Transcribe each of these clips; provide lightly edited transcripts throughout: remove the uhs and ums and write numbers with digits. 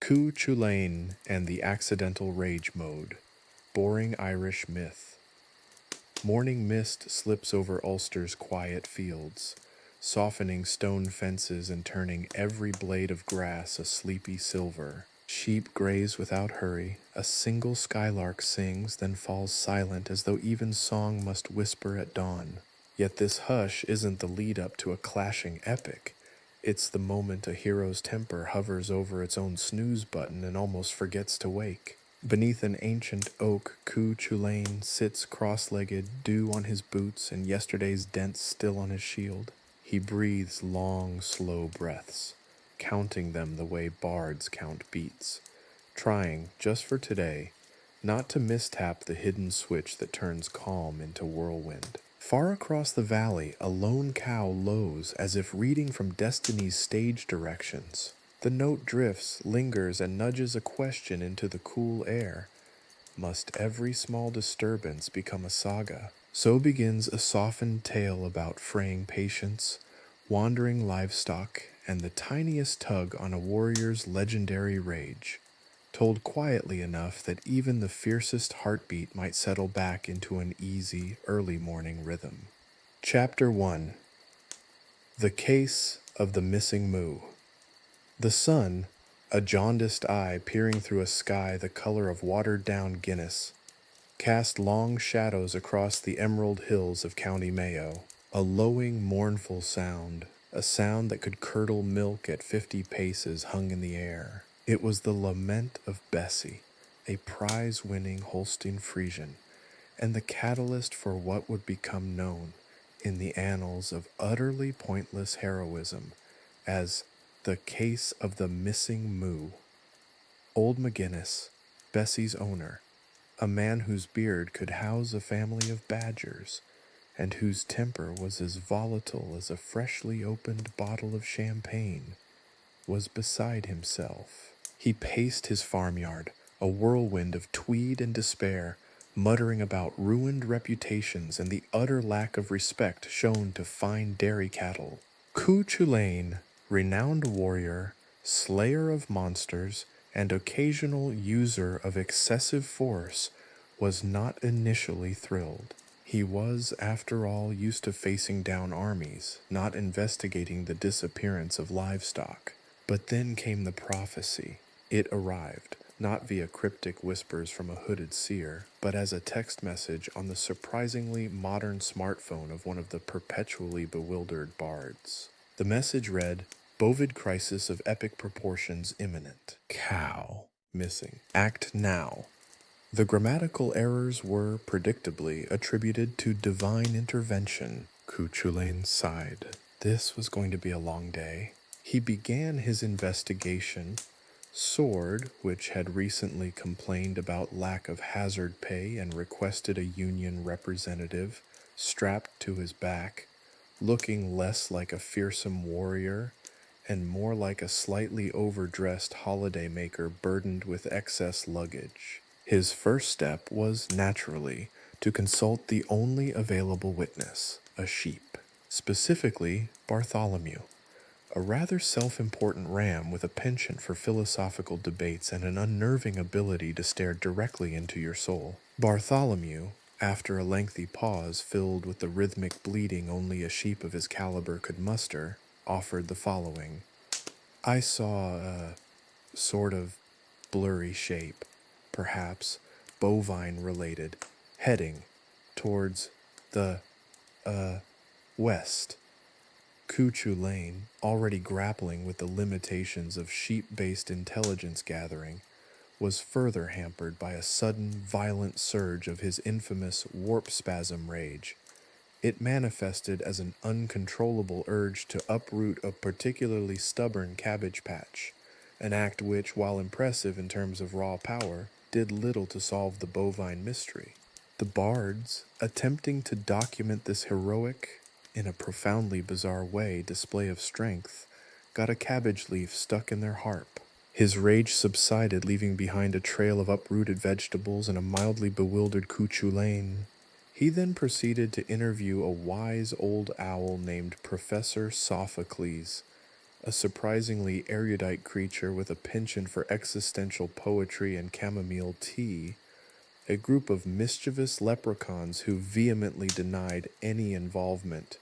Chulainn and the Accidental Rage Mode. Boring Irish Myth. Morning mist slips over Ulster's quiet fields, softening stone fences and turning every blade of grass a sleepy silver. Sheep graze without hurry, a single skylark sings, then falls silent as though even song must whisper at dawn. Yet this hush isn't the lead-up to a clashing epic. It's the moment a hero's temper hovers over its own snooze button and almost forgets to wake. Beneath an ancient oak, Chulainn sits cross-legged, dew on his boots and yesterday's dents still on his shield. He breathes long, slow breaths, counting them the way bards count beats, trying, just for today, not to mistap the hidden switch that turns calm into whirlwind. Far across the valley, a lone cow lows as if reading from destiny's stage directions. The note drifts, lingers, and nudges a question into the cool air. Must every small disturbance become a saga? So begins a softened tale about fraying patience, wandering livestock, and the tiniest tug on a warrior's legendary rage, told quietly enough that even the fiercest heartbeat might settle back into an easy, early morning rhythm. Chapter 1. The Case of the Missing Moo. The sun, a jaundiced eye peering through a sky the color of watered-down Guinness, cast long shadows across the emerald hills of County Mayo. A lowing, mournful sound, a sound that could curdle milk at 50 paces, hung in the air. It was the lament of Bessie, a prize-winning Holstein Friesian, and the catalyst for what would become known in the annals of utterly pointless heroism as the Case of the Missing Moo. Old McGinnis, Bessie's owner, a man whose beard could house a family of badgers, and whose temper was as volatile as a freshly opened bottle of champagne, was beside himself. He paced his farmyard, a whirlwind of tweed and despair, muttering about ruined reputations and the utter lack of respect shown to fine dairy cattle. Chulainn, renowned warrior, slayer of monsters, and occasional user of excessive force, was not initially thrilled. He was, after all, used to facing down armies, not investigating the disappearance of livestock. But then came the prophecy. It arrived, not via cryptic whispers from a hooded seer, but as a text message on the surprisingly modern smartphone of one of the perpetually bewildered bards. The message read, "Bovid crisis of epic proportions imminent. Cow missing. Act now." The grammatical errors were, predictably, attributed to divine intervention. Chulainn sighed. This was going to be a long day. He began his investigation. Sword, which had recently complained about lack of hazard pay and requested a union representative, strapped to his back, looking less like a fearsome warrior and more like a slightly overdressed holidaymaker burdened with excess luggage. His first step was, naturally, to consult the only available witness, a sheep, specifically Bartholomew, a rather self-important ram with a penchant for philosophical debates and an unnerving ability to stare directly into your soul. Bartholomew, after a lengthy pause filled with the rhythmic bleating only a sheep of his caliber could muster, offered the following. I saw a sort of blurry shape, perhaps bovine-related, heading towards the, west. Chulainn, already grappling with the limitations of sheep-based intelligence gathering, was further hampered by a sudden, violent surge of his infamous warp spasm rage. It manifested as an uncontrollable urge to uproot a particularly stubborn cabbage patch, an act which, while impressive in terms of raw power, did little to solve the bovine mystery. The bards, attempting to document this heroic, in a profoundly bizarre way, display of strength, got a cabbage leaf stuck in their harp. His rage subsided, leaving behind a trail of uprooted vegetables and a mildly bewildered Chulainn. He then proceeded to interview a wise old owl named Professor Sophocles, a surprisingly erudite creature with a penchant for existential poetry and chamomile tea, a group of mischievous leprechauns who vehemently denied any involvement.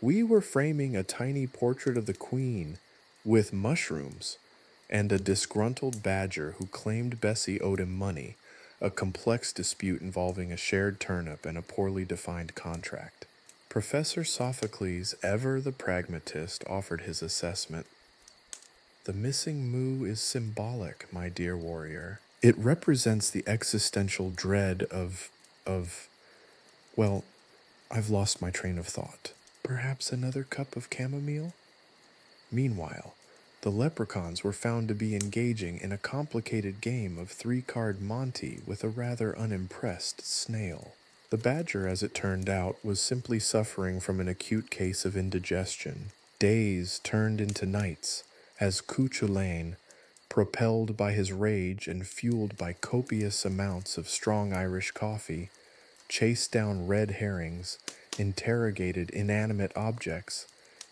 We were framing a tiny portrait of the Queen with mushrooms, and a disgruntled badger who claimed Bessie owed him money, a complex dispute involving a shared turnip and a poorly defined contract. Professor Sophocles, ever the pragmatist, offered his assessment. The missing moo is symbolic, my dear warrior. It represents the existential dread of, well, I've lost my train of thought. Perhaps another cup of chamomile? Meanwhile, the leprechauns were found to be engaging in a complicated game of three-card Monte with a rather unimpressed snail. The badger, as it turned out, was simply suffering from an acute case of indigestion. Days turned into nights as Chulainn, propelled by his rage and fueled by copious amounts of strong Irish coffee, chased down red herrings, interrogated inanimate objects,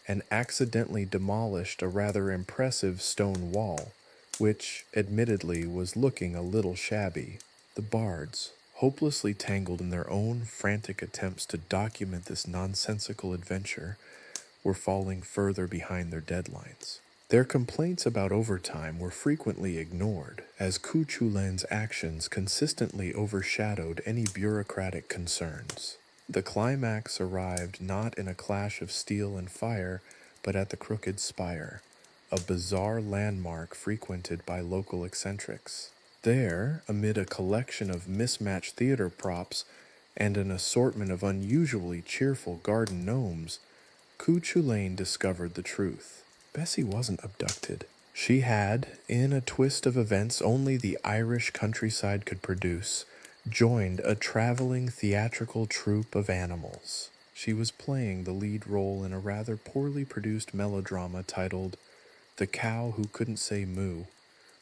and accidentally demolished a rather impressive stone wall, which, admittedly, was looking a little shabby. The bards, hopelessly tangled in their own frantic attempts to document this nonsensical adventure, were falling further behind their deadlines. Their complaints about overtime were frequently ignored, as Chulainn's actions consistently overshadowed any bureaucratic concerns. The climax arrived not in a clash of steel and fire, but at the Crooked Spire, a bizarre landmark frequented by local eccentrics. There, amid a collection of mismatched theater props and an assortment of unusually cheerful garden gnomes, Chulainn discovered the truth. Bessie wasn't abducted. She had, in a twist of events only the Irish countryside could produce, joined a traveling theatrical troupe of animals. She was playing the lead role in a rather poorly produced melodrama titled The Cow Who Couldn't Say Moo,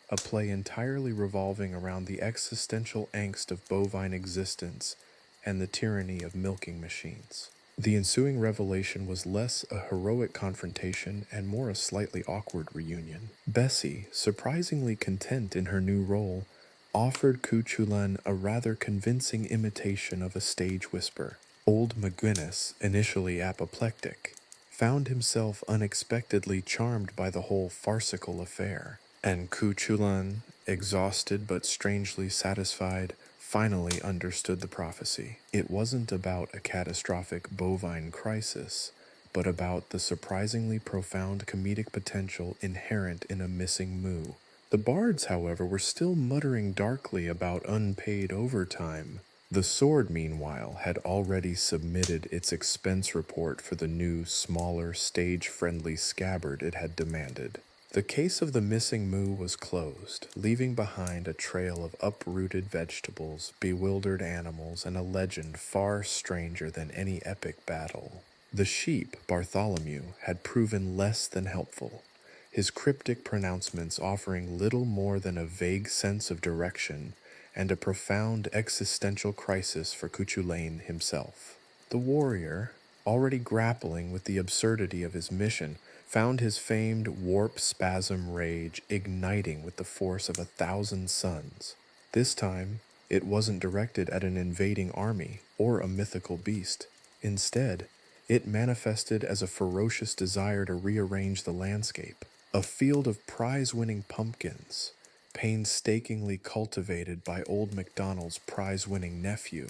a play entirely revolving around the existential angst of bovine existence and the tyranny of milking machines. The ensuing revelation was less a heroic confrontation and more a slightly awkward reunion. Bessie, surprisingly content in her new role, offered Chulainn a rather convincing imitation of a stage whisper. Old McGuinness, initially apoplectic, found himself unexpectedly charmed by the whole farcical affair, and Chulainn, exhausted but strangely satisfied, finally understood the prophecy. It wasn't about a catastrophic bovine crisis, but about the surprisingly profound comedic potential inherent in a missing moo. The bards, however, were still muttering darkly about unpaid overtime. The sword, meanwhile, had already submitted its expense report for the new, smaller, stage-friendly scabbard it had demanded. The case of the missing moo was closed, leaving behind a trail of uprooted vegetables, bewildered animals, and a legend far stranger than any epic battle. The sheep, Bartholomew, had proven less than helpful, his cryptic pronouncements offering little more than a vague sense of direction and a profound existential crisis for Chulainn himself. The warrior, already grappling with the absurdity of his mission, found his famed warp spasm rage igniting with the force of 1,000 suns. This time, it wasn't directed at an invading army or a mythical beast. Instead, it manifested as a ferocious desire to rearrange the landscape. A field of prize-winning pumpkins, painstakingly cultivated by old MacDonald's prize-winning nephew,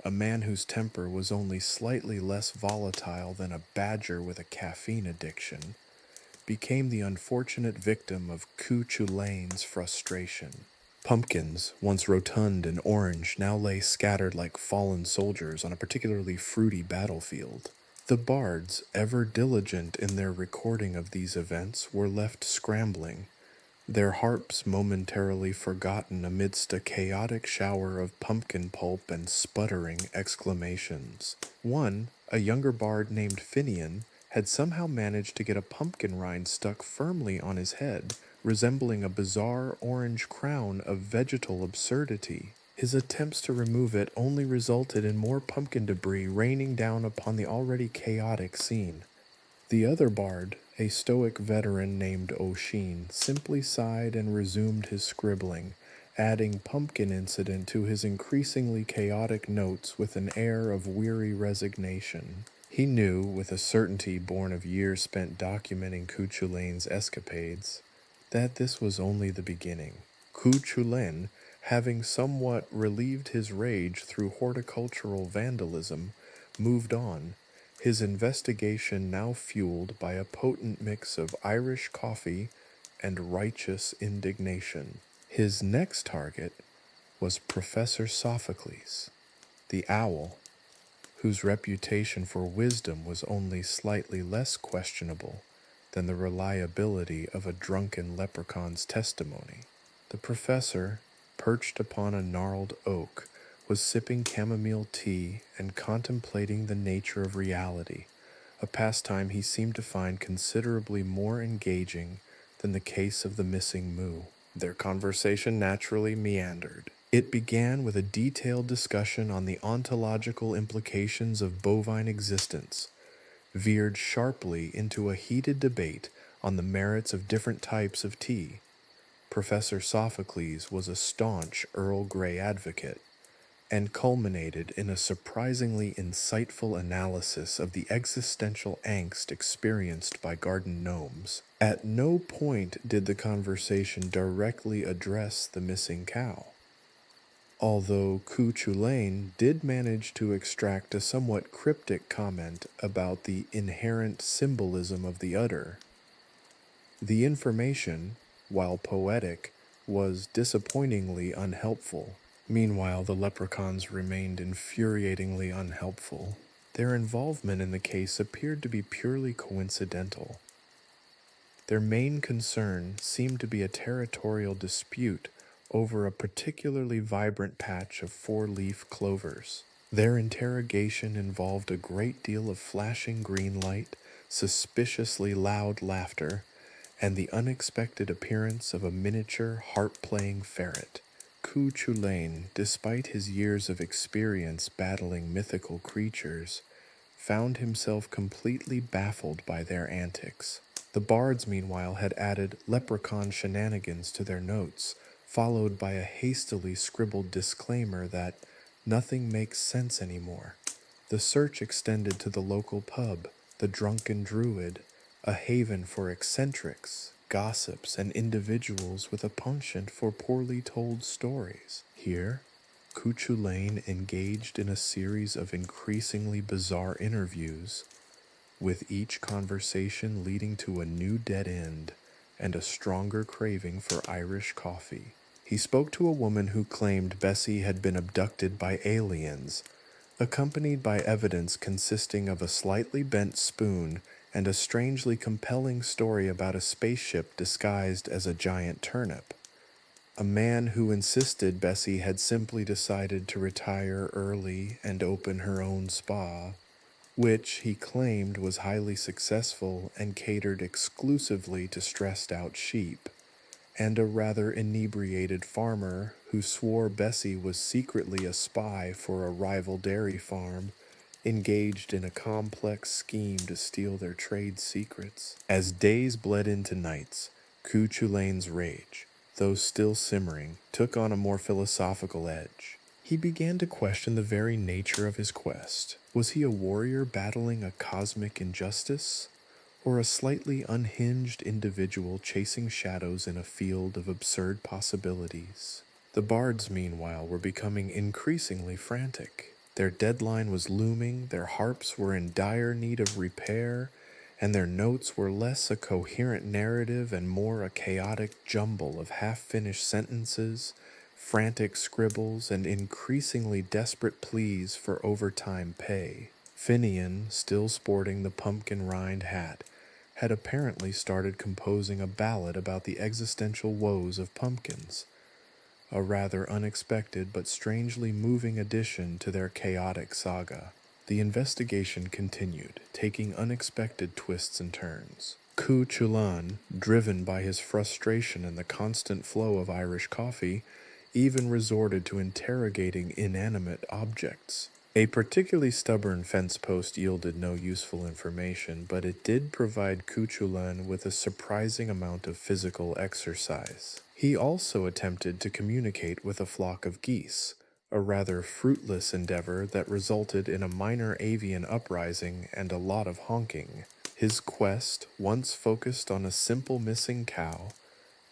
a man whose temper was only slightly less volatile than a badger with a caffeine addiction, became the unfortunate victim of Chulainn's frustration. Pumpkins, once rotund and orange, now lay scattered like fallen soldiers on a particularly fruity battlefield. The bards, ever diligent in their recording of these events, were left scrambling, their harps momentarily forgotten amidst a chaotic shower of pumpkin pulp and sputtering exclamations. One, a younger bard named Finian, had somehow managed to get a pumpkin rind stuck firmly on his head, resembling a bizarre orange crown of vegetal absurdity. His attempts to remove it only resulted in more pumpkin debris raining down upon the already chaotic scene. The other bard, A stoic veteran named O'Sheen simply sighed and resumed his scribbling, adding pumpkin incident to his increasingly chaotic notes with an air of weary resignation. He knew, with a certainty born of years spent documenting Chulainn's escapades, that this was only the beginning. Chulainn, having somewhat relieved his rage through horticultural vandalism, moved on, his investigation now fueled by a potent mix of Irish coffee and righteous indignation. His next target was Professor Sophocles, the owl, whose reputation for wisdom was only slightly less questionable than the reliability of a drunken leprechaun's testimony. The professor, perched upon a gnarled oak, was sipping chamomile tea and contemplating the nature of reality, a pastime he seemed to find considerably more engaging than the case of the missing moo. Their conversation naturally meandered. It began with a detailed discussion on the ontological implications of bovine existence, veered sharply into a heated debate on the merits of different types of tea. Professor Sophocles was a staunch Earl Grey advocate, and culminated in a surprisingly insightful analysis of the existential angst experienced by garden gnomes. At no point did the conversation directly address the missing cow, although Chulainn did manage to extract a somewhat cryptic comment about the inherent symbolism of the udder. The information, while poetic, was disappointingly unhelpful. Meanwhile, the leprechauns remained infuriatingly unhelpful. Their involvement in the case appeared to be purely coincidental. Their main concern seemed to be a territorial dispute over a particularly vibrant patch of four-leaf clovers. Their interrogation involved a great deal of flashing green light, suspiciously loud laughter, and the unexpected appearance of a miniature harp-playing ferret. Chulainn, despite his years of experience battling mythical creatures, found himself completely baffled by their antics. The bards, meanwhile, had added leprechaun shenanigans to their notes, followed by a hastily scribbled disclaimer that nothing makes sense anymore. The search extended to the local pub, the Drunken Druid, a haven for eccentrics, gossips, and individuals with a penchant for poorly told stories. Here, Chulainn engaged in a series of increasingly bizarre interviews, with each conversation leading to a new dead end and a stronger craving for Irish coffee. He spoke to a woman who claimed Bessie had been abducted by aliens, accompanied by evidence consisting of a slightly bent spoon and a strangely compelling story about a spaceship disguised as a giant turnip. A man who insisted Bessie had simply decided to retire early and open her own spa, which he claimed was highly successful and catered exclusively to stressed-out sheep, and a rather inebriated farmer who swore Bessie was secretly a spy for a rival dairy farm, engaged in a complex scheme to steal their trade secrets. As days bled into nights, Chulainn's rage, though still simmering, took on a more philosophical edge. He began to question the very nature of his quest. Was he a warrior battling a cosmic injustice, or a slightly unhinged individual chasing shadows in a field of absurd possibilities? The bards, meanwhile, were becoming increasingly frantic. Their deadline was looming, their harps were in dire need of repair, and their notes were less a coherent narrative and more a chaotic jumble of half-finished sentences, frantic scribbles, and increasingly desperate pleas for overtime pay. Finian, still sporting the pumpkin rind hat, had apparently started composing a ballad about the existential woes of pumpkins, a rather unexpected but strangely moving addition to their chaotic saga. The investigation continued, taking unexpected twists and turns. Chulainn, driven by his frustration and the constant flow of Irish coffee, even resorted to interrogating inanimate objects. A particularly stubborn fence post yielded no useful information, but it did provide Chulainn with a surprising amount of physical exercise. He also attempted to communicate with a flock of geese, a rather fruitless endeavor that resulted in a minor avian uprising and a lot of honking. His quest, once focused on a simple missing cow,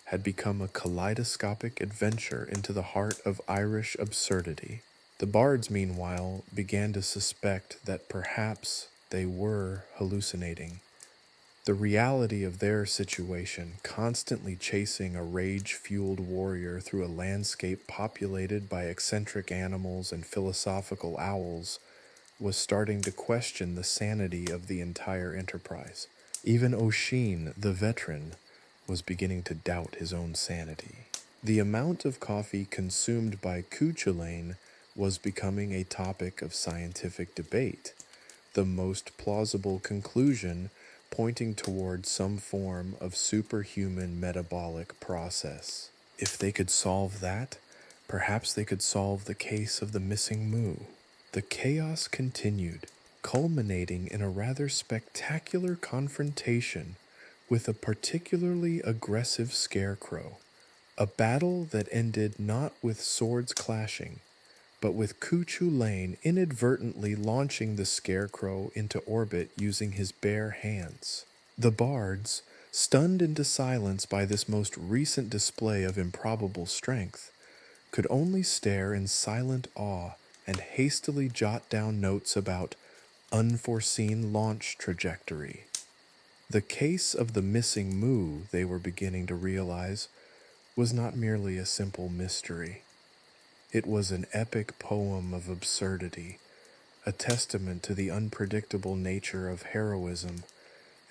had become a kaleidoscopic adventure into the heart of Irish absurdity. The bards, meanwhile, began to suspect that perhaps they were hallucinating. The reality of their situation, constantly chasing a rage-fueled warrior through a landscape populated by eccentric animals and philosophical owls, was starting to question the sanity of the entire enterprise. Even O'Sheen, the veteran, was beginning to doubt his own sanity. The amount of coffee consumed by Chulainn was becoming a topic of scientific debate, the most plausible conclusion pointing toward some form of superhuman metabolic process. If they could solve that, perhaps they could solve the case of the missing moo. The chaos continued, culminating in a rather spectacular confrontation with a particularly aggressive scarecrow. A battle that ended not with swords clashing, but with Chulainn inadvertently launching the scarecrow into orbit using his bare hands. The bards, stunned into silence by this most recent display of improbable strength, could only stare in silent awe and hastily jot down notes about unforeseen launch trajectory. The case of the missing moo, they were beginning to realize, was not merely a simple mystery. It was an epic poem of absurdity, a testament to the unpredictable nature of heroism,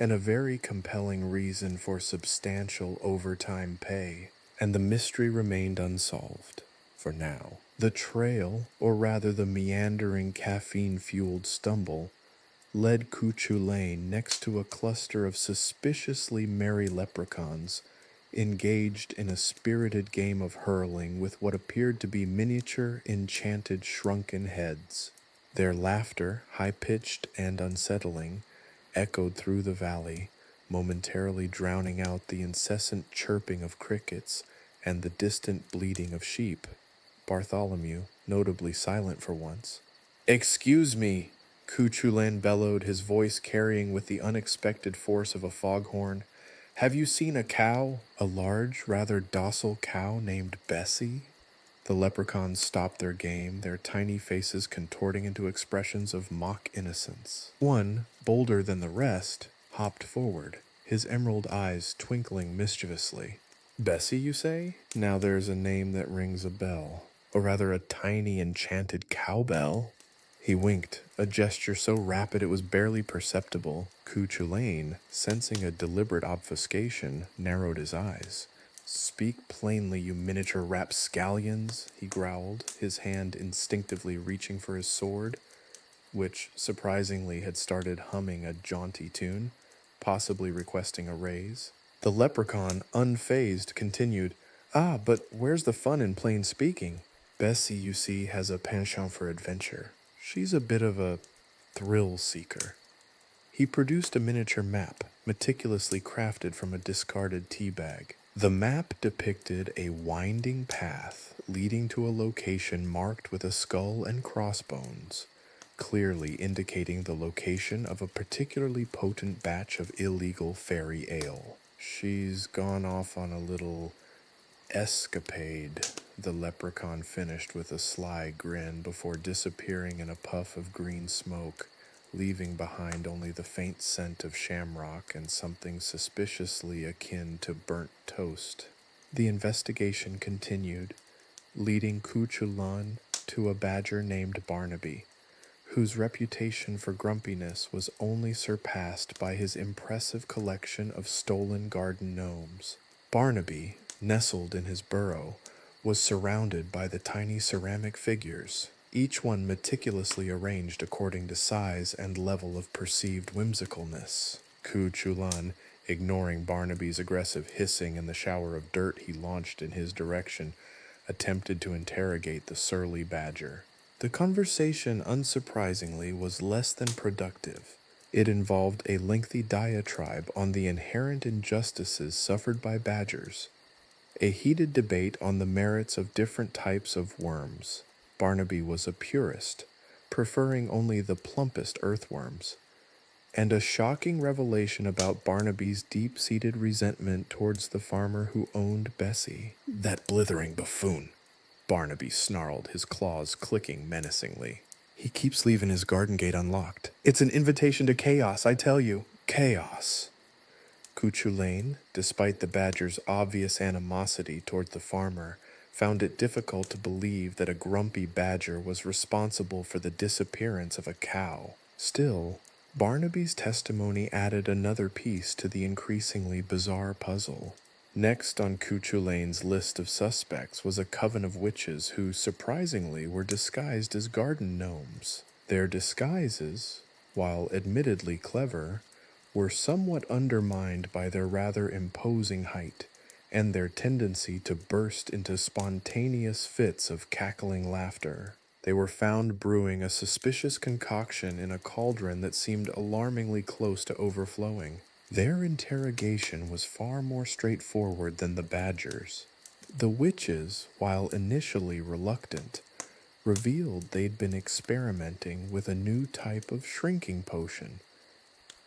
and a very compelling reason for substantial overtime pay. And the mystery remained unsolved, for now. The trail, or rather the meandering caffeine-fueled stumble, led Chulainn next to a cluster of suspiciously merry leprechauns engaged in a spirited game of hurling with what appeared to be miniature enchanted shrunken heads. Their laughter, high-pitched and unsettling, echoed through the valley, momentarily drowning out the incessant chirping of crickets and the distant bleating of sheep. Bartholomew, notably silent for once. "Excuse me," Chulainn bellowed, his voice carrying with the unexpected force of a foghorn. "Have you seen a cow? A large, rather docile cow named Bessie?" The leprechauns stopped their game, their tiny faces contorting into expressions of mock innocence. One, bolder than the rest, hopped forward, his emerald eyes twinkling mischievously. "Bessie, you say? Now there's a name that rings a bell. Or rather a tiny enchanted cowbell." He winked, a gesture so rapid it was barely perceptible. Chulainn, sensing a deliberate obfuscation, narrowed his eyes. "Speak plainly, you miniature rapscallions," he growled, his hand instinctively reaching for his sword, which, surprisingly, had started humming a jaunty tune, possibly requesting a raise. The leprechaun, unfazed, continued, "Ah, but where's the fun in plain speaking? Bessie, you see, has a penchant for adventure. She's a bit of a thrill seeker." He produced a miniature map, meticulously crafted from a discarded tea bag. The map depicted a winding path leading to a location marked with a skull and crossbones, clearly indicating the location of a particularly potent batch of illegal fairy ale. "She's gone off on a little escapade," the leprechaun finished with a sly grin before disappearing in a puff of green smoke, leaving behind only the faint scent of shamrock and something suspiciously akin to burnt toast. The investigation continued, leading Chulainn to a badger named Barnaby, whose reputation for grumpiness was only surpassed by his impressive collection of stolen garden gnomes. Barnaby, nestled in his burrow, was surrounded by the tiny ceramic figures, each one meticulously arranged according to size and level of perceived whimsicalness. Chulainn, ignoring Barnaby's aggressive hissing and the shower of dirt he launched in his direction, attempted to interrogate the surly badger. The conversation, unsurprisingly, was less than productive. It involved a lengthy diatribe on the inherent injustices suffered by badgers, a heated debate on the merits of different types of worms. Barnaby was a purist, preferring only the plumpest earthworms, and a shocking revelation about Barnaby's deep-seated resentment towards the farmer who owned Bessie. "That blithering buffoon," Barnaby snarled, his claws clicking menacingly. "He keeps leaving his garden gate unlocked. It's an invitation to chaos, I tell you." Chaos. Chulainn, despite the badger's obvious animosity toward the farmer, found it difficult to believe that a grumpy badger was responsible for the disappearance of a cow. Still, Barnaby's testimony added another piece to the increasingly bizarre puzzle. Next on Chulainn's list of suspects was a coven of witches who, surprisingly, were disguised as garden gnomes. Their disguises, while admittedly clever, were somewhat undermined by their rather imposing height and their tendency to burst into spontaneous fits of cackling laughter. They were found brewing a suspicious concoction in a cauldron that seemed alarmingly close to overflowing. Their interrogation was far more straightforward than the badgers. The witches, while initially reluctant, revealed they'd been experimenting with a new type of shrinking potion,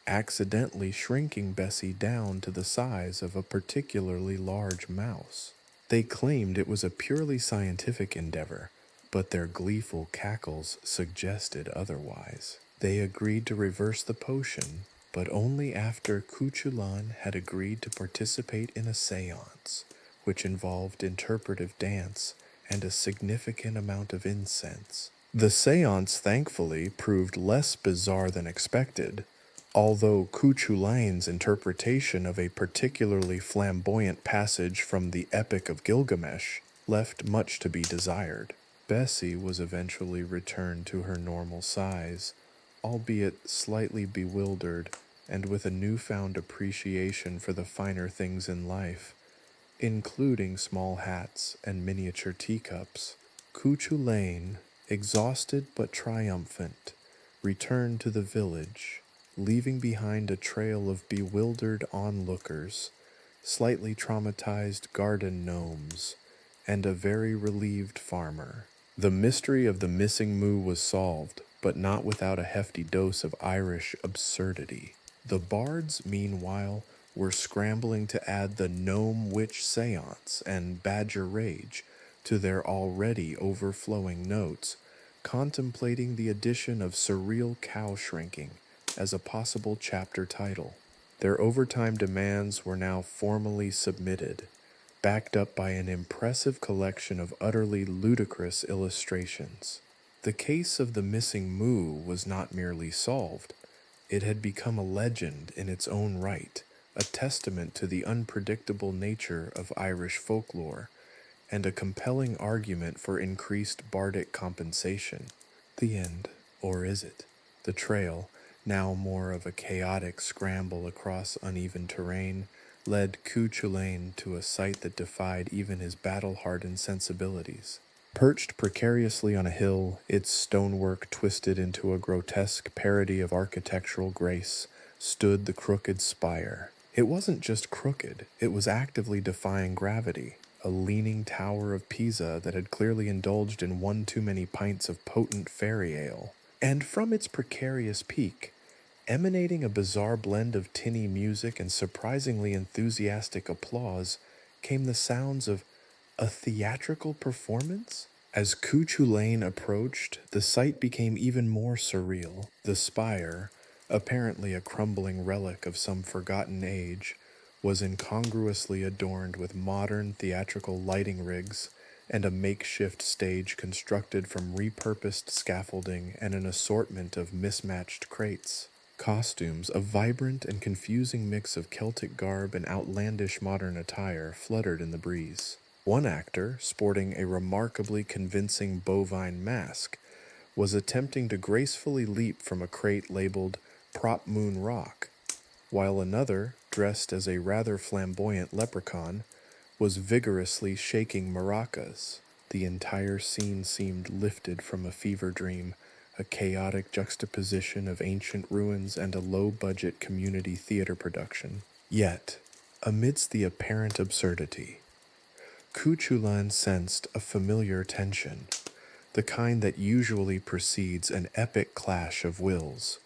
accidentally shrinking Bessie down to the size of a particularly large mouse. They claimed it was a purely scientific endeavor, but their gleeful cackles suggested otherwise. They agreed to reverse the potion, but only after Chulainn had agreed to participate in a séance, which involved interpretive dance and a significant amount of incense. The séance, thankfully, proved less bizarre than expected, although Chulainn's interpretation of a particularly flamboyant passage from the Epic of Gilgamesh left much to be desired. Bessie was eventually returned to her normal size, albeit slightly bewildered and with a newfound appreciation for the finer things in life, including small hats and miniature teacups. Chulainn, exhausted but triumphant, returned to the village, leaving behind a trail of bewildered onlookers, slightly traumatized garden gnomes, and a very relieved farmer. The mystery of the missing moo was solved, but not without a hefty dose of Irish absurdity. The bards, meanwhile, were scrambling to add the gnome witch seance and badger rage to their already overflowing notes, contemplating the addition of surreal cow shrinking as a possible chapter title. Their overtime demands were now formally submitted, backed up by an impressive collection of utterly ludicrous illustrations. The case of the missing moo was not merely solved, it had become a legend in its own right, a testament to the unpredictable nature of Irish folklore, and a compelling argument for increased bardic compensation. The end, or is it? The trail, now more of a chaotic scramble across uneven terrain, led Chulainn to a sight that defied even his battle-hardened sensibilities. Perched precariously on a hill, its stonework twisted into a grotesque parody of architectural grace, stood the crooked spire. It wasn't just crooked, it was actively defying gravity, a leaning tower of Pisa that had clearly indulged in one too many pints of potent fairy ale. And from its precarious peak, emanating a bizarre blend of tinny music and surprisingly enthusiastic applause, came the sounds of a theatrical performance? As Chulainn approached, the sight became even more surreal. The spire, apparently a crumbling relic of some forgotten age, was incongruously adorned with modern theatrical lighting rigs and a makeshift stage constructed from repurposed scaffolding and an assortment of mismatched crates. Costumes, a vibrant and confusing mix of Celtic garb and outlandish modern attire, fluttered in the breeze. One actor, sporting a remarkably convincing bovine mask, was attempting to gracefully leap from a crate labeled Prop Moon Rock, while another, dressed as a rather flamboyant leprechaun, was vigorously shaking maracas. The entire scene seemed lifted from a fever dream, a chaotic juxtaposition of ancient ruins and a low-budget community theater production. Yet, amidst the apparent absurdity, Chulainn sensed a familiar tension, the kind that usually precedes an epic clash of wills,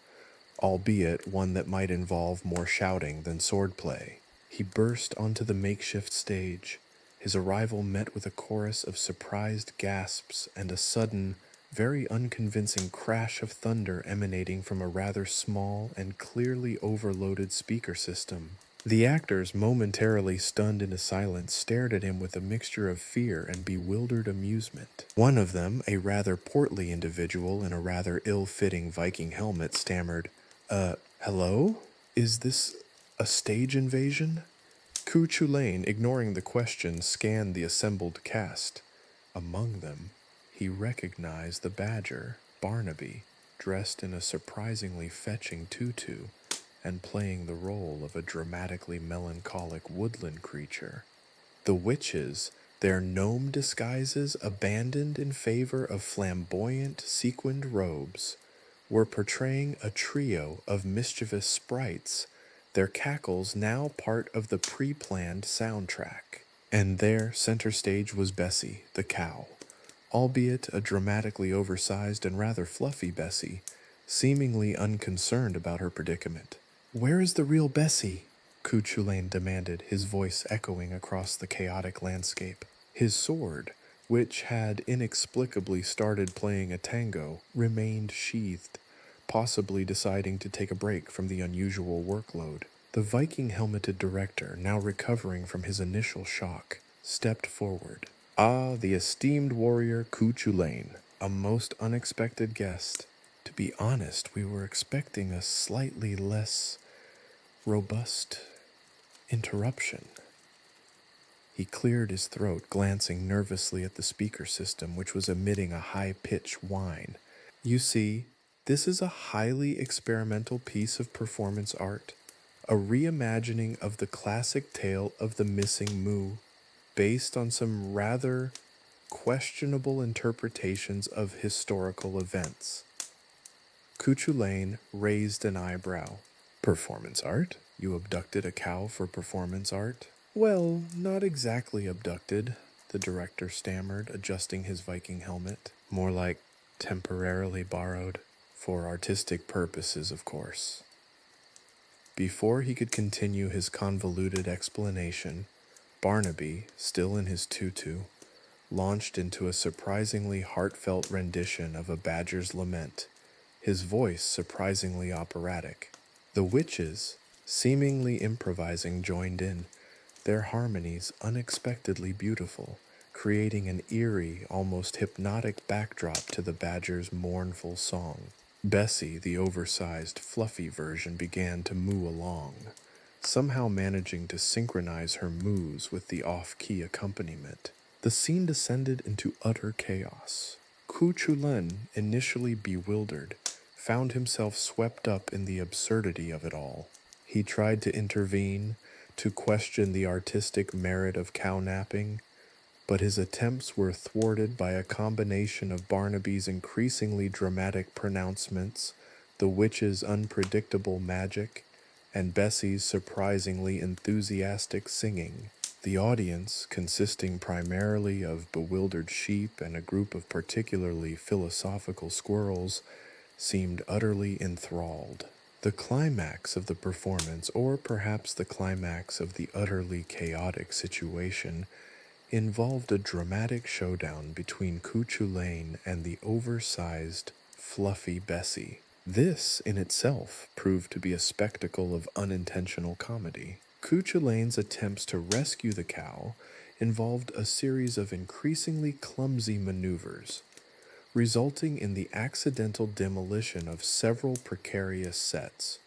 albeit one that might involve more shouting than swordplay. He burst onto the makeshift stage, his arrival met with a chorus of surprised gasps and a sudden, very unconvincing crash of thunder emanating from a rather small and clearly overloaded speaker system. The actors, momentarily stunned into silence, stared at him with a mixture of fear and bewildered amusement. One of them, a rather portly individual in a rather ill-fitting Viking helmet, stammered, hello? Is this a stage invasion? Chulainn, ignoring the question, scanned the assembled cast. Among them, he recognized the badger, Barnaby, dressed in a surprisingly fetching tutu and playing the role of a dramatically melancholic woodland creature. The witches, their gnome disguises abandoned in favor of flamboyant sequined robes, were portraying a trio of mischievous sprites, their cackles now part of the pre-planned soundtrack. And there, center stage, was Bessie, the cow, albeit a dramatically oversized and rather fluffy Bessie, seemingly unconcerned about her predicament. "Where is the real Bessie?" Chulainn demanded, his voice echoing across the chaotic landscape. His sword, which had inexplicably started playing a tango, remained sheathed, possibly deciding to take a break from the unusual workload. The Viking helmeted director, now recovering from his initial shock, stepped forward. "Ah, the esteemed warrior Chulainn, a most unexpected guest. To be honest, we were expecting a slightly less robust interruption." He cleared his throat, glancing nervously at the speaker system, which was emitting a high-pitched whine. "You see, this is a highly experimental piece of performance art, a reimagining of the classic tale of the missing moo, based on some rather questionable interpretations of historical events." Chulainn raised an eyebrow. "Performance art? You abducted a cow for performance art?" "Well, not exactly abducted," the director stammered, adjusting his Viking helmet. "More like temporarily borrowed. For artistic purposes, of course." Before he could continue his convoluted explanation, Barnaby, still in his tutu, launched into a surprisingly heartfelt rendition of a badger's lament, his voice surprisingly operatic. The witches, seemingly improvising, joined in, their harmonies unexpectedly beautiful, creating an eerie, almost hypnotic backdrop to the badger's mournful song. Bessie, the oversized, fluffy version, began to moo along, somehow managing to synchronize her moos with the off-key accompaniment. The scene descended into utter chaos. Chulainn, initially bewildered, found himself swept up in the absurdity of it all. He tried to intervene, to question the artistic merit of cow napping, but his attempts were thwarted by a combination of Barnaby's increasingly dramatic pronouncements, the witch's unpredictable magic, and Bessie's surprisingly enthusiastic singing. The audience, consisting primarily of bewildered sheep and a group of particularly philosophical squirrels, seemed utterly enthralled. The climax of the performance, or perhaps the climax of the utterly chaotic situation, involved a dramatic showdown between Chulainn and the oversized, fluffy Bessie. This, in itself, proved to be a spectacle of unintentional comedy. Chulainn's attempts to rescue the cow involved a series of increasingly clumsy maneuvers, resulting in the accidental demolition of several precarious sets,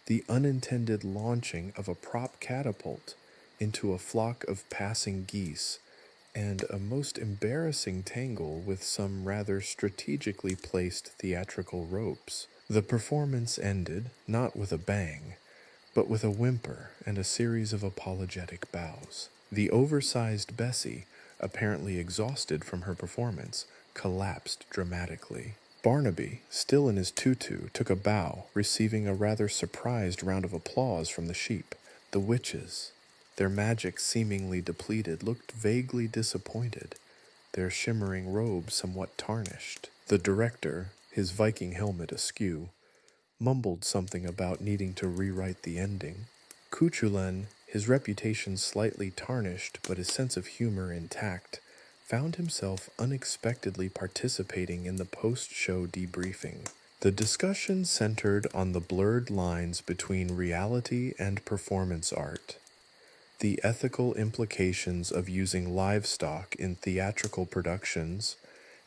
the unintended launching of a prop catapult into a flock of passing geese, and a most embarrassing tangle with some rather strategically placed theatrical ropes. The performance ended, not with a bang, but with a whimper and a series of apologetic bows. The oversized Bessie, apparently exhausted from her performance, collapsed dramatically. Barnaby, still in his tutu, took a bow, receiving a rather surprised round of applause from the sheep. The witches, their magic seemingly depleted, looked vaguely disappointed, their shimmering robes somewhat tarnished. The director, his Viking helmet askew, mumbled something about needing to rewrite the ending. Chulainn, his reputation slightly tarnished but his sense of humor intact, found himself unexpectedly participating in the post-show debriefing. The discussion centered on the blurred lines between reality and performance art, the ethical implications of using livestock in theatrical productions,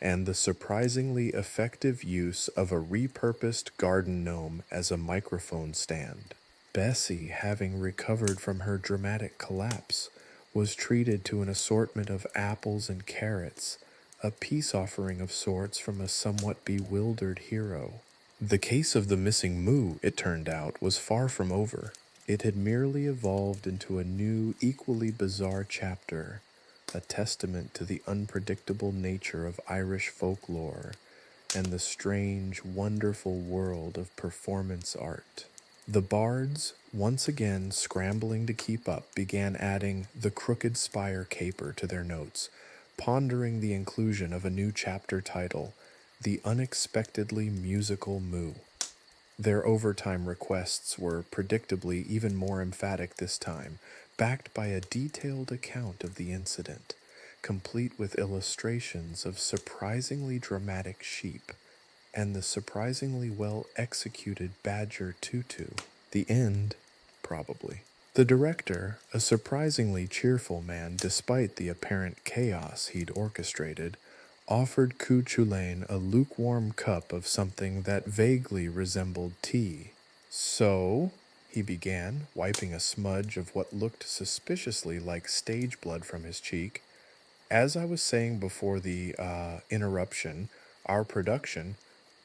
and the surprisingly effective use of a repurposed garden gnome as a microphone stand. Bessie, having recovered from her dramatic collapse, was treated to an assortment of apples and carrots, a peace offering of sorts from a somewhat bewildered hero. The case of the missing moo, it turned out, was far from over. It had merely evolved into a new, equally bizarre chapter, a testament to the unpredictable nature of Irish folklore and the strange, wonderful world of performance art. The bards, once again scrambling to keep up, began adding the crooked spire caper to their notes, pondering the inclusion of a new chapter title, The Unexpectedly Musical Moo. Their overtime requests were predictably even more emphatic this time, backed by a detailed account of the incident, complete with illustrations of surprisingly dramatic sheep and the surprisingly well-executed badger tutu. The end, probably. The director, a surprisingly cheerful man despite the apparent chaos he'd orchestrated, offered Chulainn a lukewarm cup of something that vaguely resembled tea. "So," he began, wiping a smudge of what looked suspiciously like stage blood from his cheek, "as I was saying before the interruption, our production,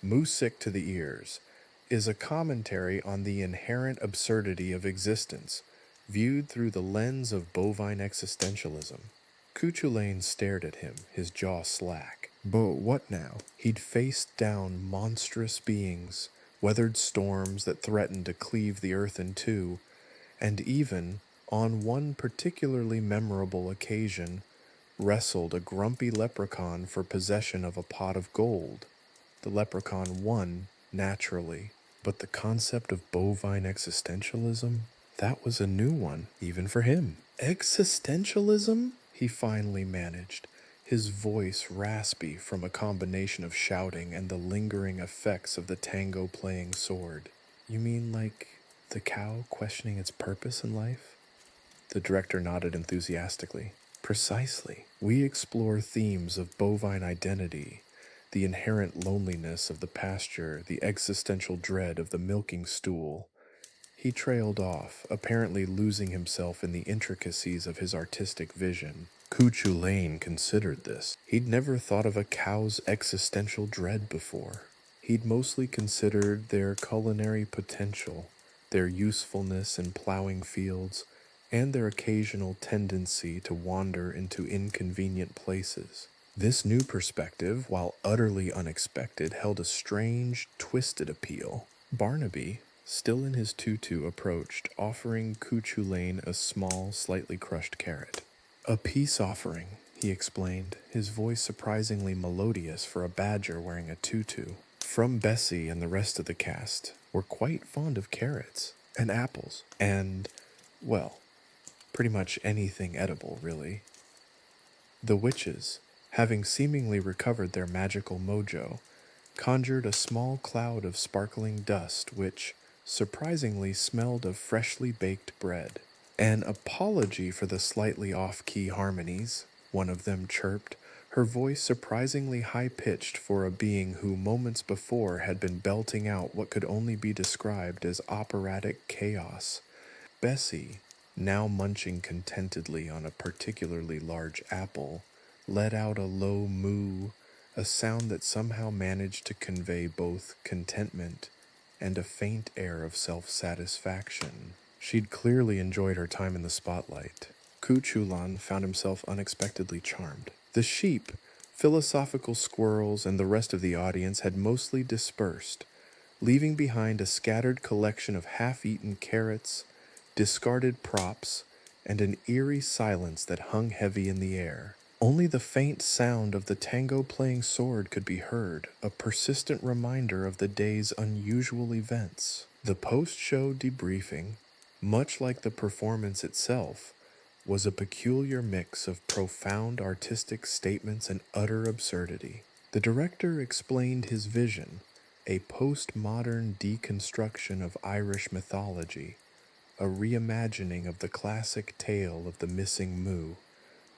Moosick to the Ears, is a commentary on the inherent absurdity of existence, viewed through the lens of bovine existentialism." Chulainn stared at him, his jaw slack. But what now? He'd faced down monstrous beings, weathered storms that threatened to cleave the earth in two, and even, on one particularly memorable occasion, wrestled a grumpy leprechaun for possession of a pot of gold. The leprechaun won, naturally, but the concept of bovine existentialism? That was a new one, even for him. Existentialism? He finally managed, his voice raspy from a combination of shouting and the lingering effects of the tango-playing sword. "You mean like the cow questioning its purpose in life?" The director nodded enthusiastically. "Precisely. We explore themes of bovine identity, the inherent loneliness of the pasture, the existential dread of the milking stool." He trailed off, apparently losing himself in the intricacies of his artistic vision. Chulainn considered this. He'd never thought of a cow's existential dread before. He'd mostly considered their culinary potential, their usefulness in plowing fields, and their occasional tendency to wander into inconvenient places. This new perspective, while utterly unexpected, held a strange, twisted appeal. Barnaby, still in his tutu, approached, offering Chulainn a small, slightly crushed carrot. "A peace offering," he explained, his voice surprisingly melodious for a badger wearing a tutu. "From Bessie and the rest of the cast. We're quite fond of carrots, and apples, and, well, pretty much anything edible, really." The witches, having seemingly recovered their magical mojo, conjured a small cloud of sparkling dust which, surprisingly, smelled of freshly baked bread. "An apology for the slightly off-key harmonies," one of them chirped, her voice surprisingly high-pitched for a being who moments before had been belting out what could only be described as operatic chaos. Bessie, now munching contentedly on a particularly large apple, let out a low moo, a sound that somehow managed to convey both contentment and a faint air of self-satisfaction. She'd clearly enjoyed her time in the spotlight. Chulainn found himself unexpectedly charmed. The sheep, philosophical squirrels, and the rest of the audience had mostly dispersed, leaving behind a scattered collection of half-eaten carrots, discarded props, and an eerie silence that hung heavy in the air. Only the faint sound of the tango-playing sword could be heard, a persistent reminder of the day's unusual events. The post-show debriefing, much like the performance itself, was a peculiar mix of profound artistic statements and utter absurdity. The director explained his vision, a postmodern deconstruction of Irish mythology, a reimagining of the classic tale of the missing moo,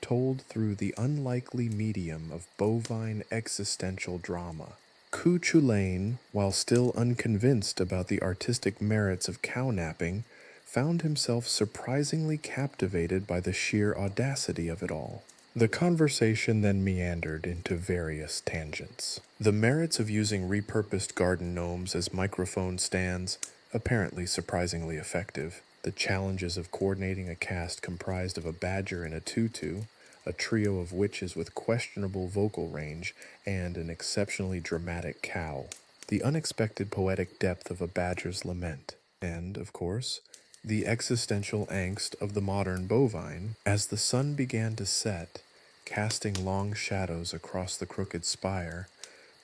told through the unlikely medium of bovine existential drama. Chulainn, while still unconvinced about the artistic merits of cow-napping, found himself surprisingly captivated by the sheer audacity of it all. The conversation then meandered into various tangents. The merits of using repurposed garden gnomes as microphone stands, apparently surprisingly effective. The challenges of coordinating a cast comprised of a badger in a tutu, a trio of witches with questionable vocal range, and an exceptionally dramatic cow. The unexpected poetic depth of a badger's lament. And, of course, the existential angst of the modern bovine. As the sun began to set, casting long shadows across the crooked spire,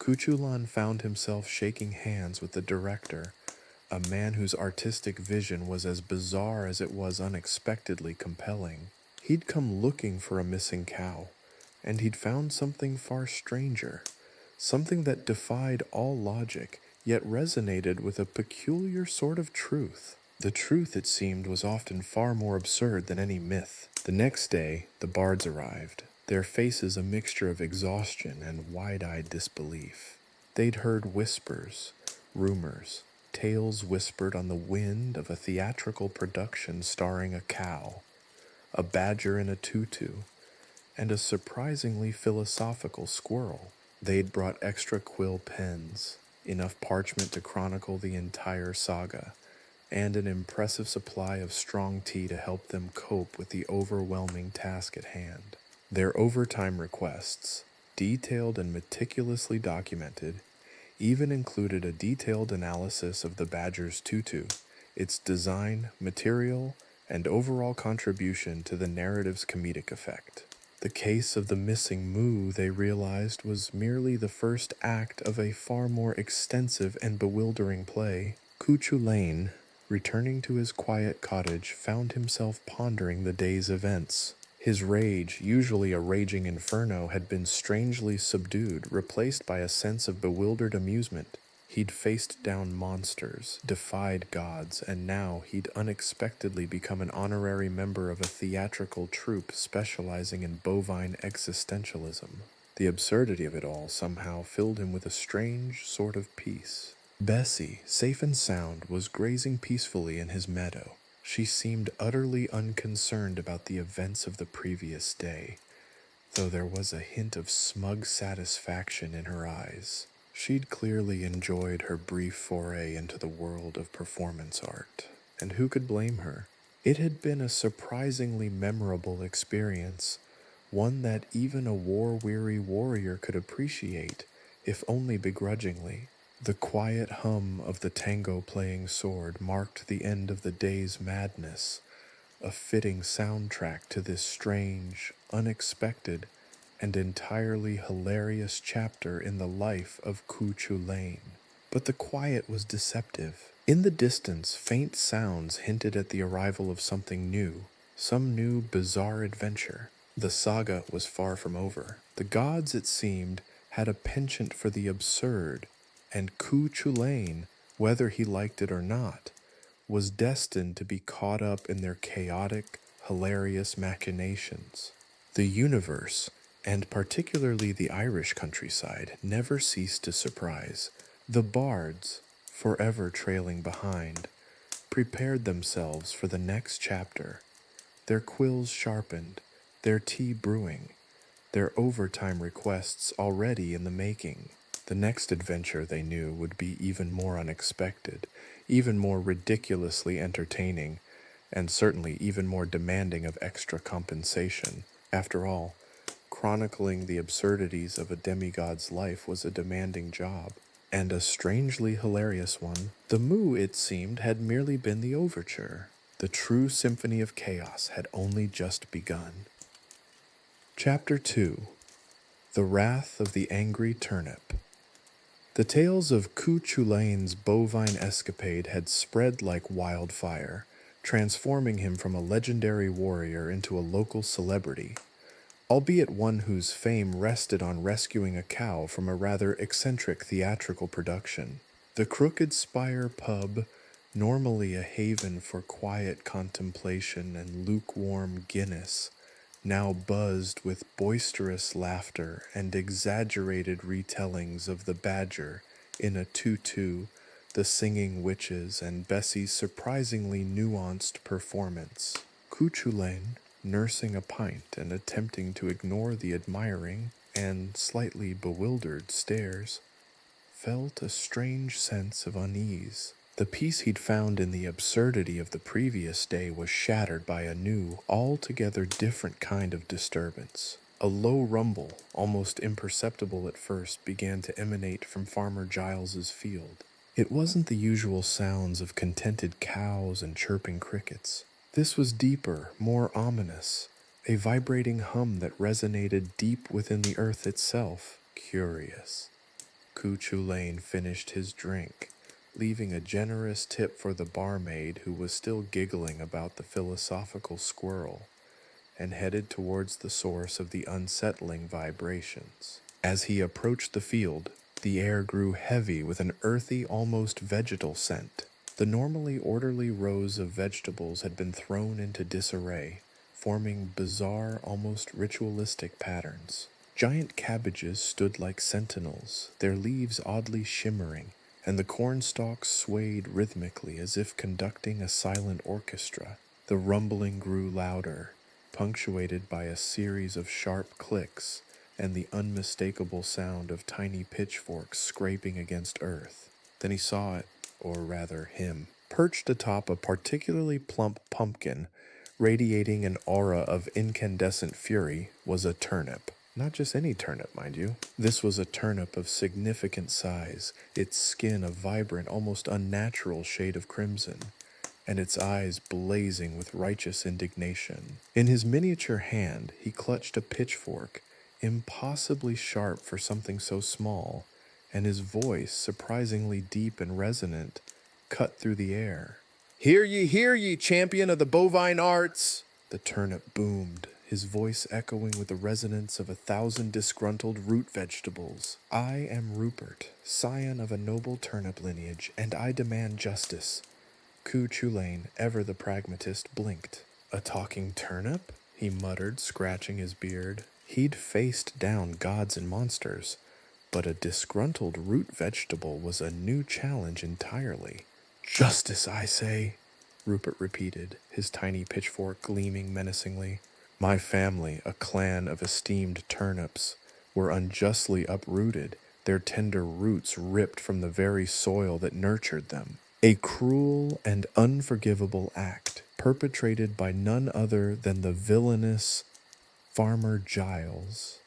Chulainn found himself shaking hands with the director, a man whose artistic vision was as bizarre as it was unexpectedly compelling. He'd come looking for a missing cow, and he'd found something far stranger, something that defied all logic, yet resonated with a peculiar sort of truth. The truth, it seemed, was often far more absurd than any myth. The next day, the bards arrived, their faces a mixture of exhaustion and wide-eyed disbelief. They'd heard whispers, rumors, tales whispered on the wind of a theatrical production starring a cow, a badger in a tutu, and a surprisingly philosophical squirrel. They'd brought extra quill pens, enough parchment to chronicle the entire saga, and an impressive supply of strong tea to help them cope with the overwhelming task at hand. Their overtime requests, detailed and meticulously documented, even included a detailed analysis of the badger's tutu, its design, material, and overall contribution to the narrative's comedic effect. The case of the missing moo, they realized, was merely the first act of a far more extensive and bewildering play. Chulainn, returning to his quiet cottage, found himself pondering the day's events. His rage, usually a raging inferno, had been strangely subdued, replaced by a sense of bewildered amusement. He'd faced down monsters, defied gods, and now he'd unexpectedly become an honorary member of a theatrical troupe specializing in bovine existentialism. The absurdity of it all somehow filled him with a strange sort of peace. Bessie, safe and sound, was grazing peacefully in his meadow. She seemed utterly unconcerned about the events of the previous day, though there was a hint of smug satisfaction in her eyes. She'd clearly enjoyed her brief foray into the world of performance art, and who could blame her? It had been a surprisingly memorable experience, one that even a war-weary warrior could appreciate, if only begrudgingly. The quiet hum of the tango-playing sword marked the end of the day's madness, a fitting soundtrack to this strange, unexpected, and entirely hilarious chapter in the life of Chulainn. But the quiet was deceptive. In the distance, faint sounds hinted at the arrival of something new, some new bizarre adventure. The saga was far from over. The gods, it seemed, had a penchant for the absurd, and Chulainn, whether he liked it or not, was destined to be caught up in their chaotic, hilarious machinations. The universe, and particularly the Irish countryside, never ceased to surprise. The bards, forever trailing behind, prepared themselves for the next chapter, their quills sharpened, their tea brewing, their overtime requests already in the making. The next adventure, they knew, would be even more unexpected, even more ridiculously entertaining, and certainly even more demanding of extra compensation. After all, chronicling the absurdities of a demigod's life was a demanding job, and a strangely hilarious one. The moo, it seemed, had merely been the overture. The true symphony of chaos had only just begun. Chapter 2. The Wrath of the Angry Turnip. The tales of Chulainn's bovine escapade had spread like wildfire, transforming him from a legendary warrior into a local celebrity, albeit one whose fame rested on rescuing a cow from a rather eccentric theatrical production. The Crooked Spire pub, normally a haven for quiet contemplation and lukewarm Guinness, now buzzed with boisterous laughter and exaggerated retellings of the badger in a tutu, the singing witches, and Bessie's surprisingly nuanced performance. Chulainn, nursing a pint and attempting to ignore the admiring and slightly bewildered stares, felt a strange sense of unease. The peace he'd found in the absurdity of the previous day was shattered by a new, altogether different kind of disturbance. A low rumble, almost imperceptible at first, began to emanate from Farmer Giles's field. It wasn't the usual sounds of contented cows and chirping crickets. This was deeper, more ominous, a vibrating hum that resonated deep within the earth itself. Curious. Chulainn finished his drink, leaving a generous tip for the barmaid who was still giggling about the philosophical squirrel, and headed towards the source of the unsettling vibrations. As he approached the field, the air grew heavy with an earthy, almost vegetal scent. The normally orderly rows of vegetables had been thrown into disarray, forming bizarre, almost ritualistic patterns. Giant cabbages stood like sentinels, their leaves oddly shimmering, and the cornstalks swayed rhythmically as if conducting a silent orchestra. The rumbling grew louder, punctuated by a series of sharp clicks and the unmistakable sound of tiny pitchforks scraping against earth. Then he saw it, or rather him, perched atop a particularly plump pumpkin, radiating an aura of incandescent fury, was a turnip. Not just any turnip, mind you. This was a turnip of significant size, its skin a vibrant, almost unnatural shade of crimson, and its eyes blazing with righteous indignation. In his miniature hand, he clutched a pitchfork, impossibly sharp for something so small, and his voice, surprisingly deep and resonant, cut through the air. Hear ye, champion of the bovine arts! The turnip boomed, his voice echoing with the resonance of 1,000 disgruntled root vegetables. I am Rupert, scion of a noble turnip lineage, and I demand justice. Chulainn, ever the pragmatist, blinked. A talking turnip? He muttered, scratching his beard. He'd faced down gods and monsters, but a disgruntled root vegetable was a new challenge entirely. Justice, I say, Rupert repeated, his tiny pitchfork gleaming menacingly. My family, a clan of esteemed turnips, were unjustly uprooted, their tender roots ripped from the very soil that nurtured them. A cruel and unforgivable act, perpetrated by none other than the villainous Farmer Giles.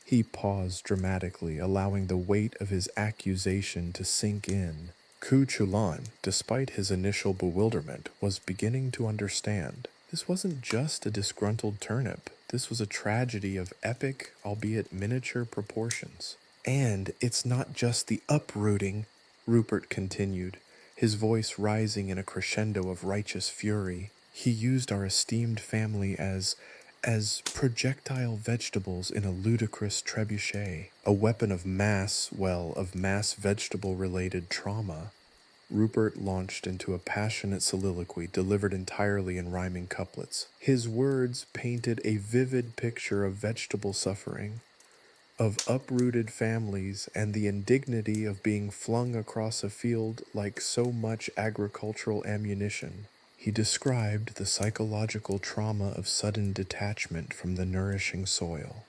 He paused dramatically, allowing the weight of his accusation to sink in. Chulainn, despite his initial bewilderment, was beginning to understand. This wasn't just a disgruntled turnip. This was a tragedy of epic, albeit miniature proportions. And it's not just the uprooting, Rupert continued, his voice rising in a crescendo of righteous fury. He used our esteemed family as projectile vegetables in a ludicrous trebuchet, a weapon of mass vegetable-related trauma. Rupert launched into a passionate soliloquy delivered entirely in rhyming couplets. His words painted a vivid picture of vegetable suffering, of uprooted families, and the indignity of being flung across a field like so much agricultural ammunition. He described the psychological trauma of sudden detachment from the nourishing soil,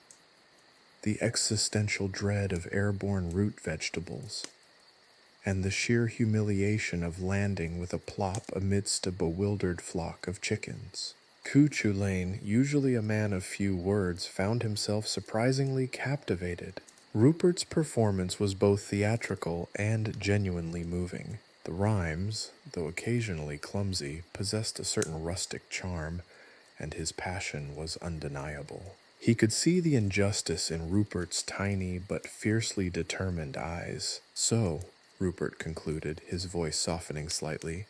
the existential dread of airborne root vegetables, and the sheer humiliation of landing with a plop amidst a bewildered flock of chickens. Chulainn, usually a man of few words, found himself surprisingly captivated. Rupert's performance was both theatrical and genuinely moving. The rhymes, though occasionally clumsy, possessed a certain rustic charm, and his passion was undeniable. He could see the injustice in Rupert's tiny but fiercely determined eyes. "So," Rupert concluded, his voice softening slightly,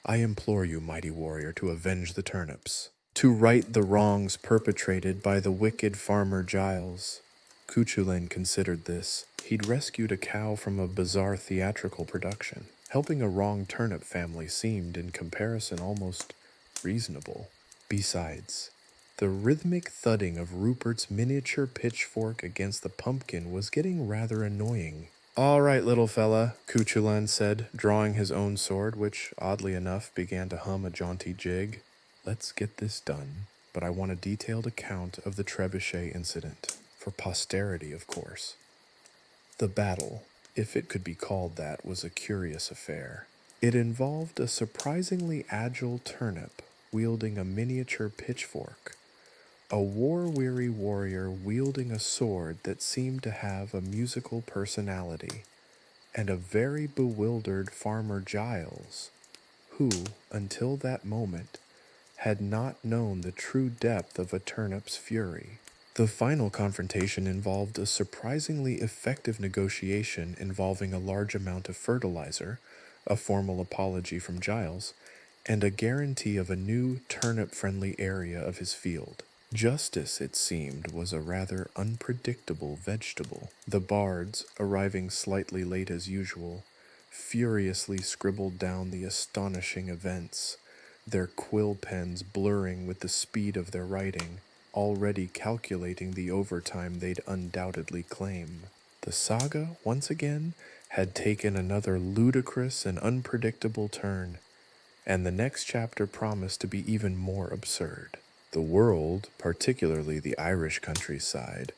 "I implore you, mighty warrior, to avenge the turnips, to right the wrongs perpetrated by the wicked farmer Giles." Chulainn considered this. He'd rescued a cow from a bizarre theatrical production. Helping a wronged turnip family seemed, in comparison, almost reasonable. Besides, the rhythmic thudding of Rupert's miniature pitchfork against the pumpkin was getting rather annoying. "All right, little fella," Chulainn said, drawing his own sword, which, oddly enough, began to hum a jaunty jig. "Let's get this done, but I want a detailed account of the trebuchet incident. For posterity, of course." The battle, if it could be called that, was a curious affair. It involved a surprisingly agile turnip wielding a miniature pitchfork, a war-weary warrior wielding a sword that seemed to have a musical personality, and a very bewildered farmer Giles, who, until that moment, had not known the true depth of a turnip's fury. The final confrontation involved a surprisingly effective negotiation involving a large amount of fertilizer, a formal apology from Giles, and a guarantee of a new turnip-friendly area of his field. Justice, it seemed, was a rather unpredictable vegetable. The bards, arriving slightly late as usual, furiously scribbled down the astonishing events, their quill pens blurring with the speed of their writing, already calculating the overtime they'd undoubtedly claim. The saga, once again, had taken another ludicrous and unpredictable turn, and the next chapter promised to be even more absurd. The world, particularly the Irish countryside,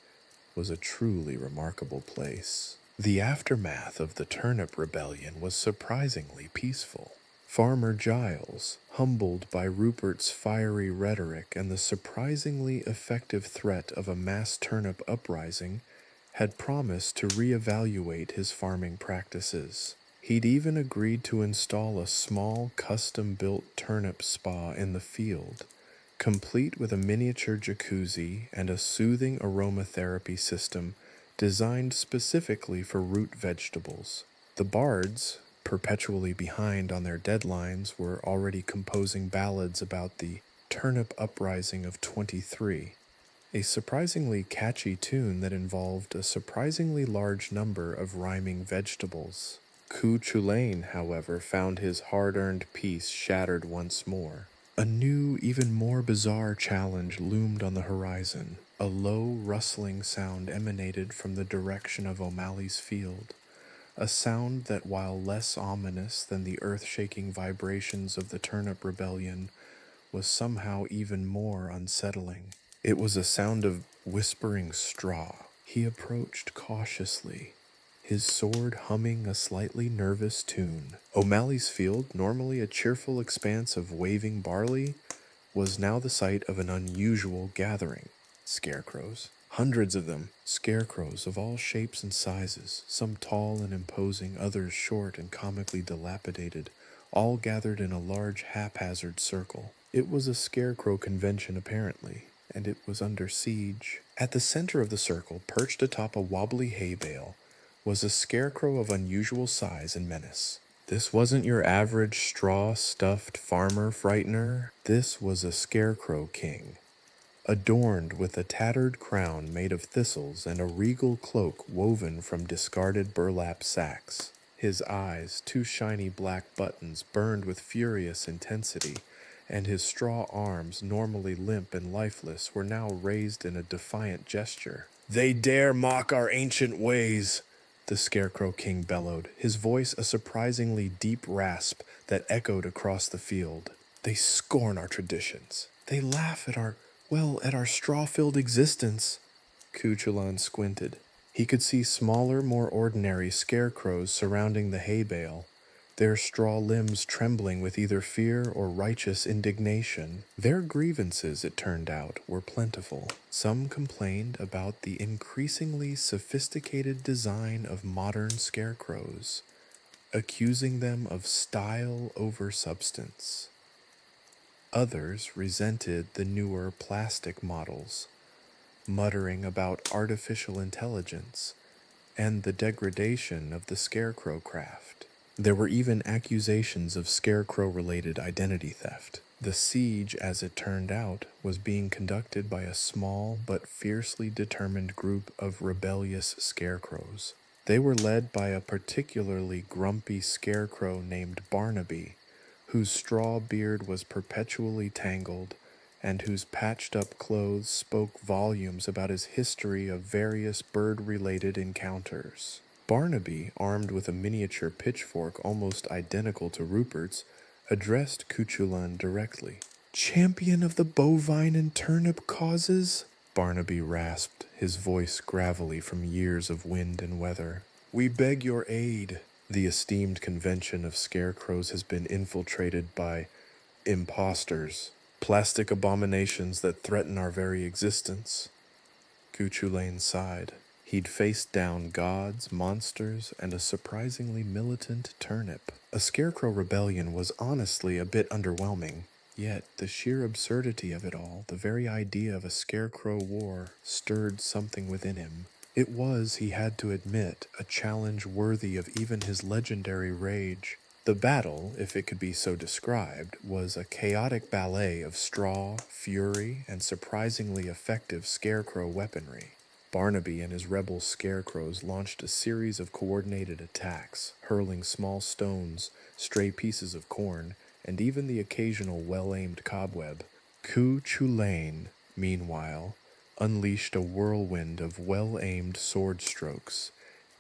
was a truly remarkable place. The aftermath of the Turnip Rebellion was surprisingly peaceful. Farmer Giles, humbled by Rupert's fiery rhetoric and the surprisingly effective threat of a mass turnip uprising, had promised to reevaluate his farming practices. He'd even agreed to install a small, custom-built turnip spa in the field, complete with a miniature jacuzzi and a soothing aromatherapy system designed specifically for root vegetables. The bards, perpetually behind on their deadlines, were already composing ballads about the turnip uprising of 23, a surprisingly catchy tune that involved a surprisingly large number of rhyming vegetables. Chulainn, however, found his hard-earned peace shattered once more. A new, even more bizarre challenge loomed on the horizon. A low, rustling sound emanated from the direction of O'Malley's field. A sound that, while less ominous than the earth-shaking vibrations of the Turnip Rebellion, was somehow even more unsettling. It was a sound of whispering straw. He approached cautiously, his sword humming a slightly nervous tune. O'Malley's field, normally a cheerful expanse of waving barley, was now the site of an unusual gathering. Scarecrows. Hundreds of them, scarecrows of all shapes and sizes, some tall and imposing, others short and comically dilapidated, all gathered in a large haphazard circle. It was a scarecrow convention apparently, and it was under siege. At the center of the circle, perched atop a wobbly hay bale, was a scarecrow of unusual size and menace. This wasn't your average straw-stuffed farmer frightener. This was a scarecrow king, adorned with a tattered crown made of thistles and a regal cloak woven from discarded burlap sacks. His eyes, two shiny black buttons, burned with furious intensity, and his straw arms, normally limp and lifeless, were now raised in a defiant gesture. "They dare mock our ancient ways," the Scarecrow King bellowed, his voice a surprisingly deep rasp that echoed across the field. "They scorn our traditions. They laugh at our straw-filled existence." Chulainn squinted. He could see smaller, more ordinary scarecrows surrounding the hay bale, their straw limbs trembling with either fear or righteous indignation. Their grievances, it turned out, were plentiful. Some complained about the increasingly sophisticated design of modern scarecrows, accusing them of style over substance. Others resented the newer plastic models, muttering about artificial intelligence and the degradation of the scarecrow craft. There were even accusations of scarecrow-related identity theft. The siege, as it turned out, was being conducted by a small but fiercely determined group of rebellious scarecrows. They were led by a particularly grumpy scarecrow named Barnaby, whose straw beard was perpetually tangled and whose patched-up clothes spoke volumes about his history of various bird-related encounters. Barnaby, armed with a miniature pitchfork almost identical to Rupert's, addressed Chulainn directly. "Champion of the bovine and turnip causes?" Barnaby rasped, his voice gravelly from years of wind and weather. "We beg your aid. The esteemed convention of scarecrows has been infiltrated by impostors, plastic abominations that threaten our very existence." Chulainn sighed. He'd faced down gods, monsters, and a surprisingly militant turnip. A scarecrow rebellion was honestly a bit underwhelming. Yet the sheer absurdity of it all, the very idea of a scarecrow war, stirred something within him. It was, he had to admit, a challenge worthy of even his legendary rage. The battle, if it could be so described, was a chaotic ballet of straw, fury, and surprisingly effective scarecrow weaponry. Barnaby and his rebel scarecrows launched a series of coordinated attacks, hurling small stones, stray pieces of corn, and even the occasional well-aimed cobweb. Chulainn, meanwhile, unleashed a whirlwind of well-aimed sword strokes,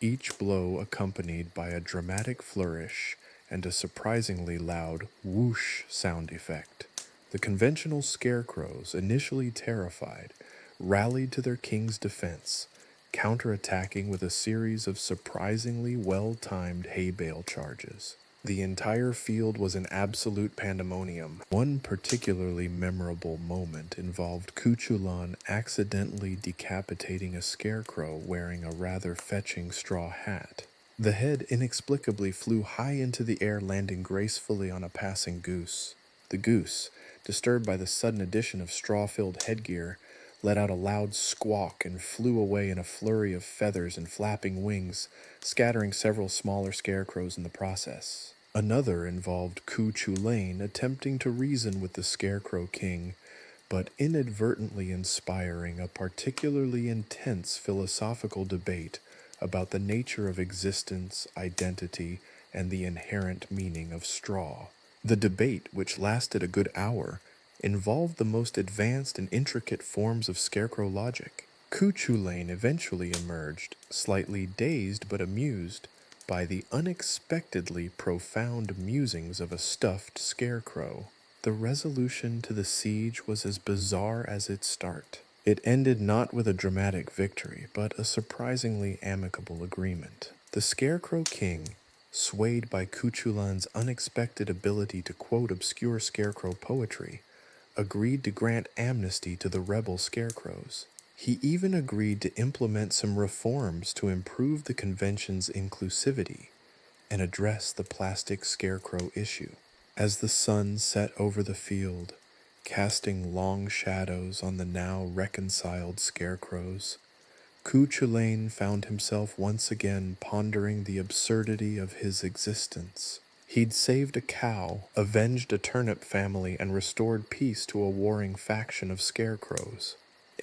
each blow accompanied by a dramatic flourish and a surprisingly loud whoosh sound effect. The conventional scarecrows, initially terrified, rallied to their king's defense, counterattacking with a series of surprisingly well-timed hay bale charges. The entire field was an absolute pandemonium. One particularly memorable moment involved Chulainn accidentally decapitating a scarecrow wearing a rather fetching straw hat. The head inexplicably flew high into the air, landing gracefully on a passing goose. The goose, disturbed by the sudden addition of straw-filled headgear, let out a loud squawk and flew away in a flurry of feathers and flapping wings, scattering several smaller scarecrows in the process. Another involved Chulainn attempting to reason with the Scarecrow King, but inadvertently inspiring a particularly intense philosophical debate about the nature of existence, identity, and the inherent meaning of straw. The debate, which lasted a good hour, involved the most advanced and intricate forms of scarecrow logic. Chulainn eventually emerged, slightly dazed but amused, by the unexpectedly profound musings of a stuffed scarecrow. The resolution to the siege was as bizarre as its start. It ended not with a dramatic victory, but a surprisingly amicable agreement. The Scarecrow King, swayed by Chulainn's unexpected ability to quote obscure scarecrow poetry, agreed to grant amnesty to the rebel scarecrows. He even agreed to implement some reforms to improve the convention's inclusivity and address the plastic scarecrow issue. As the sun set over the field, casting long shadows on the now reconciled scarecrows, Chulainn found himself once again pondering the absurdity of his existence. He'd saved a cow, avenged a turnip family, and restored peace to a warring faction of scarecrows.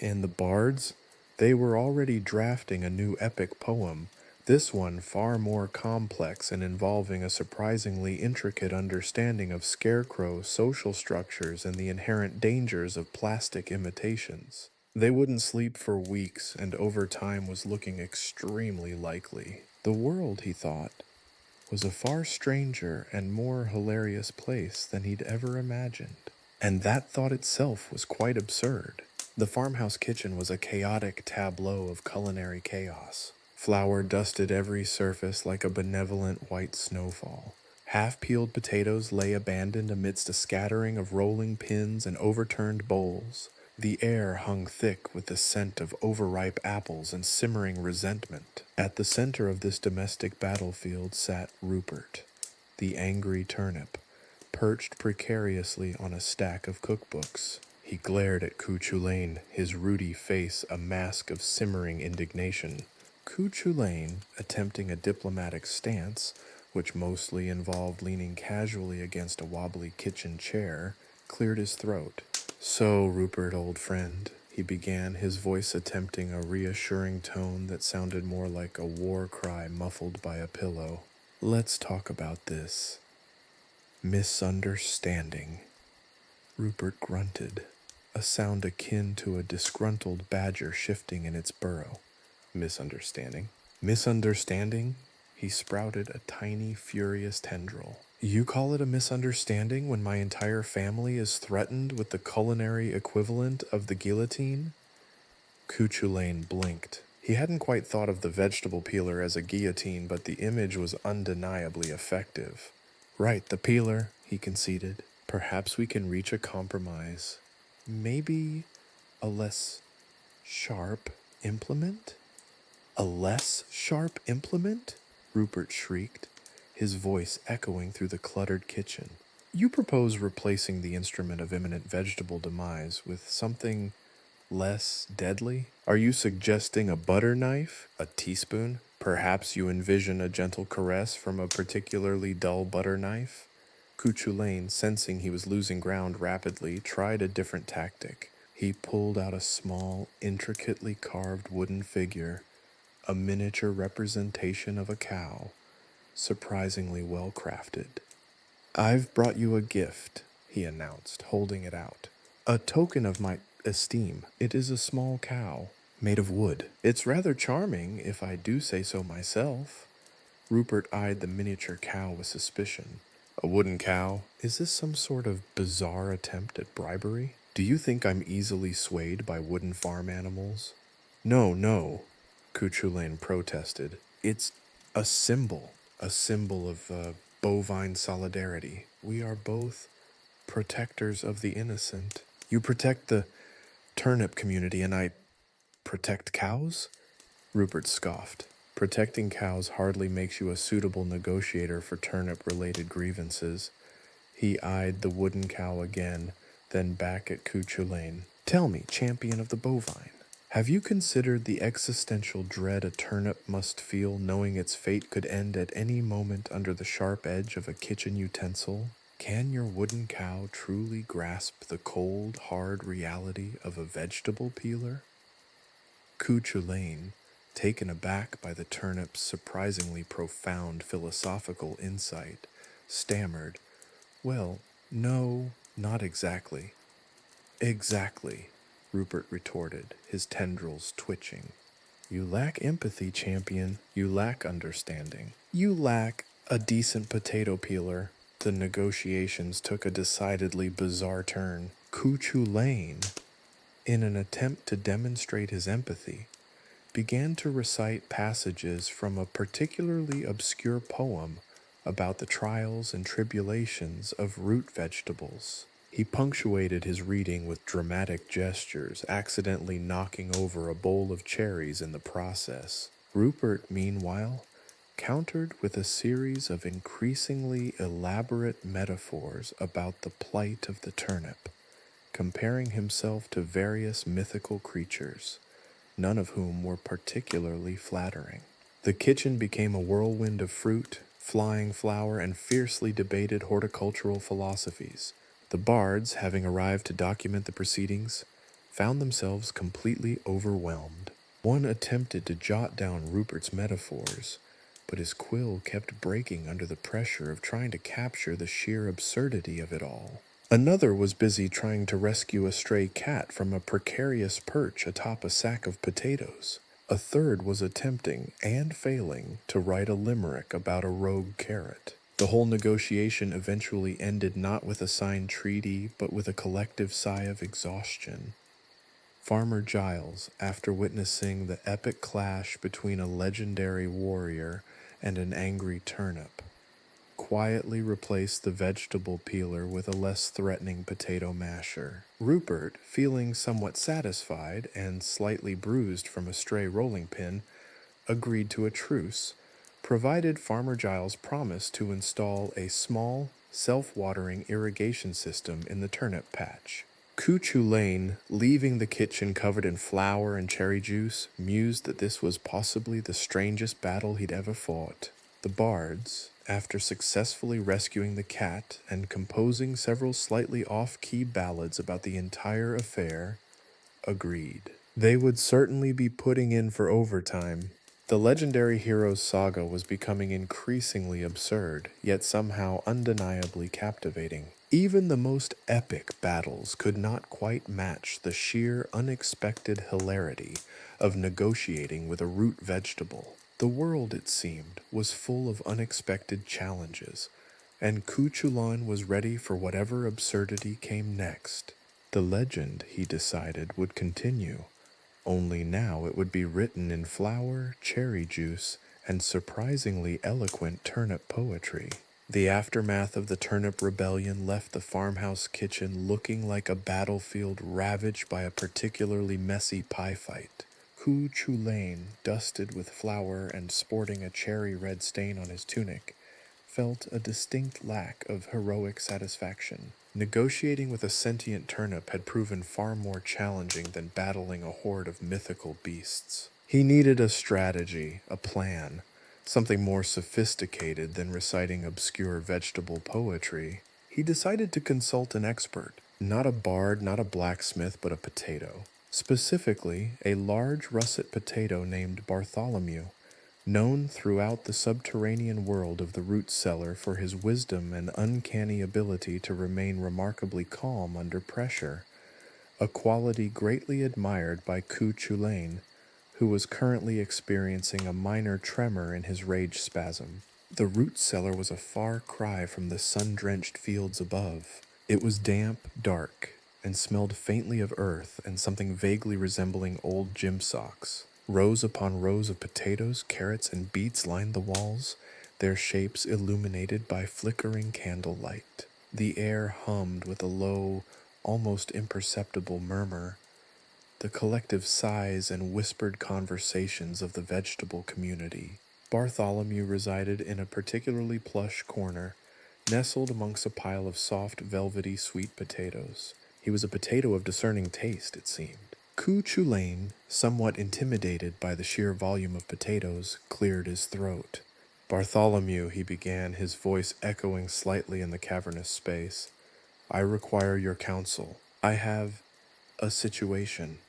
And the bards? They were already drafting a new epic poem, this one far more complex and involving a surprisingly intricate understanding of scarecrow social structures and the inherent dangers of plastic imitations. They wouldn't sleep for weeks, and overtime was looking extremely likely. The world, he thought, was a far stranger and more hilarious place than he'd ever imagined. And that thought itself was quite absurd. The farmhouse kitchen was a chaotic tableau of culinary chaos. Flour dusted every surface like a benevolent white snowfall. Half-peeled potatoes lay abandoned amidst a scattering of rolling pins and overturned bowls. The air hung thick with the scent of overripe apples and simmering resentment. At the center of this domestic battlefield sat Rupert, the angry turnip, perched precariously on a stack of cookbooks. He glared at Chulainn, his ruddy face a mask of simmering indignation. Chulainn, attempting a diplomatic stance, which mostly involved leaning casually against a wobbly kitchen chair, cleared his throat. "So, Rupert, old friend," he began, his voice attempting a reassuring tone that sounded more like a war cry muffled by a pillow. "Let's talk about this. Misunderstanding." Rupert grunted, a sound akin to a disgruntled badger shifting in its burrow. "Misunderstanding? Misunderstanding?" He sprouted a tiny, furious tendril. "You call it a misunderstanding when my entire family is threatened with the culinary equivalent of the guillotine?" Chulainn blinked. He hadn't quite thought of the vegetable peeler as a guillotine, but the image was undeniably effective. "Right, the peeler," he conceded. "Perhaps we can reach a compromise. Maybe a less sharp implement?" "A less sharp implement?" Rupert shrieked, his voice echoing through the cluttered kitchen. "You propose replacing the instrument of imminent vegetable demise with something less deadly? Are you suggesting a butter knife? A teaspoon? Perhaps you envision a gentle caress from a particularly dull butter knife?" Chulainn, sensing he was losing ground rapidly, tried a different tactic. He pulled out a small, intricately carved wooden figure, a miniature representation of a cow, surprisingly well crafted. "I've brought you a gift," he announced, holding it out. "A token of my esteem. It is a small cow, made of wood. It's rather charming, if I do say so myself." Rupert eyed the miniature cow with suspicion. "A wooden cow? Is this some sort of bizarre attempt at bribery? Do you think I'm easily swayed by wooden farm animals?" No, Chulainn protested. "It's a symbol of bovine solidarity. We are both protectors of the innocent. You protect the turnip community and I protect cows?" Rupert scoffed. "Protecting cows hardly makes you a suitable negotiator for turnip-related grievances." He eyed the wooden cow again, then back at Chulainn. "Tell me, champion of the bovine, have you considered the existential dread a turnip must feel knowing its fate could end at any moment under the sharp edge of a kitchen utensil? Can your wooden cow truly grasp the cold, hard reality of a vegetable peeler?" Chulainn, taken aback by the turnip's surprisingly profound philosophical insight, stammered, "Well, no, not exactly." "Exactly," Rupert retorted, his tendrils twitching. "You lack empathy, champion. You lack understanding. You lack a decent potato peeler." The negotiations took a decidedly bizarre turn. Chulainn, in an attempt to demonstrate his empathy, began to recite passages from a particularly obscure poem about the trials and tribulations of root vegetables. He punctuated his reading with dramatic gestures, accidentally knocking over a bowl of cherries in the process. Rupert, meanwhile, countered with a series of increasingly elaborate metaphors about the plight of the turnip, comparing himself to various mythical creatures, none of whom were particularly flattering. The kitchen became a whirlwind of fruit, flying flour, and fiercely debated horticultural philosophies. The bards, having arrived to document the proceedings, found themselves completely overwhelmed. One attempted to jot down Rupert's metaphors, but his quill kept breaking under the pressure of trying to capture the sheer absurdity of it all. Another was busy trying to rescue a stray cat from a precarious perch atop a sack of potatoes. A third was attempting, and failing, to write a limerick about a rogue carrot. The whole negotiation eventually ended not with a signed treaty, but with a collective sigh of exhaustion. Farmer Giles, after witnessing the epic clash between a legendary warrior and an angry turnip, quietly replaced the vegetable peeler with a less threatening potato masher. Rupert, feeling somewhat satisfied and slightly bruised from a stray rolling pin, agreed to a truce, provided Farmer Giles promised to install a small, self-watering irrigation system in the turnip patch. Chulainn, leaving the kitchen covered in flour and cherry juice, mused that this was possibly the strangest battle he'd ever fought. The bards, after successfully rescuing the cat and composing several slightly off-key ballads about the entire affair, agreed. They would certainly be putting in for overtime. The legendary hero's saga was becoming increasingly absurd, yet somehow undeniably captivating. Even the most epic battles could not quite match the sheer unexpected hilarity of negotiating with a root vegetable. The world, it seemed, was full of unexpected challenges, and Chulainn was ready for whatever absurdity came next. The legend, he decided, would continue, only now it would be written in flour, cherry juice, and surprisingly eloquent turnip poetry. The aftermath of the turnip rebellion left the farmhouse kitchen looking like a battlefield ravaged by a particularly messy pie fight. Chulainn, dusted with flour and sporting a cherry red stain on his tunic, felt a distinct lack of heroic satisfaction. Negotiating with a sentient turnip had proven far more challenging than battling a horde of mythical beasts. He needed a strategy, a plan, something more sophisticated than reciting obscure vegetable poetry. He decided to consult an expert, not a bard, not a blacksmith, but a potato. Specifically, a large russet potato named Bartholomew, known throughout the subterranean world of the root cellar for his wisdom and uncanny ability to remain remarkably calm under pressure, a quality greatly admired by Chulainn, who was currently experiencing a minor tremor in his rage spasm. The root cellar was a far cry from the sun-drenched fields above. It was damp, dark, and smelled faintly of earth and something vaguely resembling old gym socks. Rows upon rows of potatoes, carrots, and beets lined the walls, their shapes illuminated by flickering candlelight. The air hummed with a low, almost imperceptible murmur, the collective sighs and whispered conversations of the vegetable community. Bartholomew resided in a particularly plush corner, nestled amongst a pile of soft, velvety sweet potatoes. He was a potato of discerning taste, it seemed. Chulainn, somewhat intimidated by the sheer volume of potatoes, cleared his throat. Bartholomew, he began, his voice echoing slightly in the cavernous space. I require your counsel. I have a situation.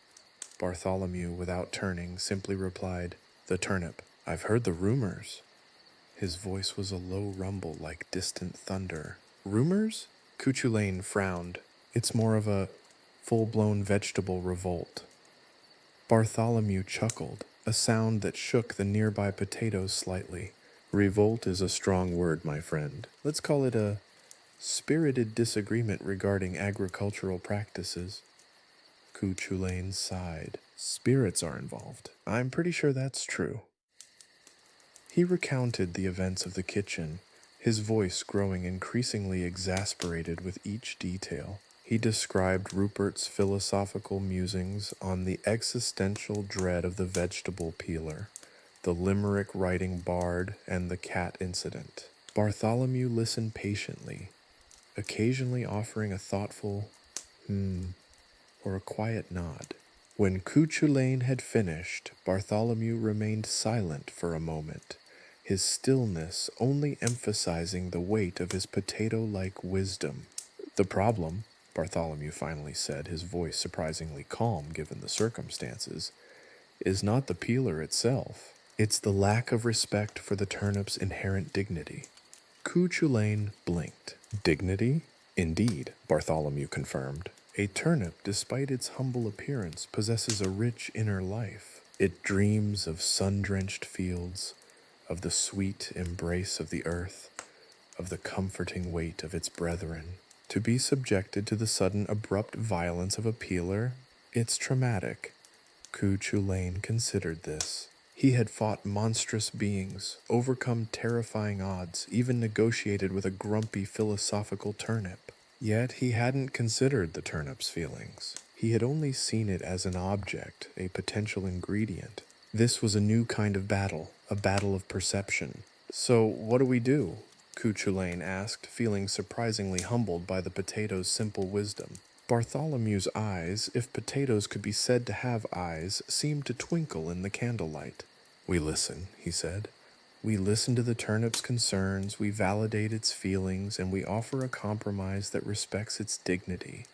Bartholomew, without turning, simply replied, The turnip. I've heard the rumors. His voice was a low rumble like distant thunder. Rumors? Chulainn frowned. It's more of a full-blown vegetable revolt. Bartholomew chuckled, a sound that shook the nearby potatoes slightly. Revolt is a strong word, my friend. Let's call it a spirited disagreement regarding agricultural practices. Chulainn sighed. Spirits are involved. I'm pretty sure that's true. He recounted the events of the kitchen, his voice growing increasingly exasperated with each detail. He described Rupert's philosophical musings on the existential dread of the vegetable peeler, the limerick writing bard, and the cat incident. Bartholomew listened patiently, occasionally offering a thoughtful or a quiet nod. When Chulainn had finished, Bartholomew remained silent for a moment, his stillness only emphasizing the weight of his potato-like wisdom. The problem, Bartholomew finally said, his voice surprisingly calm given the circumstances, is not the peeler itself. It's the lack of respect for the turnip's inherent dignity. Chulainn blinked. Dignity? Indeed, Bartholomew confirmed. A turnip, despite its humble appearance, possesses a rich inner life. It dreams of sun-drenched fields, of the sweet embrace of the earth, of the comforting weight of its brethren. To be subjected to the sudden abrupt violence of a peeler, It's traumatic. Chulainn considered this. He had fought monstrous beings, overcome terrifying odds, even negotiated with a grumpy philosophical turnip. Yet he hadn't considered the turnip's feelings. He had only seen it as an object, a potential ingredient. This was a new kind of battle, a battle of perception. "So, what do we do?" Chulainn asked, feeling surprisingly humbled by the potato's simple wisdom. Bartholomew's eyes, if potatoes could be said to have eyes, seemed to twinkle in the candlelight. "We listen," he said. "We listen to the turnip's concerns, we validate its feelings, and we offer a compromise that respects its dignity."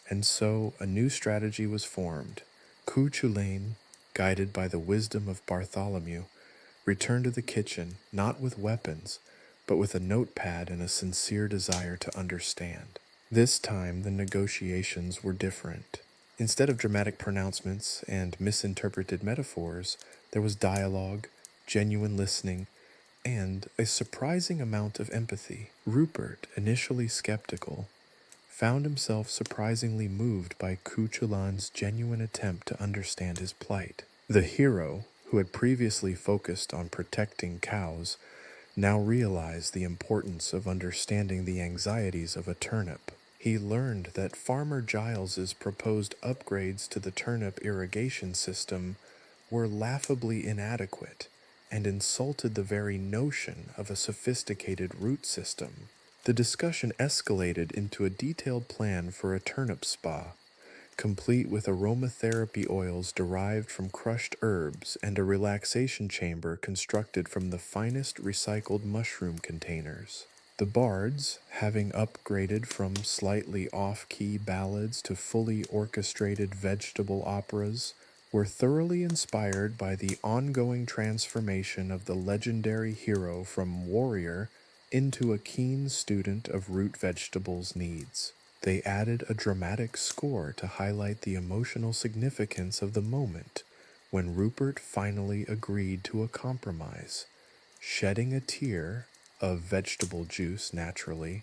And so a new strategy was formed. Chulainn, guided by the wisdom of Bartholomew, returned to the kitchen, not with weapons, but with a notepad and a sincere desire to understand. This time the negotiations were different. Instead of dramatic pronouncements and misinterpreted metaphors, there was dialogue, genuine listening, and a surprising amount of empathy. Rupert, initially skeptical, found himself surprisingly moved by Chulainn's genuine attempt to understand his plight. The hero, who had previously focused on protecting cows, now realized the importance of understanding the anxieties of a turnip. He learned that Farmer Giles's proposed upgrades to the turnip irrigation system were laughably inadequate and insulted the very notion of a sophisticated root system. The discussion escalated into a detailed plan for a turnip spa, complete with aromatherapy oils derived from crushed herbs and a relaxation chamber constructed from the finest recycled mushroom containers. The bards, having upgraded from slightly off-key ballads to fully orchestrated vegetable operas, were thoroughly inspired by the ongoing transformation of the legendary hero from warrior into a keen student of root vegetables' needs. They added a dramatic score to highlight the emotional significance of the moment when Rupert finally agreed to a compromise, shedding a tear of vegetable juice naturally,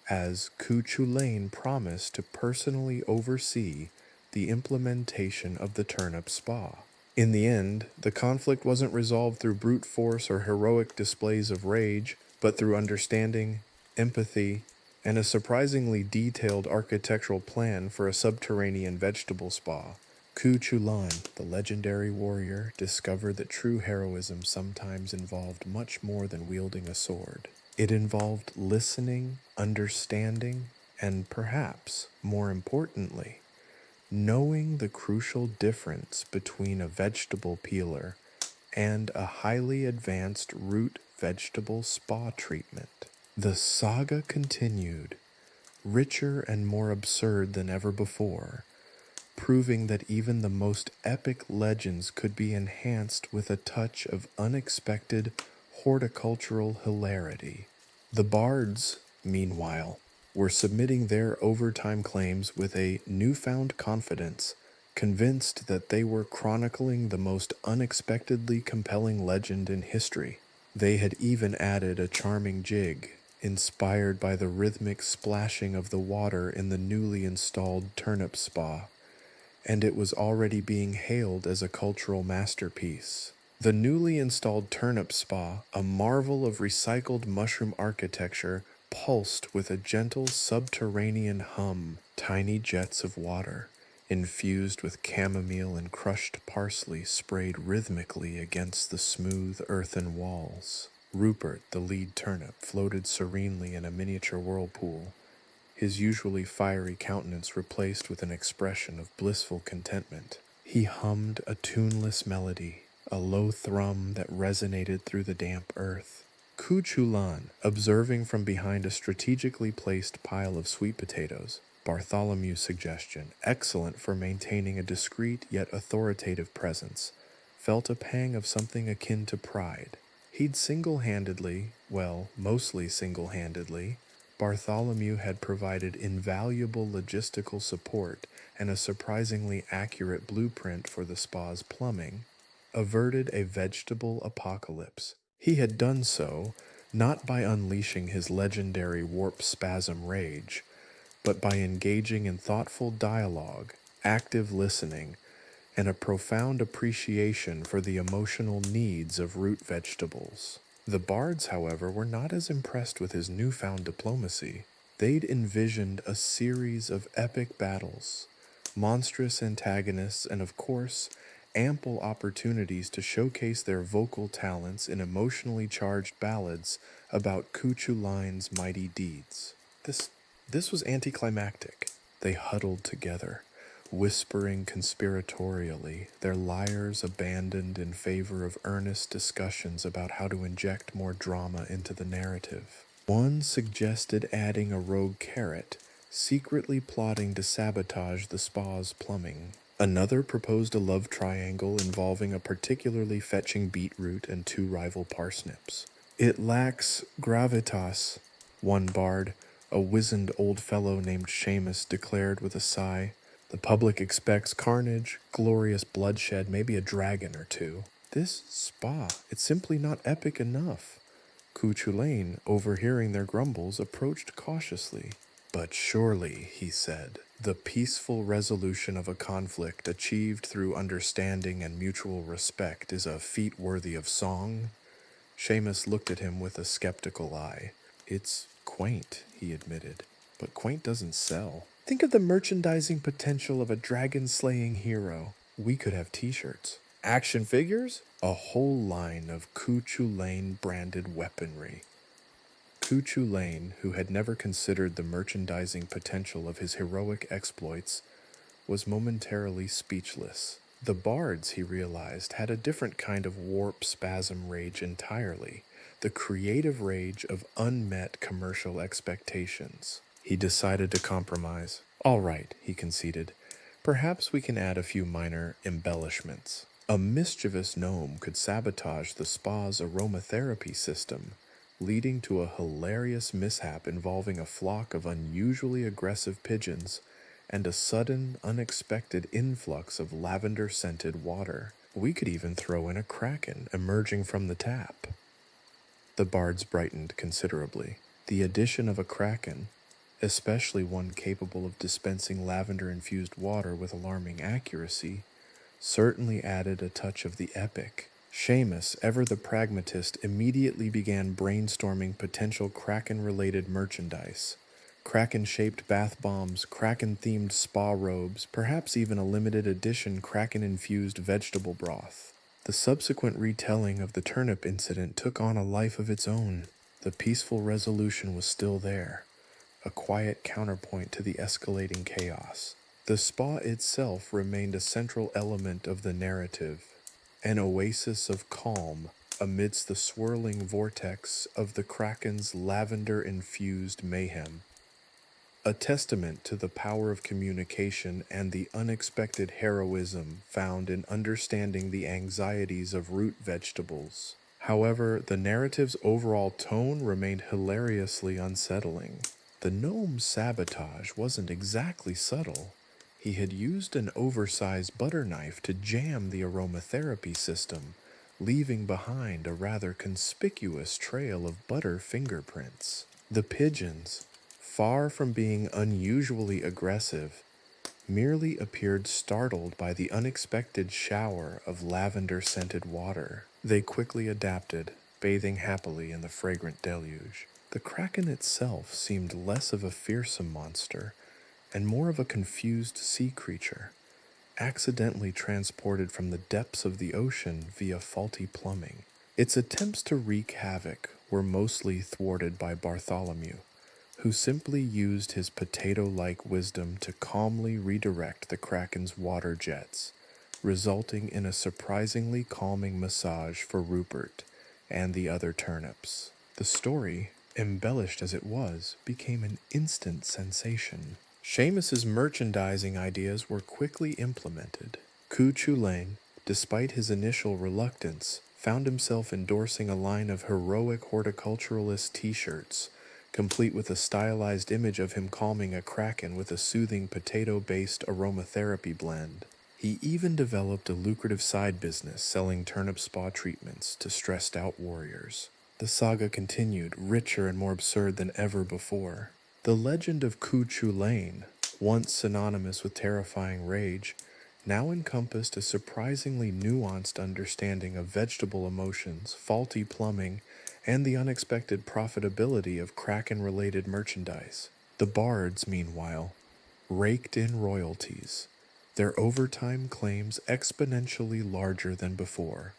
as Chulainn promised to personally oversee the implementation of the turnip spa. In the end, the conflict wasn't resolved through brute force or heroic displays of rage, but through understanding, empathy, and a surprisingly detailed architectural plan for a subterranean vegetable spa. Chulainn, the legendary warrior, discovered that true heroism sometimes involved much more than wielding a sword. It involved listening, understanding, and perhaps, more importantly, knowing the crucial difference between a vegetable peeler and a highly advanced root vegetable spa treatment. The saga continued, richer and more absurd than ever before, proving that even the most epic legends could be enhanced with a touch of unexpected horticultural hilarity. The bards, meanwhile, were submitting their overtime claims with a newfound confidence, convinced that they were chronicling the most unexpectedly compelling legend in history. They had even added a charming jig, inspired by the rhythmic splashing of the water in the newly installed turnip spa, and it was already being hailed as a cultural masterpiece. The newly installed turnip spa, a marvel of recycled mushroom architecture, pulsed with a gentle subterranean hum, tiny jets of water, infused with chamomile and crushed parsley, sprayed rhythmically against the smooth earthen walls. Rupert, the lead turnip, floated serenely in a miniature whirlpool, his usually fiery countenance replaced with an expression of blissful contentment. He hummed a tuneless melody, a low thrum that resonated through the damp earth. Chulainn, observing from behind a strategically placed pile of sweet potatoes, Bartholomew's suggestion, excellent for maintaining a discreet yet authoritative presence, felt a pang of something akin to pride. He'd mostly single-handedly, Bartholomew had provided invaluable logistical support and a surprisingly accurate blueprint for the spa's plumbing, averted a vegetable apocalypse. He had done so not by unleashing his legendary warp spasm rage, but by engaging in thoughtful dialogue active listening, and a profound appreciation for the emotional needs of root vegetables. The bards, however, were not as impressed with his newfound diplomacy. They'd envisioned a series of epic battles, monstrous antagonists, and of course, ample opportunities to showcase their vocal talents in emotionally charged ballads about Chulainn's mighty deeds. This was anticlimactic. They huddled together, whispering conspiratorially, their lyres abandoned in favor of earnest discussions about how to inject more drama into the narrative. One suggested adding a rogue carrot, secretly plotting to sabotage the spa's plumbing. Another proposed a love triangle involving a particularly fetching beetroot and two rival parsnips. It lacks gravitas, one bard, a wizened old fellow named Seamus, declared with a sigh. The public expects carnage, glorious bloodshed, maybe a dragon or two. This spa, it's simply not epic enough. Chulainn, overhearing their grumbles, approached cautiously. But surely, he said, the peaceful resolution of a conflict achieved through understanding and mutual respect is a feat worthy of song. Seamus looked at him with a skeptical eye. It's quaint, he admitted, but quaint doesn't sell. Think of the merchandising potential of a dragon-slaying hero. We could have t-shirts. Action figures? A whole line of Chulainn branded weaponry. Chulainn, who had never considered the merchandising potential of his heroic exploits, was momentarily speechless. The bards, he realized, had a different kind of warp spasm rage entirely, the creative rage of unmet commercial expectations. He decided to compromise. All right, he conceded. Perhaps we can add a few minor embellishments. A mischievous gnome could sabotage the spa's aromatherapy system, leading to a hilarious mishap involving a flock of unusually aggressive pigeons and a sudden, unexpected influx of lavender-scented water. We could even throw in a kraken emerging from the tap. The bards brightened considerably. The addition of a kraken, especially one capable of dispensing lavender-infused water with alarming accuracy, certainly added a touch of the epic. Seamus, ever the pragmatist, immediately began brainstorming potential kraken-related merchandise. Kraken-shaped bath bombs, kraken-themed spa robes, perhaps even a limited edition kraken-infused vegetable broth. The subsequent retelling of the turnip incident took on a life of its own. The peaceful resolution was still there, a quiet counterpoint to the escalating chaos. The spa itself remained a central element of the narrative, an oasis of calm amidst the swirling vortex of the kraken's lavender-infused mayhem. A testament to the power of communication and the unexpected heroism found in understanding the anxieties of root vegetables. However, the narrative's overall tone remained hilariously unsettling. The gnome's sabotage wasn't exactly subtle. He had used an oversized butter knife to jam the aromatherapy system, leaving behind a rather conspicuous trail of butter fingerprints. The pigeons, far from being unusually aggressive, merely appeared startled by the unexpected shower of lavender-scented water. They quickly adapted, bathing happily in the fragrant deluge. The kraken itself seemed less of a fearsome monster and more of a confused sea creature, accidentally transported from the depths of the ocean via faulty plumbing. Its attempts to wreak havoc were mostly thwarted by Bartholomew, who simply used his potato-like wisdom to calmly redirect the kraken's water jets, resulting in a surprisingly calming massage for Rupert and the other turnips. The story, embellished as it was, became an instant sensation. Seamus's merchandising ideas were quickly implemented. Chulainn, despite his initial reluctance, found himself endorsing a line of heroic horticulturalist t-shirts, complete with a stylized image of him calming a kraken with a soothing potato-based aromatherapy blend. He even developed a lucrative side business selling turnip spa treatments to stressed-out warriors. The saga continued, richer and more absurd than ever before. The legend of Chulainn, once synonymous with terrifying rage, now encompassed a surprisingly nuanced understanding of vegetable emotions, faulty plumbing, and the unexpected profitability of Kraken-related merchandise. The bards, meanwhile, raked in royalties, their overtime claims exponentially larger than before,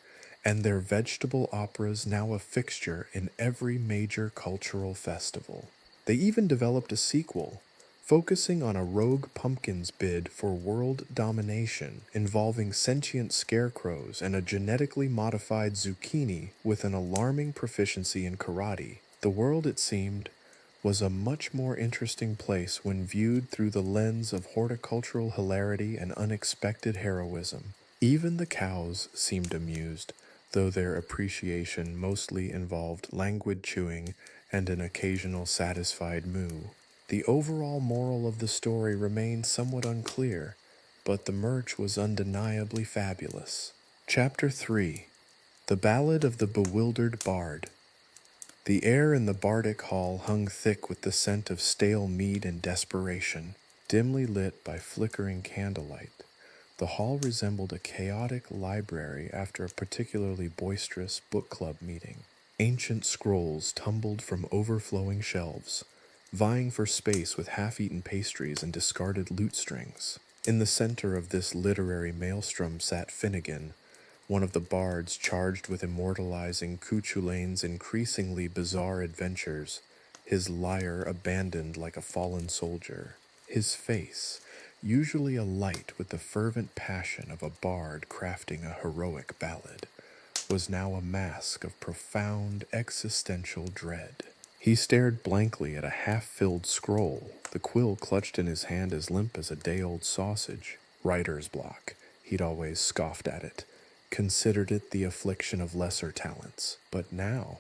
and their vegetable operas now a fixture in every major cultural festival. They even developed a sequel, focusing on a rogue pumpkins bid for world domination involving sentient scarecrows and a genetically modified zucchini with an alarming proficiency in karate. The world, it seemed, was a much more interesting place when viewed through the lens of horticultural hilarity and unexpected heroism. Even the cows seemed amused, though their appreciation mostly involved languid chewing and an occasional satisfied moo. The overall moral of the story remained somewhat unclear, but the merch was undeniably fabulous. Chapter 3: The Ballad of the Bewildered Bard. The air in the bardic hall hung thick with the scent of stale meat and desperation. Dimly lit by flickering candlelight, the hall resembled a chaotic library after a particularly boisterous book club meeting. Ancient scrolls tumbled from overflowing shelves, vying for space with half-eaten pastries and discarded lute strings. In the center of this literary maelstrom sat Finnegan, one of the bards charged with immortalizing Chulainn's increasingly bizarre adventures, his lyre abandoned like a fallen soldier. His face, usually alight with the fervent passion of a bard crafting a heroic ballad, was now a mask of profound existential dread. He stared blankly at a half-filled scroll, the quill clutched in his hand as limp as a day-old sausage. Writer's block, he'd always scoffed at it, considered it the affliction of lesser talents. But now,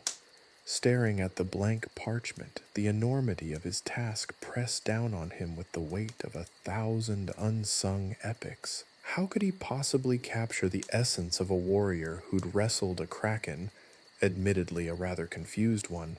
staring at the blank parchment, the enormity of his task pressed down on him with the weight of 1,000 unsung epics. How could he possibly capture the essence of a warrior who'd wrestled a kraken, admittedly a rather confused one,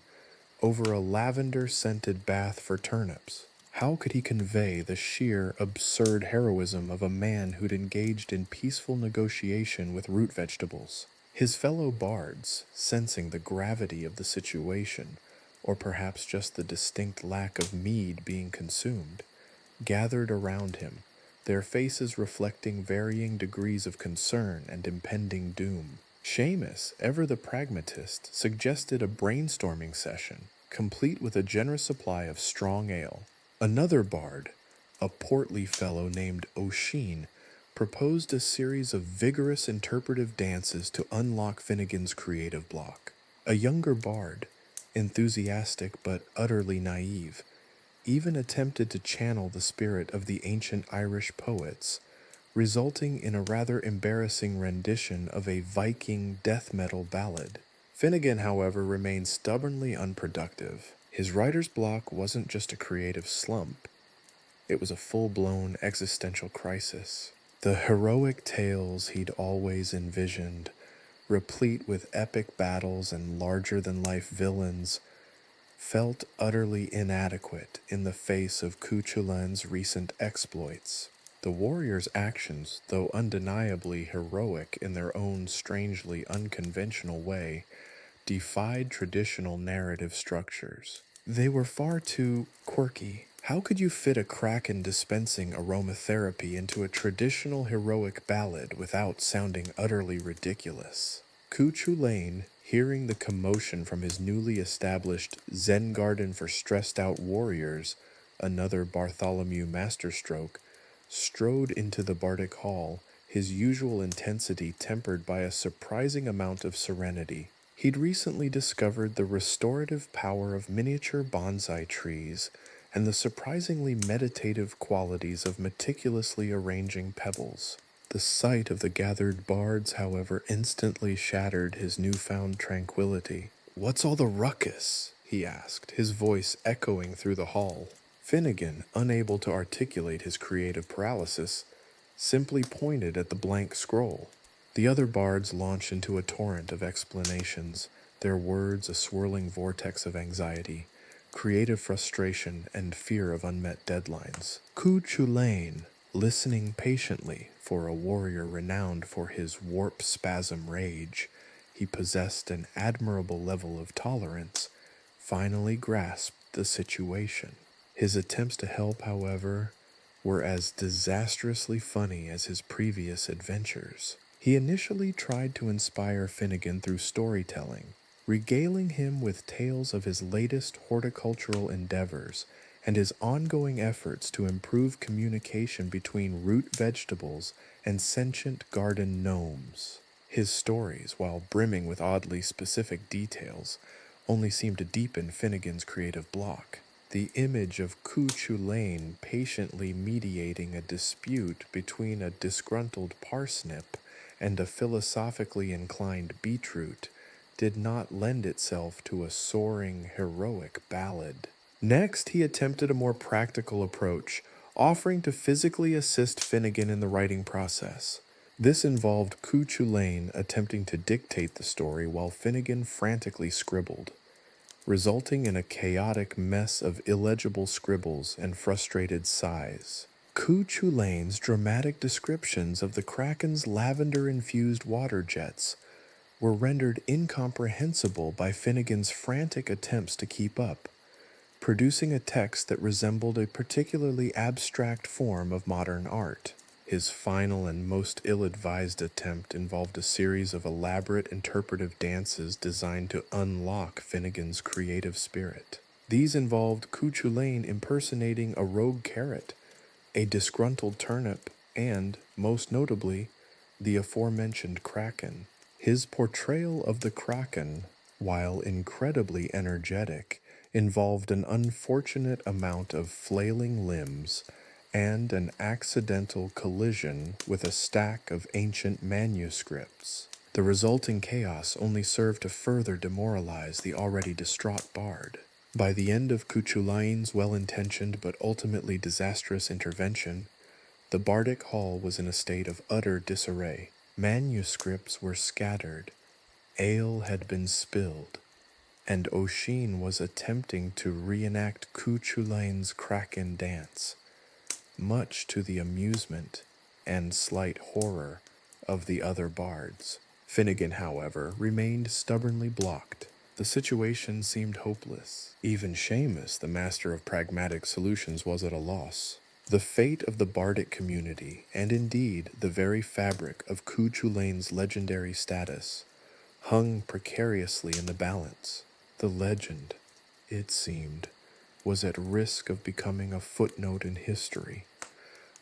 over a lavender-scented bath for turnips? How could he convey the sheer, absurd heroism of a man who'd engaged in peaceful negotiation with root vegetables? His fellow bards, sensing the gravity of the situation, or perhaps just the distinct lack of mead being consumed, gathered around him, their faces reflecting varying degrees of concern and impending doom. Seamus, ever the pragmatist, suggested a brainstorming session, complete with a generous supply of strong ale. Another bard, a portly fellow named O'Sheen, proposed a series of vigorous interpretive dances to unlock Finnegan's creative block. A younger bard, enthusiastic but utterly naive, even attempted to channel the spirit of the ancient Irish poets, resulting in a rather embarrassing rendition of a Viking death metal ballad. Finnegan, however, remained stubbornly unproductive. His writer's block wasn't just a creative slump, it was a full-blown existential crisis. The heroic tales he'd always envisioned, replete with epic battles and larger-than-life villains, felt utterly inadequate in the face of Chulainn's recent exploits. The warriors' actions, though undeniably heroic in their own strangely unconventional way, defied traditional narrative structures. They were far too quirky. How could you fit a kraken dispensing aromatherapy into a traditional heroic ballad without sounding utterly ridiculous? Chulainn, hearing the commotion from his newly established Zen garden for stressed-out warriors, another Bartholomew masterstroke, strode into the bardic hall, his usual intensity tempered by a surprising amount of serenity. He'd recently discovered the restorative power of miniature bonsai trees and the surprisingly meditative qualities of meticulously arranging pebbles. The sight of the gathered bards, however, instantly shattered his newfound tranquility. "What's all the ruckus?" he asked, his voice echoing through the hall. Finnegan, unable to articulate his creative paralysis, simply pointed at the blank scroll. The other bards launched into a torrent of explanations, their words a swirling vortex of anxiety. creative frustration, and fear of unmet deadlines. Chulainn, listening patiently for a warrior renowned for his warp spasm rage, he possessed an admirable level of tolerance, finally grasped the situation. His attempts to help, however, were as disastrously funny as his previous adventures. He initially tried to inspire Finnegan through storytelling, regaling him with tales of his latest horticultural endeavors and his ongoing efforts to improve communication between root vegetables and sentient garden gnomes. His stories, while brimming with oddly specific details, only seemed to deepen Finnegan's creative block. The image of Chulainn patiently mediating a dispute between a disgruntled parsnip and a philosophically inclined beetroot did not lend itself to a soaring, heroic ballad. Next, he attempted a more practical approach, offering to physically assist Finnegan in the writing process. This involved Chulainn attempting to dictate the story while Finnegan frantically scribbled, resulting in a chaotic mess of illegible scribbles and frustrated sighs. Chulainn's dramatic descriptions of the Kraken's lavender-infused water jets were rendered incomprehensible by Finnegan's frantic attempts to keep up, producing a text that resembled a particularly abstract form of modern art. His final and most ill-advised attempt involved a series of elaborate interpretive dances designed to unlock Finnegan's creative spirit. These involved Chulainn impersonating a rogue carrot, a disgruntled turnip, and, most notably, the aforementioned Kraken. His portrayal of the Kraken, while incredibly energetic, involved an unfortunate amount of flailing limbs and an accidental collision with a stack of ancient manuscripts. The resulting chaos only served to further demoralize the already distraught bard. By the end of Chulainn's well-intentioned but ultimately disastrous intervention, the bardic hall was in a state of utter disarray. Manuscripts were scattered, ale had been spilled, and O'Sheen was attempting to reenact Chulainn's Kraken dance, much to the amusement and slight horror of the other bards. Finnegan, however, remained stubbornly blocked. The situation seemed hopeless. Even Seamus, the master of pragmatic solutions, was at a loss. The fate of the bardic community, and indeed the very fabric of Chulainn's legendary status, hung precariously in the balance. The legend, it seemed, was at risk of becoming a footnote in history,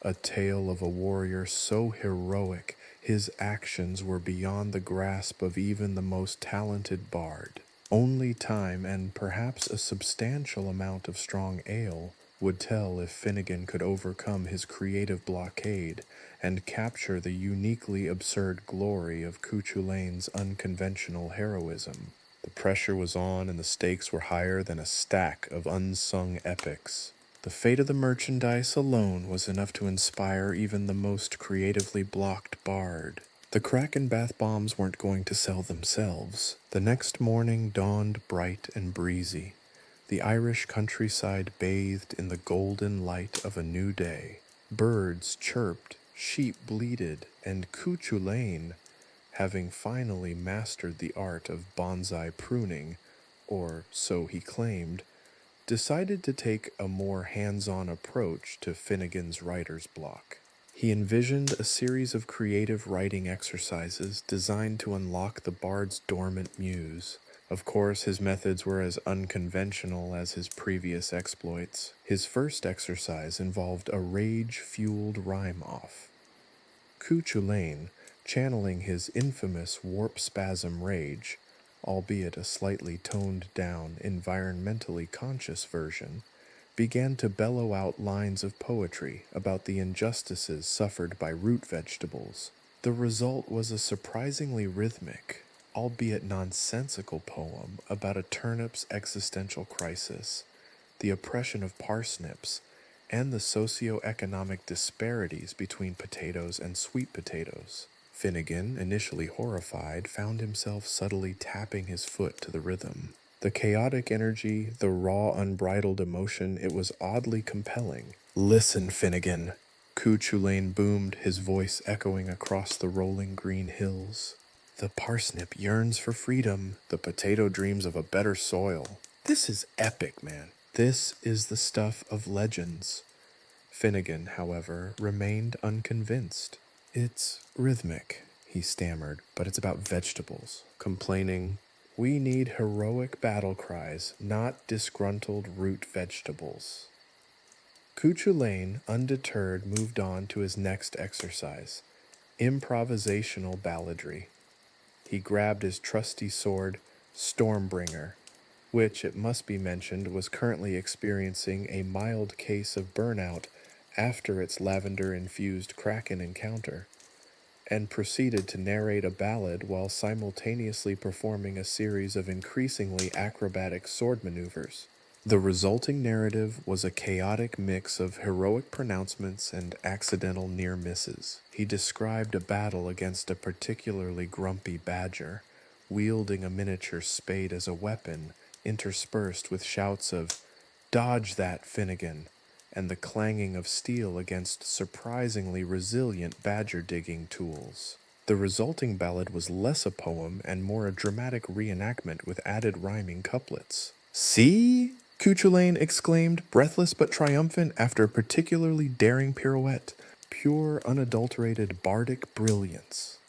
a tale of a warrior so heroic his actions were beyond the grasp of even the most talented bard. Only time and perhaps a substantial amount of strong ale would tell if Finnegan could overcome his creative blockade and capture the uniquely absurd glory of Chulainn's unconventional heroism. The pressure was on and the stakes were higher than a stack of unsung epics. The fate of the merchandise alone was enough to inspire even the most creatively blocked bard. The Kraken bath bombs weren't going to sell themselves. The next morning dawned bright and breezy. The Irish countryside bathed in the golden light of a new day. Birds chirped, sheep bleated, and Chulainn, having finally mastered the art of bonsai pruning, or so he claimed, decided to take a more hands-on approach to Finnegan's writer's block. He envisioned a series of creative writing exercises designed to unlock the bard's dormant muse. Of course, his methods were as unconventional as his previous exploits. His first exercise involved a rage-fueled rhyme-off. Chulainn, channeling his infamous warp spasm rage, albeit a slightly toned-down, environmentally conscious version, began to bellow out lines of poetry about the injustices suffered by root vegetables. The result was a surprisingly rhythmic, albeit nonsensical poem about a turnip's existential crisis, the oppression of parsnips, and the socio-economic disparities between potatoes and sweet potatoes. Finnegan, initially horrified, found himself subtly tapping his foot to the rhythm. The chaotic energy, the raw, unbridled emotion, it was oddly compelling. "Listen, Finnegan," Chulainn boomed, his voice echoing across the rolling green hills. "The parsnip yearns for freedom, the potato dreams of a better soil. This is epic, man. This is the stuff of legends." Finnegan, however, remained unconvinced. "It's rhythmic," he stammered, "but it's about vegetables," complaining, "We need heroic battle cries, not disgruntled root vegetables." Chulainn, undeterred, moved on to his next exercise, improvisational balladry. He grabbed his trusty sword, Stormbringer, which, it must be mentioned, was currently experiencing a mild case of burnout after its lavender-infused kraken encounter, and proceeded to narrate a ballad while simultaneously performing a series of increasingly acrobatic sword maneuvers. The resulting narrative was a chaotic mix of heroic pronouncements and accidental near misses. He described a battle against a particularly grumpy badger, wielding a miniature spade as a weapon, interspersed with shouts of, "Dodge that, Finnegan," and the clanging of steel against surprisingly resilient badger digging tools. The resulting ballad was less a poem and more a dramatic reenactment with added rhyming couplets. "See?" Chulainn exclaimed, breathless but triumphant after a particularly daring pirouette. "Pure, unadulterated bardic brilliance."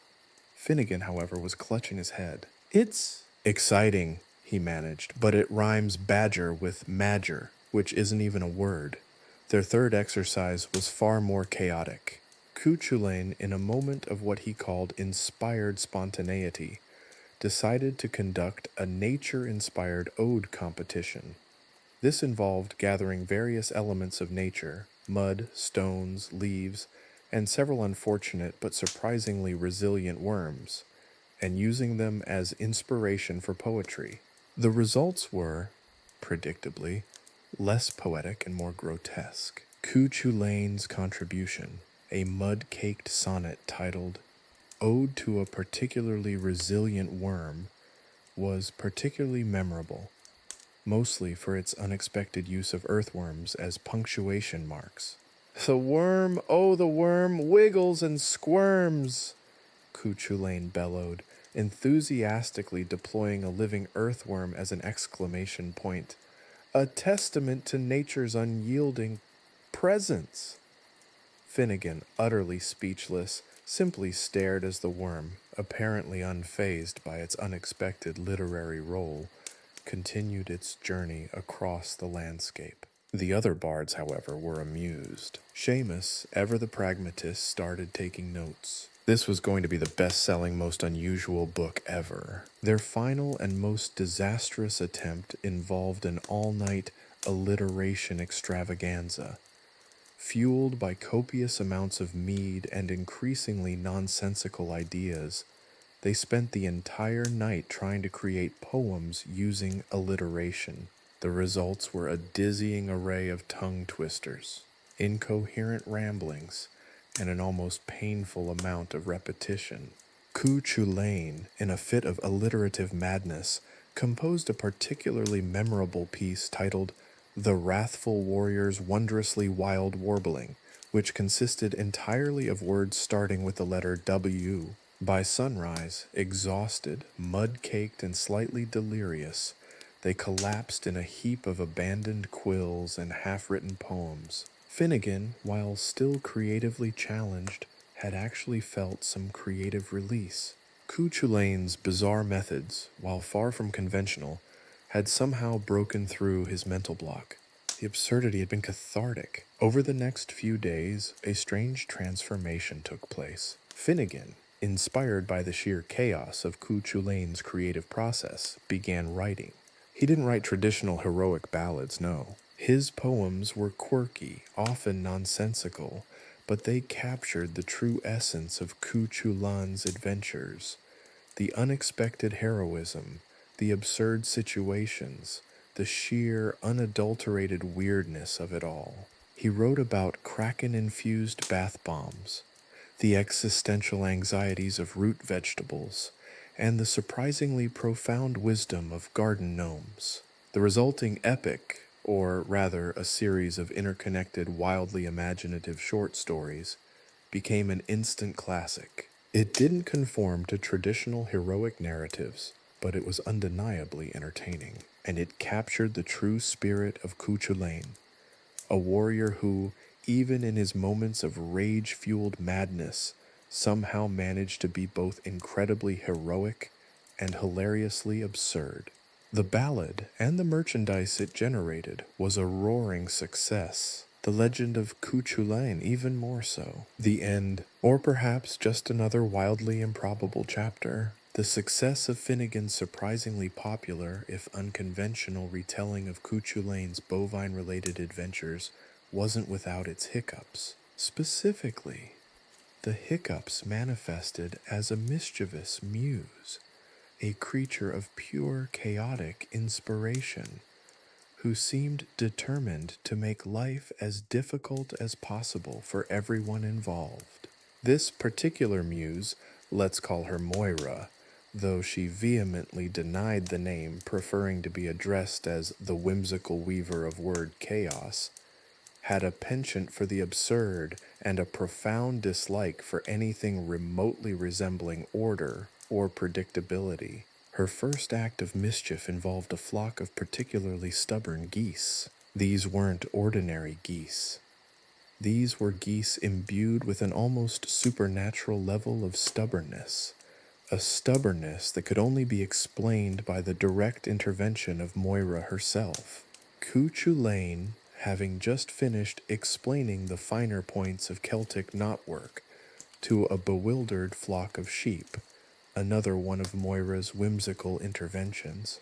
Finnegan, however, was clutching his head. "It's exciting," he managed, "but it rhymes badger with madger, which isn't even a word." Their third exercise was far more chaotic. Chulainn, in a moment of what he called inspired spontaneity, decided to conduct a nature-inspired ode competition. This involved gathering various elements of nature, mud, stones, leaves, and several unfortunate but surprisingly resilient worms, and using them as inspiration for poetry. The results were, predictably, less poetic and more grotesque. Chulainn's contribution, a mud-caked sonnet titled "Ode to a Particularly Resilient Worm," was particularly memorable, mostly for its unexpected use of earthworms as punctuation marks. "The worm, oh the worm, wiggles and squirms," Chulainn bellowed, enthusiastically deploying a living earthworm as an exclamation point. "A testament to nature's unyielding presence." Finnegan, utterly speechless, simply stared as the worm, apparently unfazed by its unexpected literary role, continued its journey across the landscape. The other bards, however, were amused. Seamus, ever the pragmatist, started taking notes. This was going to be the best-selling, most unusual book ever. Their final and most disastrous attempt involved an all-night alliteration extravaganza. Fueled by copious amounts of mead and increasingly nonsensical ideas, they spent the entire night trying to create poems using alliteration. The results were a dizzying array of tongue twisters, incoherent ramblings, and an almost painful amount of repetition. Chulainn, in a fit of alliterative madness, composed a particularly memorable piece titled "The Wrathful Warrior's Wondrously Wild Warbling," which consisted entirely of words starting with the letter W. By sunrise, exhausted, mud-caked, and slightly delirious, they collapsed in a heap of abandoned quills and half-written poems. Finnegan, while still creatively challenged, had actually felt some creative release. Chulainn's bizarre methods, while far from conventional, had somehow broken through his mental block. The absurdity had been cathartic. Over the next few days, a strange transformation took place. Finnegan, inspired by the sheer chaos of Chulainn's creative process, began writing. He didn't write traditional heroic ballads, no. His poems were quirky, often nonsensical, but they captured the true essence of Chulainn's adventures. The unexpected heroism, the absurd situations, the sheer, unadulterated weirdness of it all. He wrote about kraken-infused bath bombs, the existential anxieties of root vegetables, and the surprisingly profound wisdom of garden gnomes. The resulting epic, or rather a series of interconnected, wildly imaginative short stories, became an instant classic. It didn't conform to traditional heroic narratives, but it was undeniably entertaining, and it captured the true spirit of Chulainn, a warrior who, even in his moments of rage-fueled madness, somehow managed to be both incredibly heroic and hilariously absurd. The ballad and the merchandise it generated was a roaring success. The legend of Chulainn even more so. The end, or perhaps just another wildly improbable chapter. The success of Finnegan's surprisingly popular, if unconventional, retelling of Chulainn's bovine-related adventures wasn't without its hiccups. Specifically, the hiccups manifested as a mischievous muse, a creature of pure chaotic inspiration, who seemed determined to make life as difficult as possible for everyone involved. This particular muse, let's call her Moira, though she vehemently denied the name, preferring to be addressed as the whimsical weaver of word chaos, had a penchant for the absurd and a profound dislike for anything remotely resembling order or predictability. Her first act of mischief involved a flock of particularly stubborn geese. These weren't ordinary geese. These were geese imbued with an almost supernatural level of stubbornness, a stubbornness that could only be explained by the direct intervention of Moira herself. Chulainn, having just finished explaining the finer points of Celtic knotwork to a bewildered flock of sheep, another one of Moira's whimsical interventions,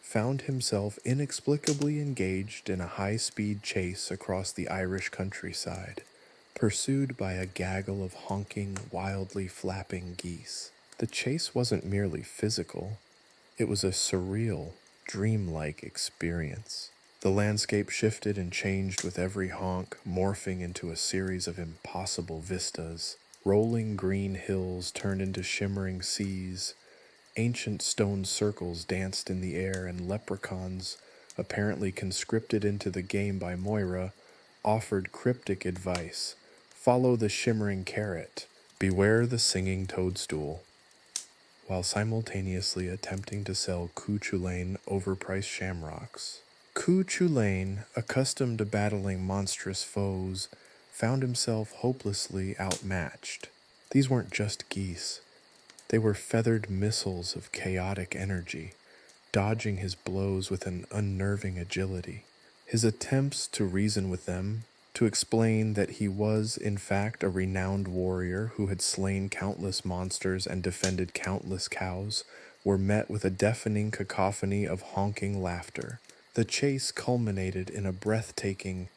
found himself inexplicably engaged in a high-speed chase across the Irish countryside, pursued by a gaggle of honking, wildly flapping geese. The chase wasn't merely physical, it was a surreal, dreamlike experience. The landscape shifted and changed with every honk, morphing into a series of impossible vistas. Rolling green hills turned into shimmering seas, ancient stone circles danced in the air, and leprechauns, apparently conscripted into the game by Moira, offered cryptic advice. Follow the shimmering carrot, beware the singing toadstool, while simultaneously attempting to sell Chulainn overpriced shamrocks. Chulainn, accustomed to battling monstrous foes, found himself hopelessly outmatched. These weren't just geese. They were feathered missiles of chaotic energy, dodging his blows with an unnerving agility. His attempts to reason with them, to explain that he was, in fact, a renowned warrior who had slain countless monsters and defended countless cows, were met with a deafening cacophony of honking laughter. The chase culminated in a breathtaking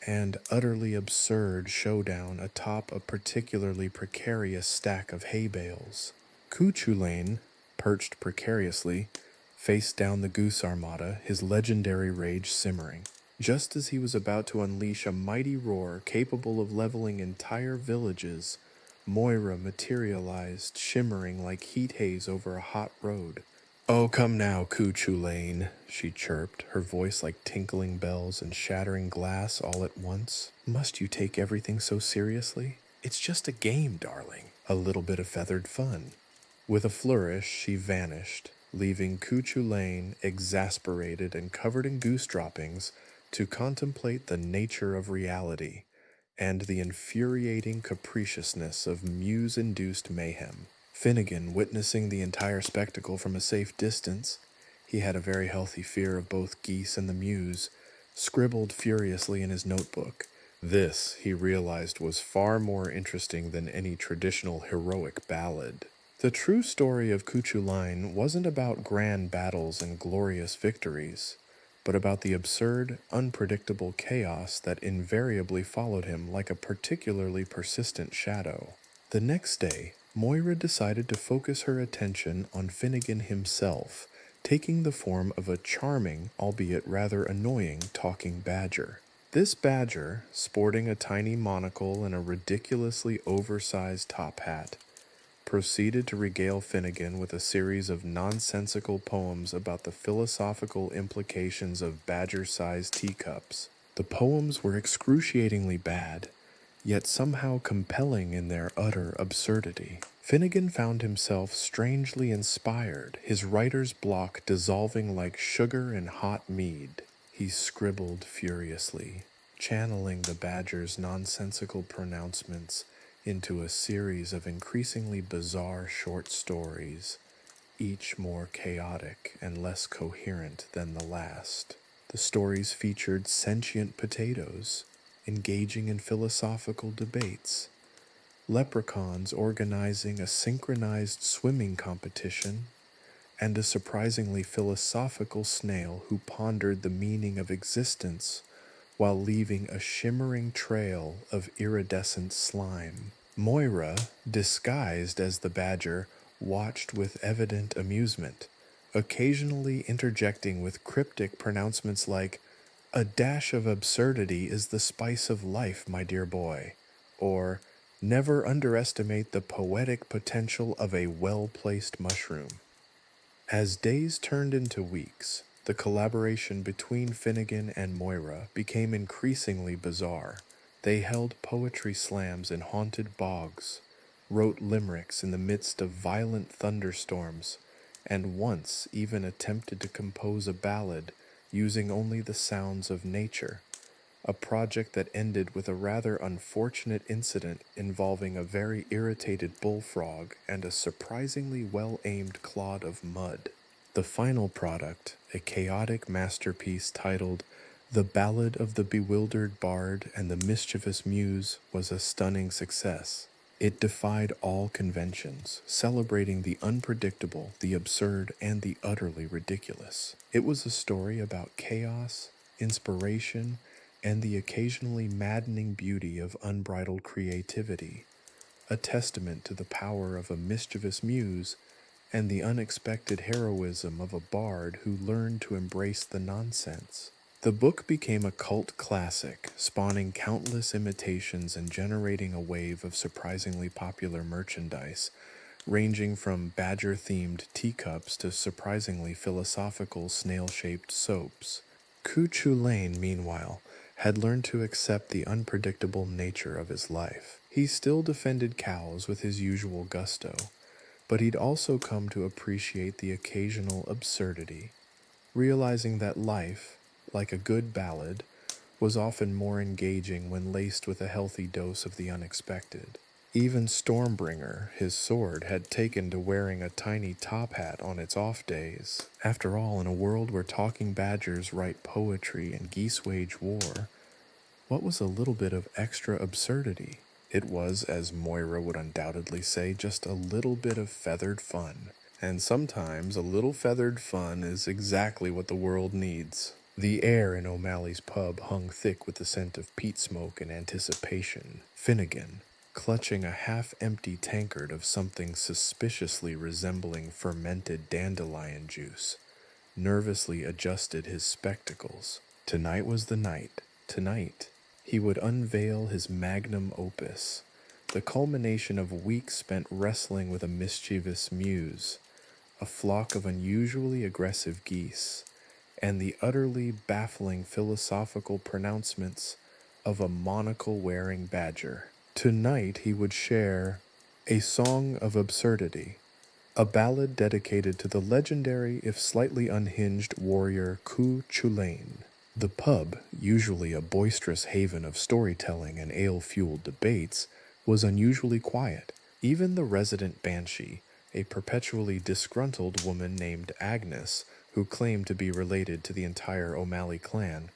and utterly absurd showdown atop a particularly precarious stack of hay bales. Chulainn, perched precariously, faced down the goose armada, his legendary rage simmering. Just as he was about to unleash a mighty roar capable of leveling entire villages, Moira materialized, shimmering like heat haze over a hot road. "Oh, come now, Chulainn," she chirped, her voice like tinkling bells and shattering glass all at once. "Must you take everything so seriously? It's just a game, darling. A little bit of feathered fun." With a flourish, she vanished, leaving Chulainn exasperated and covered in goose droppings to contemplate the nature of reality and the infuriating capriciousness of muse-induced mayhem. Finnegan, witnessing the entire spectacle from a safe distance, he had a very healthy fear of both geese and the muse, scribbled furiously in his notebook. This, he realized, was far more interesting than any traditional heroic ballad. The true story of Chulainn wasn't about grand battles and glorious victories, but about the absurd, unpredictable chaos that invariably followed him like a particularly persistent shadow. The next day, Moira decided to focus her attention on Finnegan himself, taking the form of a charming, albeit rather annoying, talking badger. This badger, sporting a tiny monocle and a ridiculously oversized top hat, proceeded to regale Finnegan with a series of nonsensical poems about the philosophical implications of badger-sized teacups. The poems were excruciatingly bad, yet somehow compelling in their utter absurdity. Finnegan found himself strangely inspired, his writer's block dissolving like sugar in hot mead. He scribbled furiously, channeling the badger's nonsensical pronouncements into a series of increasingly bizarre short stories, each more chaotic and less coherent than the last. The stories featured sentient potatoes, engaging in philosophical debates, leprechauns organizing a synchronized swimming competition, and a surprisingly philosophical snail who pondered the meaning of existence while leaving a shimmering trail of iridescent slime. Moira, disguised as the badger, watched with evident amusement, occasionally interjecting with cryptic pronouncements like, "A dash of absurdity is the spice of life, my dear boy," or "Never underestimate the poetic potential of a well-placed mushroom." As days turned into weeks, the collaboration between Finnegan and Moira became increasingly bizarre. They held poetry slams in haunted bogs, wrote limericks in the midst of violent thunderstorms, and once even attempted to compose a ballad using only the sounds of nature, a project that ended with a rather unfortunate incident involving a very irritated bullfrog and a surprisingly well-aimed clod of mud. The final product, a chaotic masterpiece titled "The Ballad of the Bewildered Bard and the Mischievous Muse," was a stunning success. It defied all conventions, celebrating the unpredictable, the absurd, and the utterly ridiculous. It was a story about chaos, inspiration, and the occasionally maddening beauty of unbridled creativity, a testament to the power of a mischievous muse and the unexpected heroism of a bard who learned to embrace the nonsense. The book became a cult classic, spawning countless imitations and generating a wave of surprisingly popular merchandise, ranging from badger-themed teacups to surprisingly philosophical snail-shaped soaps. Chulainn, meanwhile, had learned to accept the unpredictable nature of his life. He still defended cows with his usual gusto, but he'd also come to appreciate the occasional absurdity, realizing that life, like a good ballad, was often more engaging when laced with a healthy dose of the unexpected. Even Stormbringer, his sword, had taken to wearing a tiny top hat on its off days. After all, in a world where talking badgers write poetry and geese wage war, what was a little bit of extra absurdity? It was, as Moira would undoubtedly say, just a little bit of feathered fun. And sometimes a little feathered fun is exactly what the world needs. The air in O'Malley's pub hung thick with the scent of peat smoke and anticipation. Finnegan, clutching a half-empty tankard of something suspiciously resembling fermented dandelion juice, nervously adjusted his spectacles. Tonight was the night. Tonight, he would unveil his magnum opus, the culmination of weeks spent wrestling with a mischievous muse, a flock of unusually aggressive geese, and the utterly baffling philosophical pronouncements of a monocle-wearing badger. Tonight he would share A Song of Absurdity, a ballad dedicated to the legendary if slightly unhinged warrior Chulainn. The pub, usually a boisterous haven of storytelling and ale-fueled debates, was unusually quiet. Even the resident banshee, a perpetually disgruntled woman named Agnes, who claimed to be related to the entire O'Malley clan,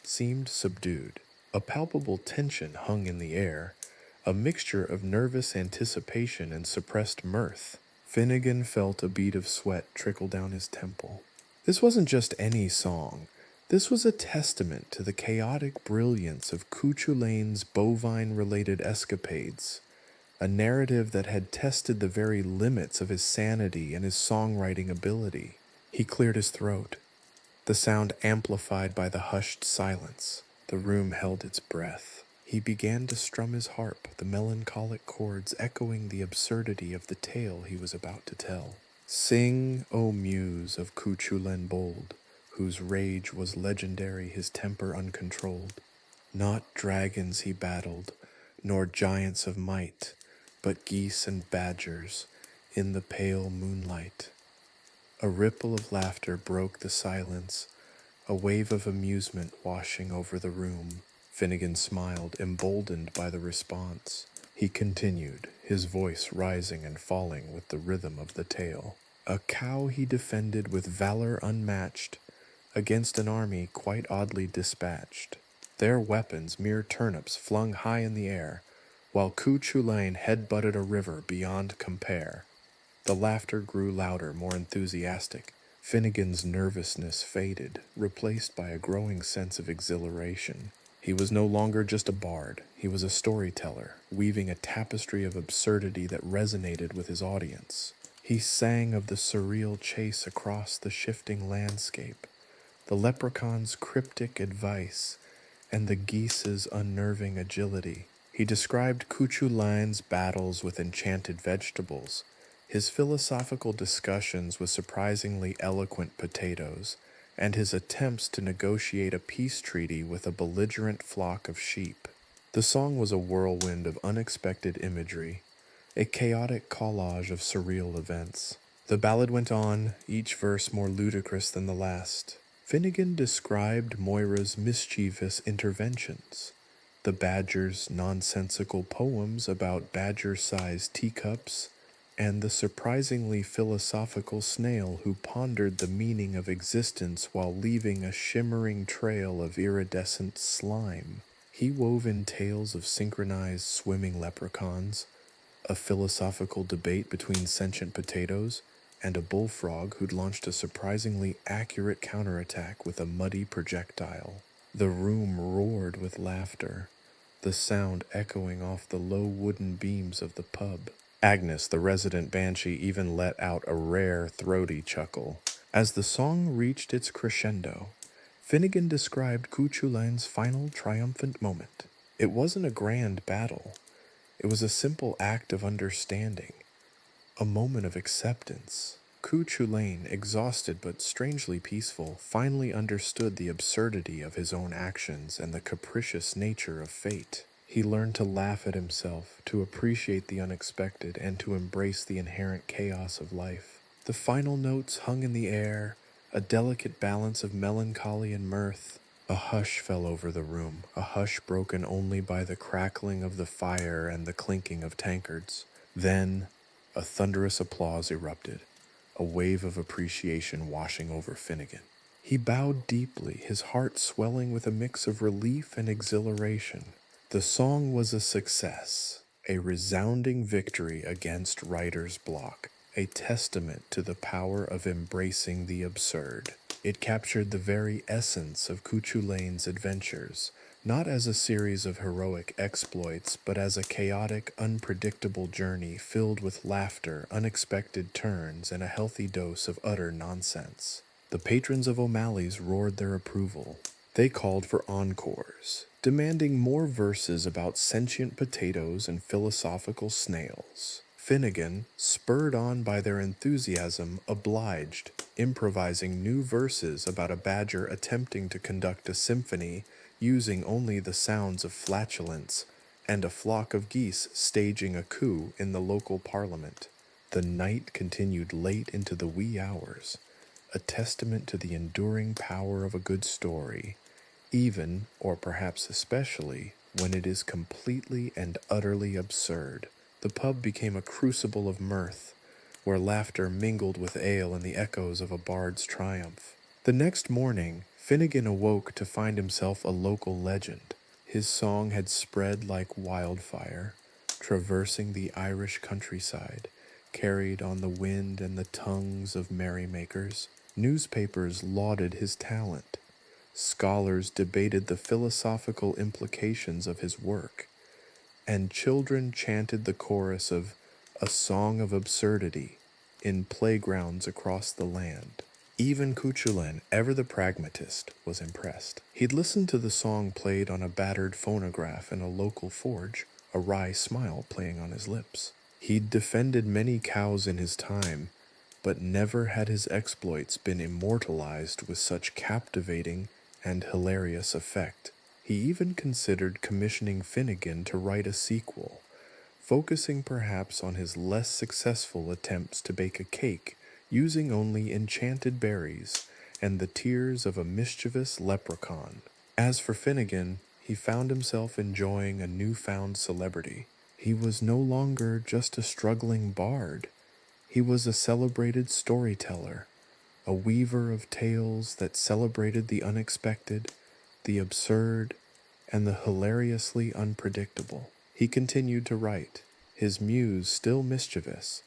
seemed subdued. A palpable tension hung in the air, a mixture of nervous anticipation and suppressed mirth. Finnegan felt a bead of sweat trickle down his temple. This wasn't just any song. This was a testament to the chaotic brilliance of Chulainn's bovine-related escapades, a narrative that had tested the very limits of his sanity and his songwriting ability. He cleared his throat, the sound amplified by the hushed silence. The room held its breath. He began to strum his harp, the melancholic chords echoing the absurdity of the tale he was about to tell. Sing, O muse of Chulainn bold, whose rage was legendary, his temper uncontrolled. Not dragons he battled, nor giants of might, but geese and badgers in the pale moonlight. A ripple of laughter broke the silence, a wave of amusement washing over the room. Finnegan smiled, emboldened by the response. He continued, his voice rising and falling with the rhythm of the tale. A cow he defended with valor unmatched against an army quite oddly dispatched. Their weapons mere turnips flung high in the air, while Chulainn head-butted a river beyond compare. The laughter grew louder, more enthusiastic. Finnegan's nervousness faded, replaced by a growing sense of exhilaration. He was no longer just a bard, he was a storyteller, weaving a tapestry of absurdity that resonated with his audience. He sang of the surreal chase across the shifting landscape, the leprechaun's cryptic advice, and the geese's unnerving agility. He described Chulainn's battles with enchanted vegetables, his philosophical discussions with surprisingly eloquent potatoes, and his attempts to negotiate a peace treaty with a belligerent flock of sheep. The song was a whirlwind of unexpected imagery, a chaotic collage of surreal events. The ballad went on, each verse more ludicrous than the last. Finnegan described Moira's mischievous interventions, the badger's nonsensical poems about badger-sized teacups, and the surprisingly philosophical snail who pondered the meaning of existence while leaving a shimmering trail of iridescent slime. He wove in tales of synchronized swimming leprechauns, a philosophical debate between sentient potatoes, and a bullfrog who'd launched a surprisingly accurate counterattack with a muddy projectile. The room roared with laughter, the sound echoing off the low wooden beams of the pub. Agnes, the resident banshee, even let out a rare, throaty chuckle. As the song reached its crescendo, Finnegan described Chulainn's final triumphant moment. It wasn't a grand battle. It was a simple act of understanding, a moment of acceptance. Chulainn, exhausted but strangely peaceful, finally understood the absurdity of his own actions and the capricious nature of fate. He learned to laugh at himself, to appreciate the unexpected, and to embrace the inherent chaos of life. The final notes hung in the air, a delicate balance of melancholy and mirth. A hush fell over the room, a hush broken only by the crackling of the fire and the clinking of tankards. Then, a thunderous applause erupted, a wave of appreciation washing over Finnegan. He bowed deeply, his heart swelling with a mix of relief and exhilaration. The song was a success, a resounding victory against writer's block, a testament to the power of embracing the absurd. It captured the very essence of Chulainn's adventures, not as a series of heroic exploits, but as a chaotic, unpredictable journey filled with laughter, unexpected turns, and a healthy dose of utter nonsense. The patrons of O'Malley's roared their approval. They called for encores, demanding more verses about sentient potatoes and philosophical snails. Finnegan, spurred on by their enthusiasm, obliged, improvising new verses about a badger attempting to conduct a symphony using only the sounds of flatulence, and a flock of geese staging a coup in the local parliament. The night continued late into the wee hours, a testament to the enduring power of a good story, even, or perhaps especially, when it is completely and utterly absurd. The pub became a crucible of mirth, where laughter mingled with ale and the echoes of a bard's triumph. The next morning, Finnegan awoke to find himself a local legend. His song had spread like wildfire, traversing the Irish countryside, carried on the wind and the tongues of merrymakers. Newspapers lauded his talent. Scholars debated the philosophical implications of his work, and children chanted the chorus of "A Song of Absurdity" in playgrounds across the land. Even Chulainn, ever the pragmatist, was impressed. He'd listened to the song played on a battered phonograph in a local forge, a wry smile playing on his lips. He'd defended many cows in his time, but never had his exploits been immortalized with such captivating and hilarious effect. He even considered commissioning Finnegan to write a sequel, focusing perhaps on his less successful attempts to bake a cake using only enchanted berries and the tears of a mischievous leprechaun. As for Finnegan, he found himself enjoying a newfound celebrity. He was no longer just a struggling bard. He was a celebrated storyteller, a weaver of tales that celebrated the unexpected, the absurd, and the hilariously unpredictable. He continued to write, his muse still mischievous,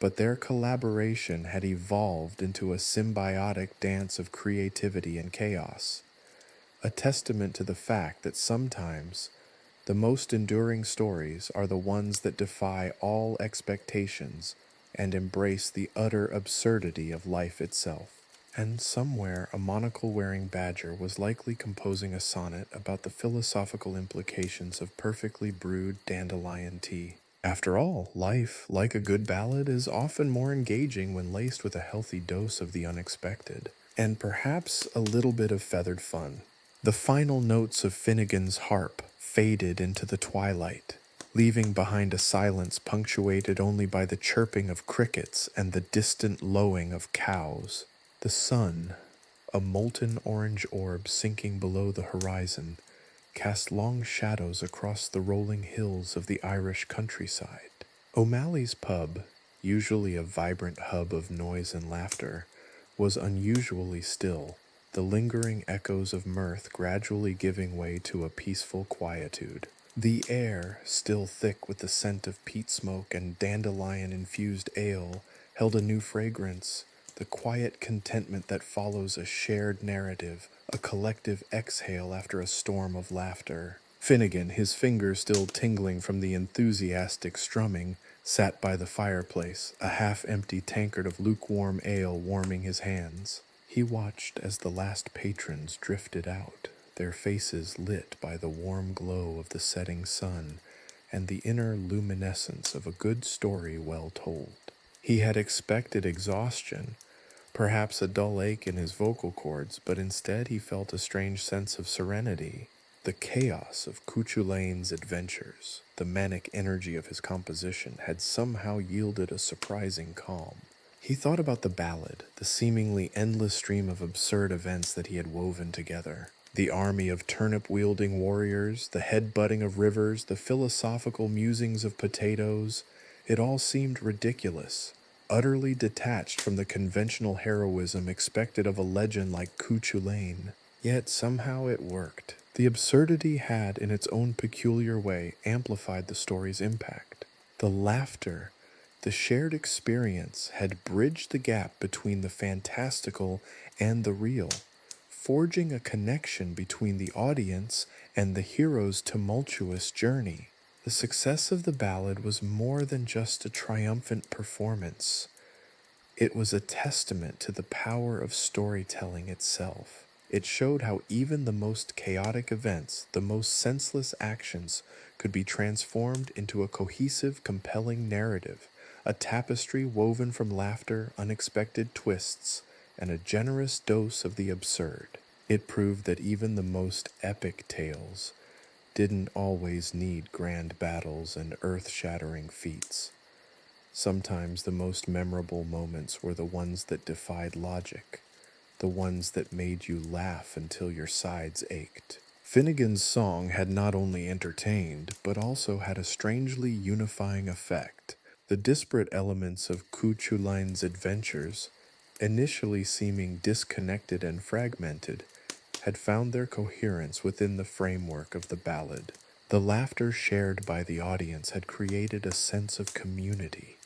but their collaboration had evolved into a symbiotic dance of creativity and chaos, a testament to the fact that sometimes the most enduring stories are the ones that defy all expectations and embrace the utter absurdity of life itself. And somewhere a monocle-wearing badger was likely composing a sonnet about the philosophical implications of perfectly brewed dandelion tea. After all, life, like a good ballad, is often more engaging when laced with a healthy dose of the unexpected, and perhaps a little bit of feathered fun. The final notes of Finnegan's harp faded into the twilight, leaving behind a silence punctuated only by the chirping of crickets and the distant lowing of cows. The sun, a molten orange orb sinking below the horizon, cast long shadows across the rolling hills of the Irish countryside. O'Malley's pub, usually a vibrant hub of noise and laughter, was unusually still, the lingering echoes of mirth gradually giving way to a peaceful quietude. The air, still thick with the scent of peat smoke and dandelion-infused ale, held a new fragrance, the quiet contentment that follows a shared narrative, a collective exhale after a storm of laughter. Finnegan, his fingers still tingling from the enthusiastic strumming, sat by the fireplace, a half-empty tankard of lukewarm ale warming his hands. He watched as the last patrons drifted out, their faces lit by the warm glow of the setting sun and the inner luminescence of a good story well told. He had expected exhaustion, perhaps a dull ache in his vocal cords, but instead he felt a strange sense of serenity. The chaos of Chulainn's adventures, the manic energy of his composition, had somehow yielded a surprising calm. He thought about the ballad, the seemingly endless stream of absurd events that he had woven together. The army of turnip-wielding warriors, the head-butting of rivers, the philosophical musings of potatoes. It all seemed ridiculous, utterly detached from the conventional heroism expected of a legend like Chulainn. Yet somehow it worked. The absurdity had, in its own peculiar way, amplified the story's impact. The laughter, the shared experience, had bridged the gap between the fantastical and the real, forging a connection between the audience and the hero's tumultuous journey. The success of the ballad was more than just a triumphant performance. It was a testament to the power of storytelling itself. It showed how even the most chaotic events, the most senseless actions, could be transformed into a cohesive, compelling narrative, a tapestry woven from laughter, unexpected twists, and a generous dose of the absurd. It proved that even the most epic tales didn't always need grand battles and earth-shattering feats. Sometimes the most memorable moments were the ones that defied logic, the ones that made you laugh until your sides ached. Finnegan's song had not only entertained, but also had a strangely unifying effect. The disparate elements of Chulainn's adventures, initially seeming disconnected and fragmented, had found their coherence within the framework of the ballad. The laughter shared by the audience had created a sense of community,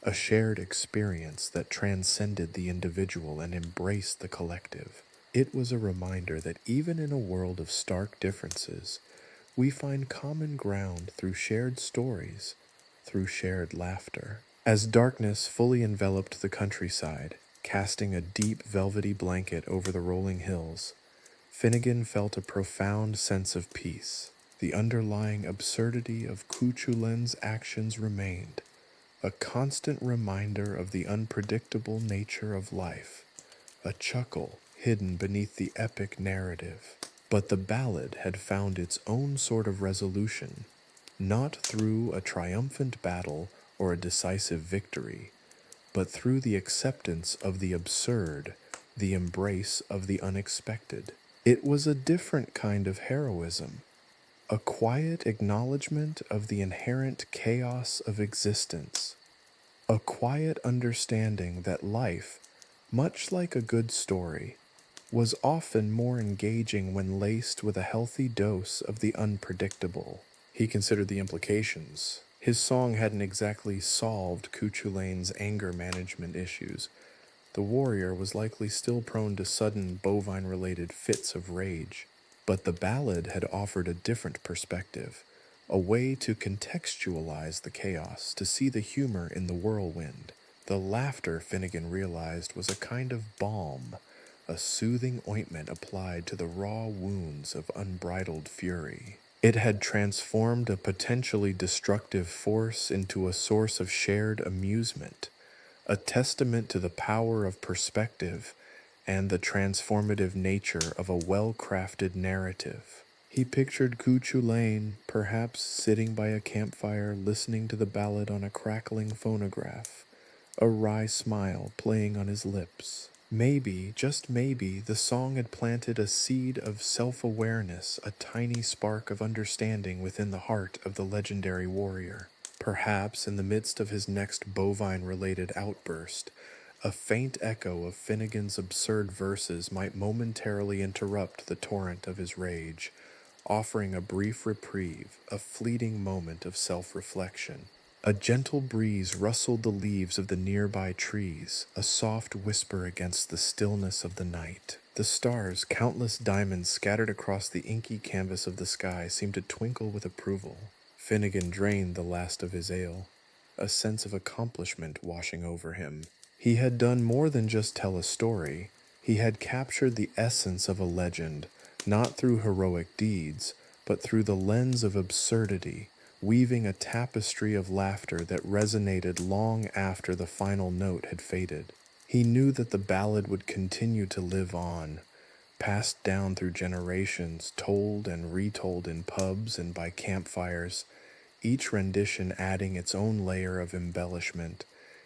a shared experience that transcended the individual and embraced the collective. It was a reminder that even in a world of stark differences, we find common ground through shared stories, through shared laughter. As darkness fully enveloped the countryside, casting a deep velvety blanket over the rolling hills, Finnegan felt a profound sense of peace. The underlying absurdity of Chulainn's actions remained, a constant reminder of the unpredictable nature of life, a chuckle hidden beneath the epic narrative. But the ballad had found its own sort of resolution, not through a triumphant battle or a decisive victory, but through the acceptance of the absurd, the embrace of the unexpected. It was a different kind of heroism, a quiet acknowledgement of the inherent chaos of existence, a quiet understanding that life, much like a good story, was often more engaging when laced with a healthy dose of the unpredictable. He considered the implications. His song hadn't exactly solved Chulainn's anger management issues. The warrior was likely still prone to sudden bovine-related fits of rage, but the ballad had offered a different perspective, a way to contextualize the chaos, to see the humor in the whirlwind. The laughter, Finnegan realized, was a kind of balm, a soothing ointment applied to the raw wounds of unbridled fury. It had transformed a potentially destructive force into a source of shared amusement, a testament to the power of perspective and the transformative nature of a well-crafted narrative. He pictured Chulainn perhaps sitting by a campfire listening to the ballad on a crackling phonograph, a wry smile playing on his lips. Maybe, just maybe, the song had planted a seed of self-awareness, a tiny spark of understanding within the heart of the legendary warrior. Perhaps in the midst of his next bovine-related outburst, a faint echo of Finnegan's absurd verses might momentarily interrupt the torrent of his rage, offering a brief reprieve, a fleeting moment of self-reflection. A gentle breeze rustled the leaves of the nearby trees, a soft whisper against the stillness of the night. The stars, countless diamonds scattered across the inky canvas of the sky, seemed to twinkle with approval. Finnegan drained the last of his ale, a sense of accomplishment washing over him. He had done more than just tell a story. He had captured the essence of a legend, not through heroic deeds, but through the lens of absurdity, weaving a tapestry of laughter that resonated long after the final note had faded. He knew that the ballad would continue to live on, passed down through generations, told and retold in pubs and by campfires, each rendition adding its own layer of embellishment,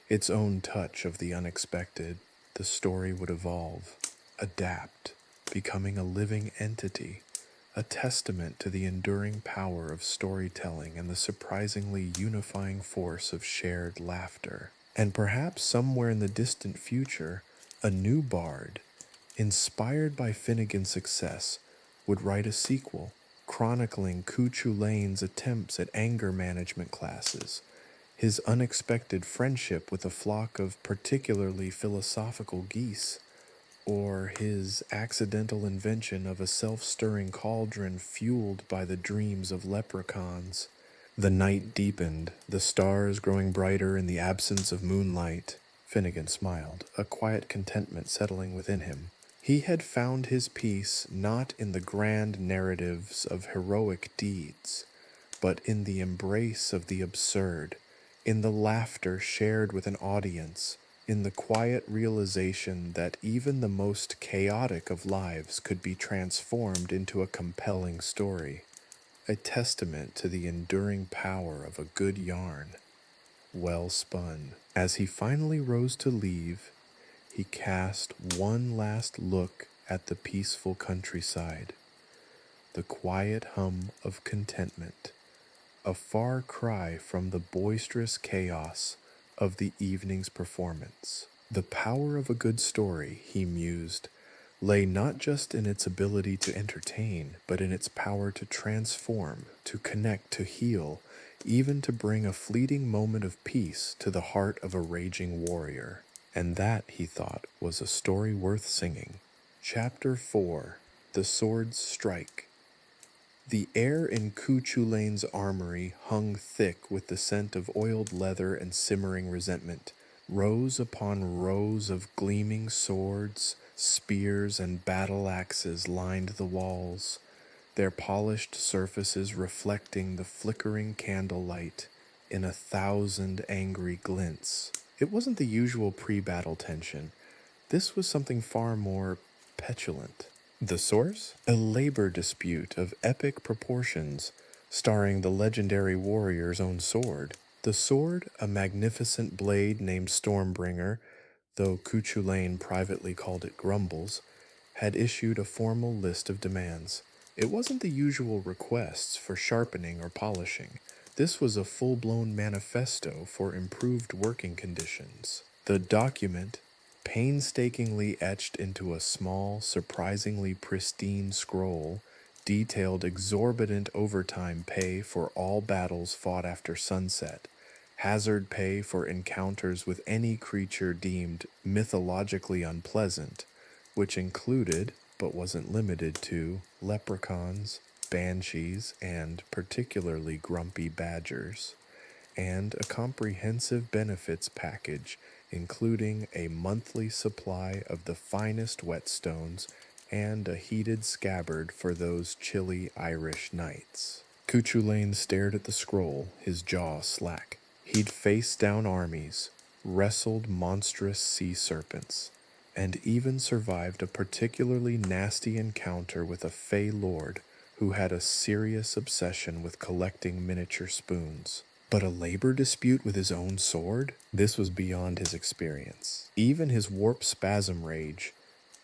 its own touch of the unexpected. The story would evolve, adapt, becoming a living entity, a testament to the enduring power of storytelling and the surprisingly unifying force of shared laughter. And perhaps somewhere in the distant future, a new bard, inspired by Finnegan's success, would write a sequel, chronicling Chulainn's attempts at anger management classes, his unexpected friendship with a flock of particularly philosophical geese, or his accidental invention of a self-stirring cauldron fueled by the dreams of leprechauns. The night deepened, the stars growing brighter in the absence of moonlight. Finnegan smiled, a quiet contentment settling within him. He had found his peace not in the grand narratives of heroic deeds, but in the embrace of the absurd, in the laughter shared with an audience, in the quiet realization that even the most chaotic of lives could be transformed into a compelling story, a testament to the enduring power of a good yarn, well spun. As he finally rose to leave, he cast one last look at the peaceful countryside, the quiet hum of contentment, a far cry from the boisterous chaos of the evening's performance. The power of a good story, he mused, lay not just in its ability to entertain, but in its power to transform, to connect, to heal, even to bring a fleeting moment of peace to the heart of a raging warrior. And that, he thought, was a story worth singing. Chapter 4. The Sword's Strike. The air in Chulainn's armory hung thick with the scent of oiled leather and simmering resentment, Rows upon rows of gleaming swords, spears, and battle axes lined the walls, their polished surfaces reflecting the flickering candlelight in 1,000 angry glints. It wasn't the usual pre-battle tension. This was something far more petulant. The source? A labor dispute of epic proportions, starring the legendary warrior's own sword. The sword, a magnificent blade named Stormbringer, though Chulainn privately called it Grumbles, had issued a formal list of demands. It wasn't the usual requests for sharpening or polishing. This was a full-blown manifesto for improved working conditions. The document, painstakingly etched into a small, surprisingly pristine scroll, detailed exorbitant overtime pay for all battles fought after sunset, hazard pay for encounters with any creature deemed mythologically unpleasant, which included, but wasn't limited to, leprechauns, banshees, and particularly grumpy badgers, and a comprehensive benefits package including a monthly supply of the finest whetstones and a heated scabbard for those chilly Irish nights. Chulainn stared at the scroll, his jaw slack. He'd faced down armies, wrestled monstrous sea serpents, and even survived a particularly nasty encounter with a fey lord who had a serious obsession with collecting miniature spoons. But a labor dispute with his own sword? This was beyond his experience. Even his warp spasm rage,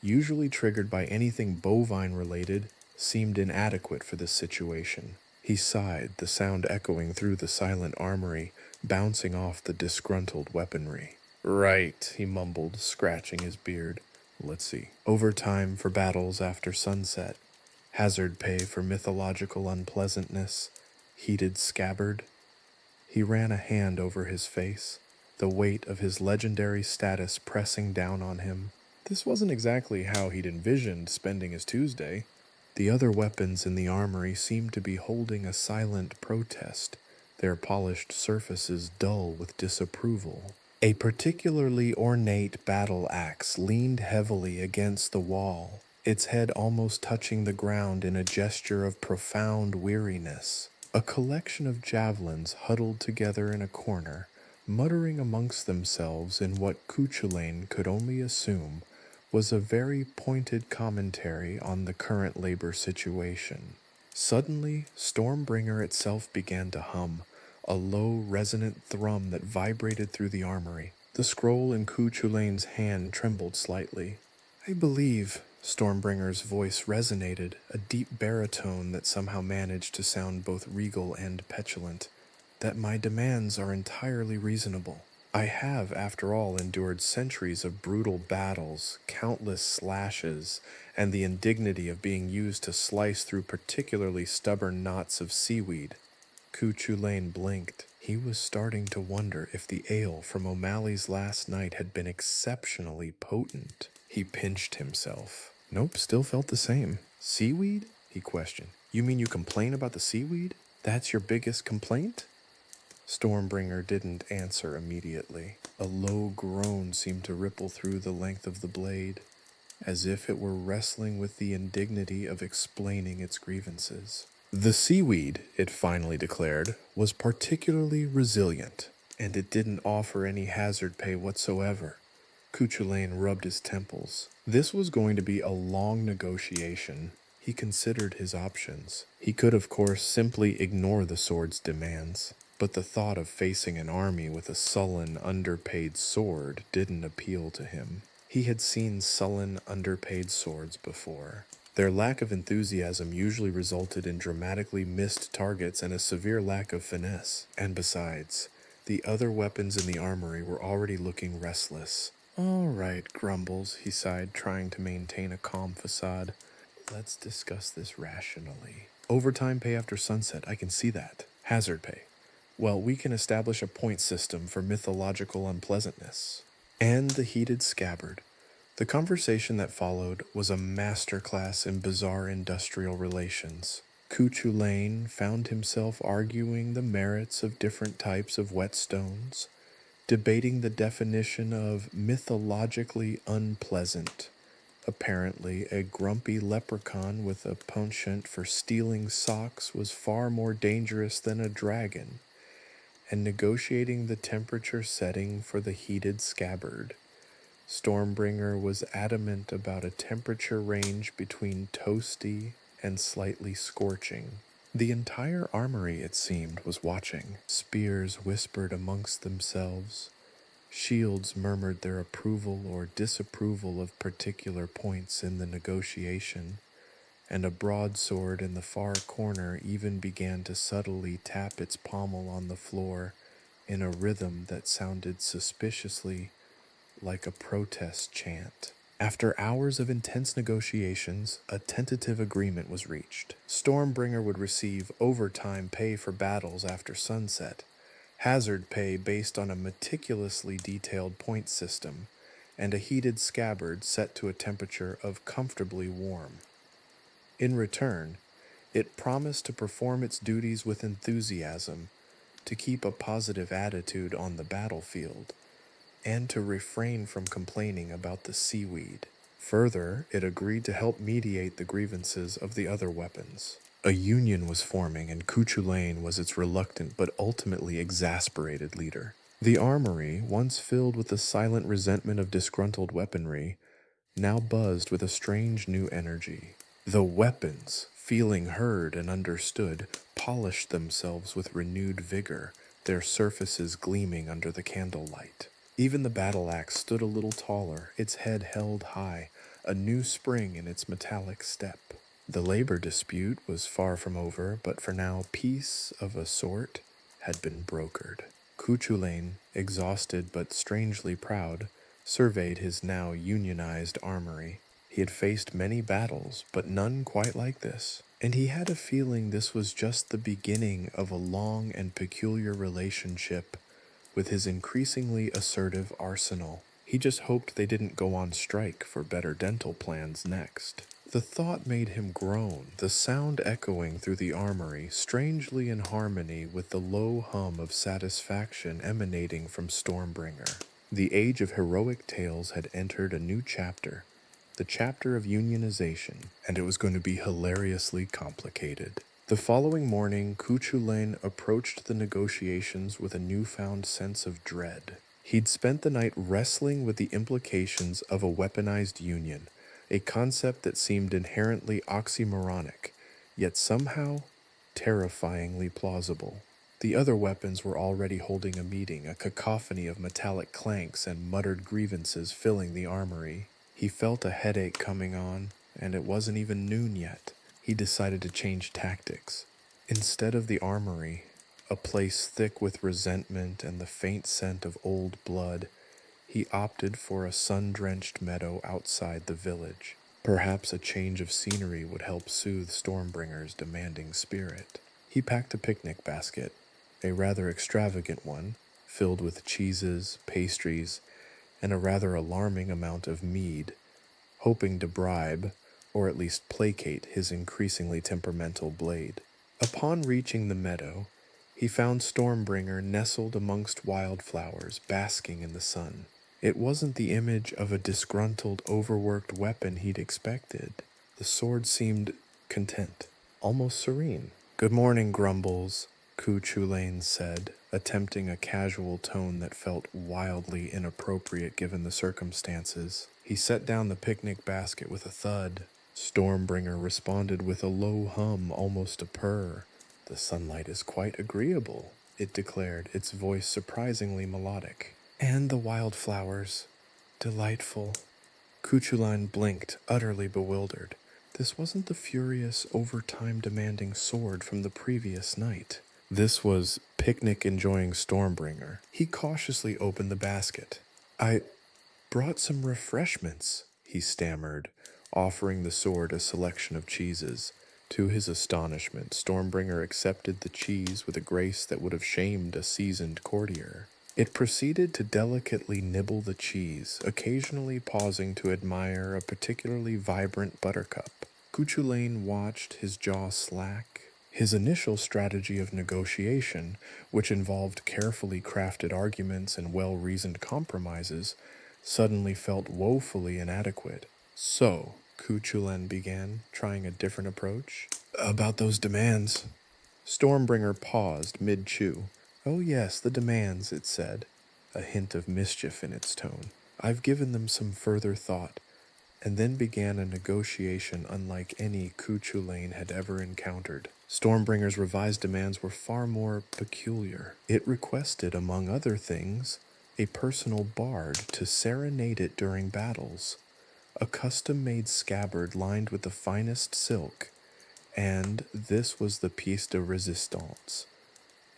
usually triggered by anything bovine-related, seemed inadequate for this situation. He sighed, the sound echoing through the silent armory, bouncing off the disgruntled weaponry. Right, he mumbled, scratching his beard. Let's see. Overtime for battles after sunset. Hazard pay for mythological unpleasantness. Heated scabbard. He ran a hand over his face, the weight of his legendary status pressing down on him. This wasn't exactly how he'd envisioned spending his Tuesday. The other weapons in the armory seemed to be holding a silent protest, their polished surfaces dull with disapproval. A particularly ornate battle axe leaned heavily against the wall, its head almost touching the ground in a gesture of profound weariness. A collection of javelins huddled together in a corner, muttering amongst themselves in what Chulainn could only assume was a very pointed commentary on the current labor situation. Suddenly, Stormbringer itself began to hum, a low, resonant thrum that vibrated through the armory. The scroll in Chulainn's hand trembled slightly. I believe, Stormbringer's voice resonated, a deep baritone that somehow managed to sound both regal and petulant, that my demands are entirely reasonable. I have, after all, endured centuries of brutal battles, countless slashes, and the indignity of being used to slice through particularly stubborn knots of seaweed. Chulainn blinked. He was starting to wonder if the ale from O'Malley's last night had been exceptionally potent. He pinched himself. Nope, still felt the same. Seaweed? He questioned. You mean you complain about the seaweed? That's your biggest complaint? Stormbringer didn't answer immediately. A low groan seemed to ripple through the length of the blade, as if it were wrestling with the indignity of explaining its grievances. The seaweed, it finally declared, was particularly resilient, and it didn't offer any hazard pay whatsoever. Chulainn rubbed his temples. This was going to be a long negotiation. He considered his options. He could, of course, simply ignore the sword's demands, but the thought of facing an army with a sullen, underpaid sword didn't appeal to him. He had seen sullen, underpaid swords before. Their lack of enthusiasm usually resulted in dramatically missed targets and a severe lack of finesse. And besides, the other weapons in the armory were already looking restless. All right, Grumbles, he sighed, trying to maintain a calm facade. Let's discuss this rationally. Overtime pay after sunset, I can see that. Hazard pay. Well, we can establish a point system for mythological unpleasantness. And the heated scabbard. The conversation that followed was a masterclass in bizarre industrial relations. Chulainn found himself arguing the merits of different types of whetstones, debating the definition of mythologically unpleasant. Apparently, a grumpy leprechaun with a penchant for stealing socks was far more dangerous than a dragon, and negotiating the temperature setting for the heated scabbard. Stormbringer was adamant about a temperature range between toasty and slightly scorching. The entire armory, it seemed, was watching. Spears whispered amongst themselves. Shields murmured their approval or disapproval of particular points in the negotiation, and a broadsword in the far corner even began to subtly tap its pommel on the floor in a rhythm that sounded suspiciously like a protest chant. After hours of intense negotiations, a tentative agreement was reached. Stormbringer would receive overtime pay for battles after sunset, hazard pay based on a meticulously detailed point system, and a heated scabbard set to a temperature of comfortably warm. In return, it promised to perform its duties with enthusiasm, to keep a positive attitude on the battlefield, and to refrain from complaining about the seaweed. Further, it agreed to help mediate the grievances of the other weapons. A union was forming, and Chulainn was its reluctant but ultimately exasperated leader. The armory, once filled with the silent resentment of disgruntled weaponry, now buzzed with a strange new energy. The weapons, feeling heard and understood, polished themselves with renewed vigor, their surfaces gleaming under the candlelight. Even the battle axe stood a little taller, its head held high, a new spring in its metallic step. The labor dispute was far from over, but for now peace of a sort had been brokered. Chulainn, exhausted but strangely proud, surveyed his now unionized armory. He had faced many battles, but none quite like this, and he had a feeling this was just the beginning of a long and peculiar relationship with his increasingly assertive arsenal. He just hoped they didn't go on strike for better dental plans next. The thought made him groan, the sound echoing through the armory, strangely in harmony with the low hum of satisfaction emanating from Stormbringer. The age of heroic tales had entered a new chapter, the chapter of unionization, and it was going to be hilariously complicated. The following morning, Chulainn approached the negotiations with a newfound sense of dread. He'd spent the night wrestling with the implications of a weaponized union, a concept that seemed inherently oxymoronic, yet somehow terrifyingly plausible. The other weapons were already holding a meeting, a cacophony of metallic clanks and muttered grievances filling the armory. He felt a headache coming on, and it wasn't even noon yet. He decided to change tactics. Instead of the armory, a place thick with resentment and the faint scent of old blood, he opted for a sun-drenched meadow outside the village. Perhaps a change of scenery would help soothe Stormbringer's demanding spirit. He packed a picnic basket, a rather extravagant one, filled with cheeses, pastries, and a rather alarming amount of mead, hoping to bribe, or at least placate, his increasingly temperamental blade. Upon reaching the meadow, he found Stormbringer nestled amongst wildflowers, basking in the sun. It wasn't the image of a disgruntled, overworked weapon he'd expected. The sword seemed content, almost serene. "Good morning, Grumbles," Chulainn said, attempting a casual tone that felt wildly inappropriate given the circumstances. He set down the picnic basket with a thud. Stormbringer responded with a low hum, almost a purr. "The sunlight is quite agreeable," it declared, its voice surprisingly melodic. "And the wildflowers. Delightful." Chulainn blinked, utterly bewildered. This wasn't the furious, overtime-demanding sword from the previous night. This was picnic-enjoying Stormbringer. He cautiously opened the basket. "I brought some refreshments," he stammered, offering the sword a selection of cheeses. To his astonishment, Stormbringer accepted the cheese with a grace that would have shamed a seasoned courtier. It proceeded to delicately nibble the cheese, occasionally pausing to admire a particularly vibrant buttercup. Chulainn watched, his jaw slack, His initial strategy of negotiation, which involved carefully crafted arguments and well-reasoned compromises, suddenly felt woefully inadequate. So, Chulainn began, trying a different approach. About those demands. Stormbringer paused mid-chew. Oh yes, the demands, it said, a hint of mischief in its tone. I've given them some further thought, and then began a negotiation unlike any Chulainn had ever encountered. Stormbringer's revised demands were far more peculiar. It requested, among other things, a personal bard to serenade it during battles, a custom-made scabbard lined with the finest silk, and this was the pièce de résistance,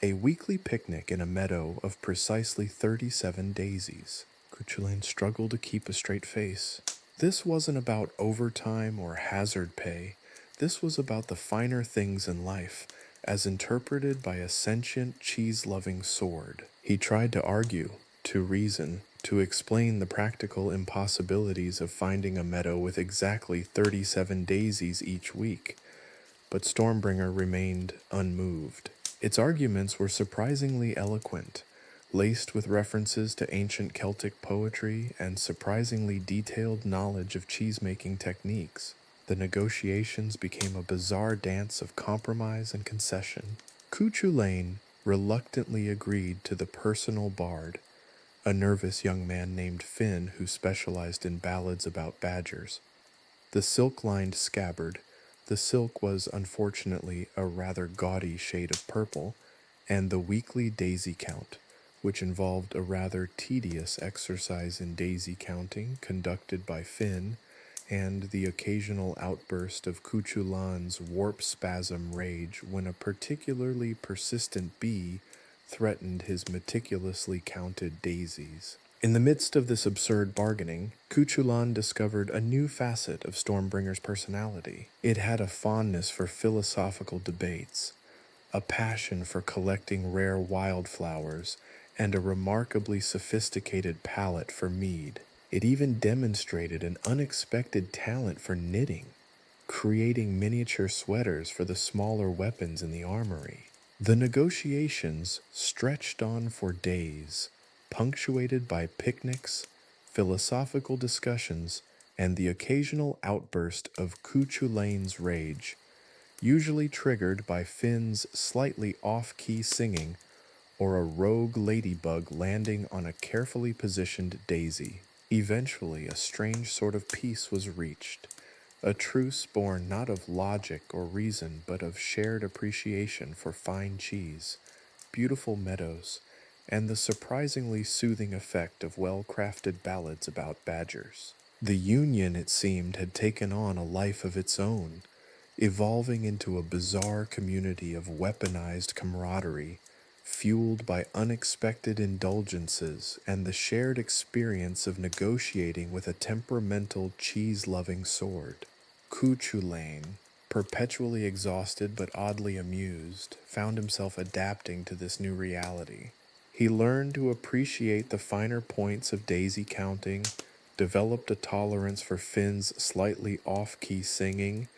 a weekly picnic in a meadow of precisely 37 daisies. Chulainn struggled to keep a straight face. This wasn't about overtime or hazard pay. This was about the finer things in life, as interpreted by a sentient, cheese-loving sword. He tried to argue, to reason, to explain the practical impossibilities of finding a meadow with exactly 37 daisies each week, but Stormbringer remained unmoved. Its arguments were surprisingly eloquent, laced with references to ancient Celtic poetry and surprisingly detailed knowledge of cheese-making techniques. The negotiations became a bizarre dance of compromise and concession. Chulainn reluctantly agreed to the personal bard, a nervous young man named Finn who specialized in ballads about badgers. The silk-lined scabbard. The silk was unfortunately a rather gaudy shade of purple, and the weekly daisy count, which involved a rather tedious exercise in daisy counting conducted by Finn, and the occasional outburst of Chulainn's warp spasm rage when a particularly persistent bee threatened his meticulously counted daisies. In the midst of this absurd bargaining, Chulainn discovered a new facet of Stormbringer's personality. It had a fondness for philosophical debates, a passion for collecting rare wildflowers, and a remarkably sophisticated palate for mead. It even demonstrated an unexpected talent for knitting, creating miniature sweaters for the smaller weapons in the armory. The negotiations stretched on for days, punctuated by picnics, philosophical discussions, and the occasional outburst of Chulainn's rage, usually triggered by Finn's slightly off-key singing or a rogue ladybug landing on a carefully positioned daisy. Eventually, a strange sort of peace was reached, a truce born not of logic or reason but of shared appreciation for fine cheese, beautiful meadows, and the surprisingly soothing effect of well-crafted ballads about badgers. The union, it seemed, had taken on a life of its own, evolving into a bizarre community of weaponized camaraderie, fueled by unexpected indulgences and the shared experience of negotiating with a temperamental, cheese-loving sword. Chulainn, perpetually exhausted but oddly amused, found himself adapting to this new reality. He learned to appreciate the finer points of daisy counting, developed a tolerance for Finn's slightly off-key singing,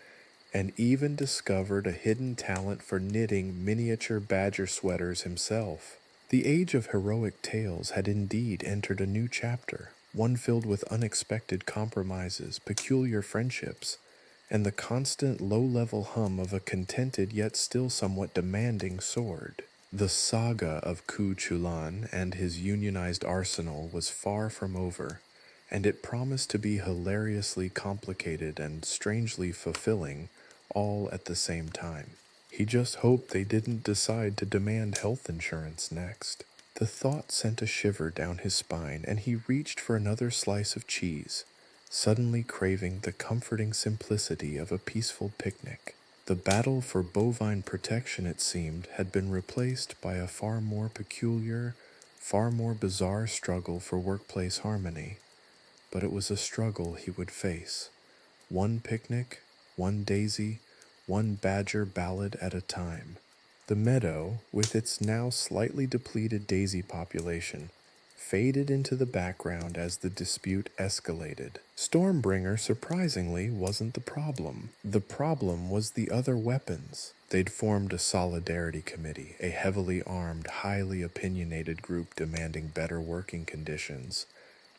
and even discovered a hidden talent for knitting miniature badger sweaters himself. The age of heroic tales had indeed entered a new chapter, one filled with unexpected compromises, peculiar friendships, and the constant low-level hum of a contented yet still somewhat demanding sword. The saga of Chulainn and his unionized arsenal was far from over, and it promised to be hilariously complicated and strangely fulfilling, all at the same time. He just hoped they didn't decide to demand health insurance next. The thought sent a shiver down his spine, and he reached for another slice of cheese, suddenly craving the comforting simplicity of a peaceful picnic. The battle for bovine protection, it seemed, had been replaced by a far more peculiar, far more bizarre struggle for workplace harmony. But it was a struggle he would face. One picnic, one daisy, one badger ballad at a time. The meadow, with its now slightly depleted daisy population, faded into the background as the dispute escalated. Stormbringer, surprisingly, wasn't the problem. The problem was the other weapons. They'd formed a solidarity committee, a heavily armed, highly opinionated group demanding better working conditions,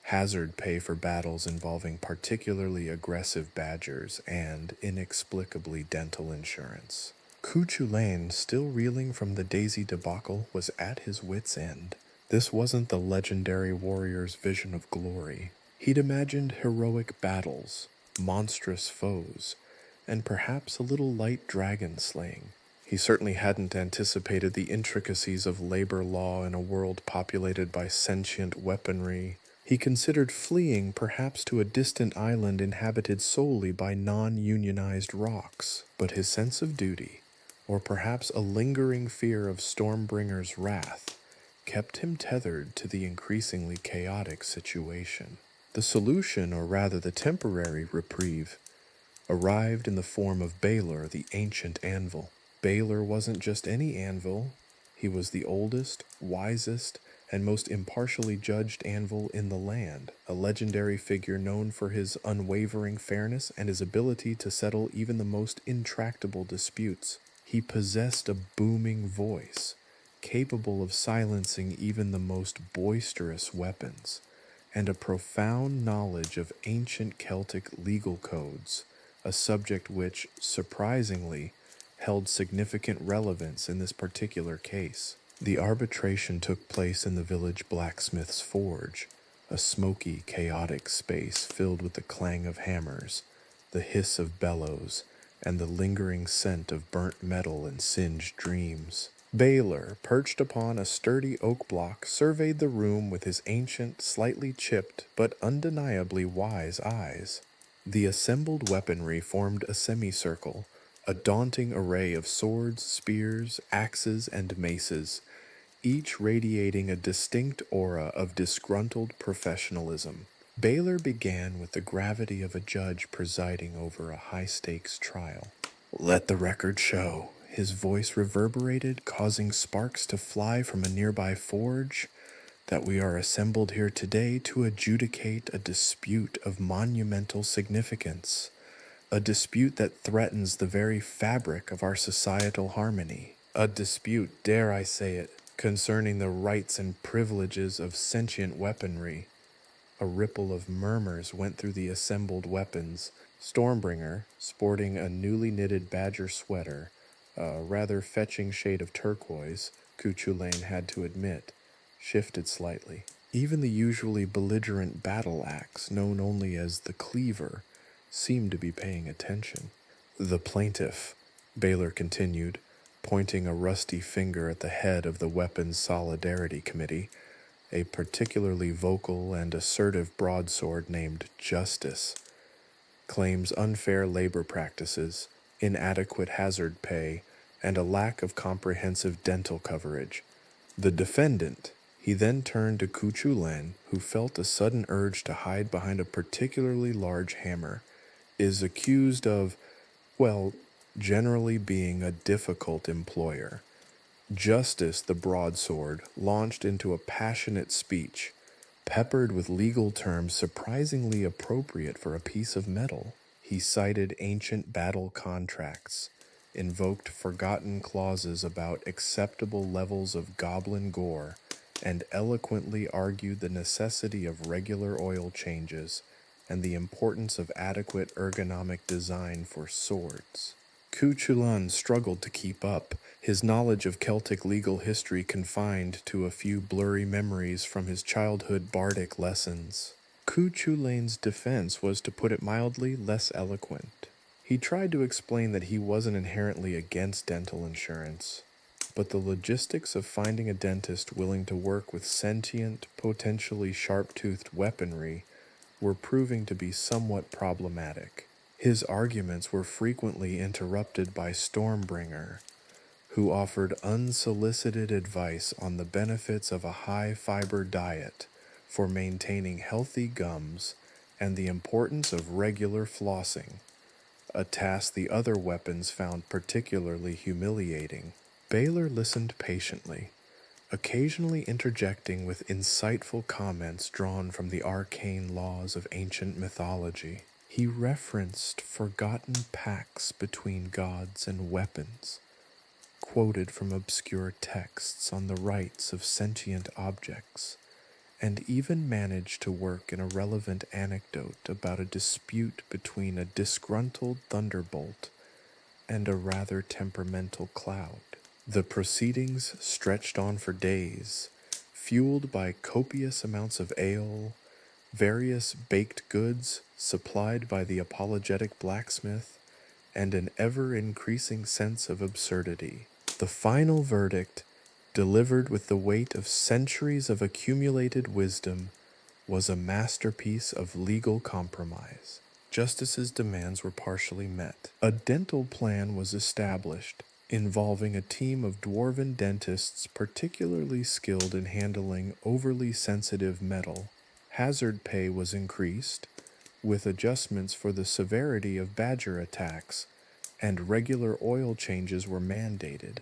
hazard pay for battles involving particularly aggressive badgers, and, inexplicably, dental insurance. Chulainn, still reeling from the Daisy debacle, was at his wits' end. This wasn't the legendary warrior's vision of glory. He'd imagined heroic battles, monstrous foes, and perhaps a little light dragon slaying. He certainly hadn't anticipated the intricacies of labor law in a world populated by sentient weaponry. He considered fleeing perhaps to a distant island inhabited solely by non-unionized rocks. But his sense of duty, or perhaps a lingering fear of Stormbringer's wrath, kept him tethered to the increasingly chaotic situation. The solution, or rather the temporary reprieve, arrived in the form of Balor, the ancient anvil. Balor wasn't just any anvil. He was the oldest, wisest, and most impartially judged anvil in the land, a legendary figure known for his unwavering fairness and his ability to settle even the most intractable disputes. He possessed a booming voice, capable of silencing even the most boisterous weapons, and a profound knowledge of ancient Celtic legal codes, a subject which, surprisingly, held significant relevance in this particular case. The arbitration took place in the village blacksmith's forge, a smoky, chaotic space filled with the clang of hammers, the hiss of bellows, and the lingering scent of burnt metal and singed dreams. Balor, perched upon a sturdy oak block, surveyed the room with his ancient, slightly chipped, but undeniably wise eyes. The assembled weaponry formed a semicircle, a daunting array of swords, spears, axes, and maces, each radiating a distinct aura of disgruntled professionalism. Balor began with the gravity of a judge presiding over a high-stakes trial. "Let the record show," his voice reverberated, causing sparks to fly from a nearby forge, "that we are assembled here today to adjudicate a dispute of monumental significance, a dispute that threatens the very fabric of our societal harmony, a dispute, dare I say it, concerning the rights and privileges of sentient weaponry." A ripple of murmurs went through the assembled weapons. Stormbringer, sporting a newly knitted badger sweater, a rather fetching shade of turquoise, Chulainn had to admit, shifted slightly. Even the usually belligerent battle axe, known only as the cleaver, seemed to be paying attention. "The plaintiff," Balor continued, pointing a rusty finger at the head of the Weapons Solidarity Committee, a particularly vocal and assertive broadsword named Justice, claims unfair labor practices, inadequate hazard pay, and a lack of comprehensive dental coverage. The defendant. He then turned to Chulainn, who felt a sudden urge to hide behind a particularly large hammer, is accused of, well, generally being a difficult employer. Justice, the broadsword, launched into a passionate speech, peppered with legal terms surprisingly appropriate for a piece of metal. He cited ancient battle contracts, invoked forgotten clauses about acceptable levels of goblin gore, and eloquently argued the necessity of regular oil changes and the importance of adequate ergonomic design for swords. Chulainn struggled to keep up, his knowledge of Celtic legal history confined to a few blurry memories from his childhood bardic lessons. Chulainn's defense was, to put it mildly, less eloquent. He tried to explain that he wasn't inherently against dental insurance, but the logistics of finding a dentist willing to work with sentient, potentially sharp-toothed weaponry were proving to be somewhat problematic. His arguments were frequently interrupted by Stormbringer, who offered unsolicited advice on the benefits of a high-fiber diet for maintaining healthy gums and the importance of regular flossing, a task the other weapons found particularly humiliating. Balor listened patiently, occasionally interjecting with insightful comments drawn from the arcane laws of ancient mythology. He referenced forgotten pacts between gods and weapons, quoted from obscure texts on the rights of sentient objects, and even managed to work in a relevant anecdote about a dispute between a disgruntled thunderbolt and a rather temperamental cloud. The proceedings stretched on for days, fueled by copious amounts of ale, various baked goods supplied by the apologetic blacksmith, and an ever-increasing sense of absurdity. The final verdict, delivered with the weight of centuries of accumulated wisdom, was a masterpiece of legal compromise. Justice's demands were partially met. A dental plan was established, involving a team of dwarven dentists particularly skilled in handling overly sensitive metal. Hazard pay was increased, with adjustments for the severity of badger attacks, and regular oil changes were mandated,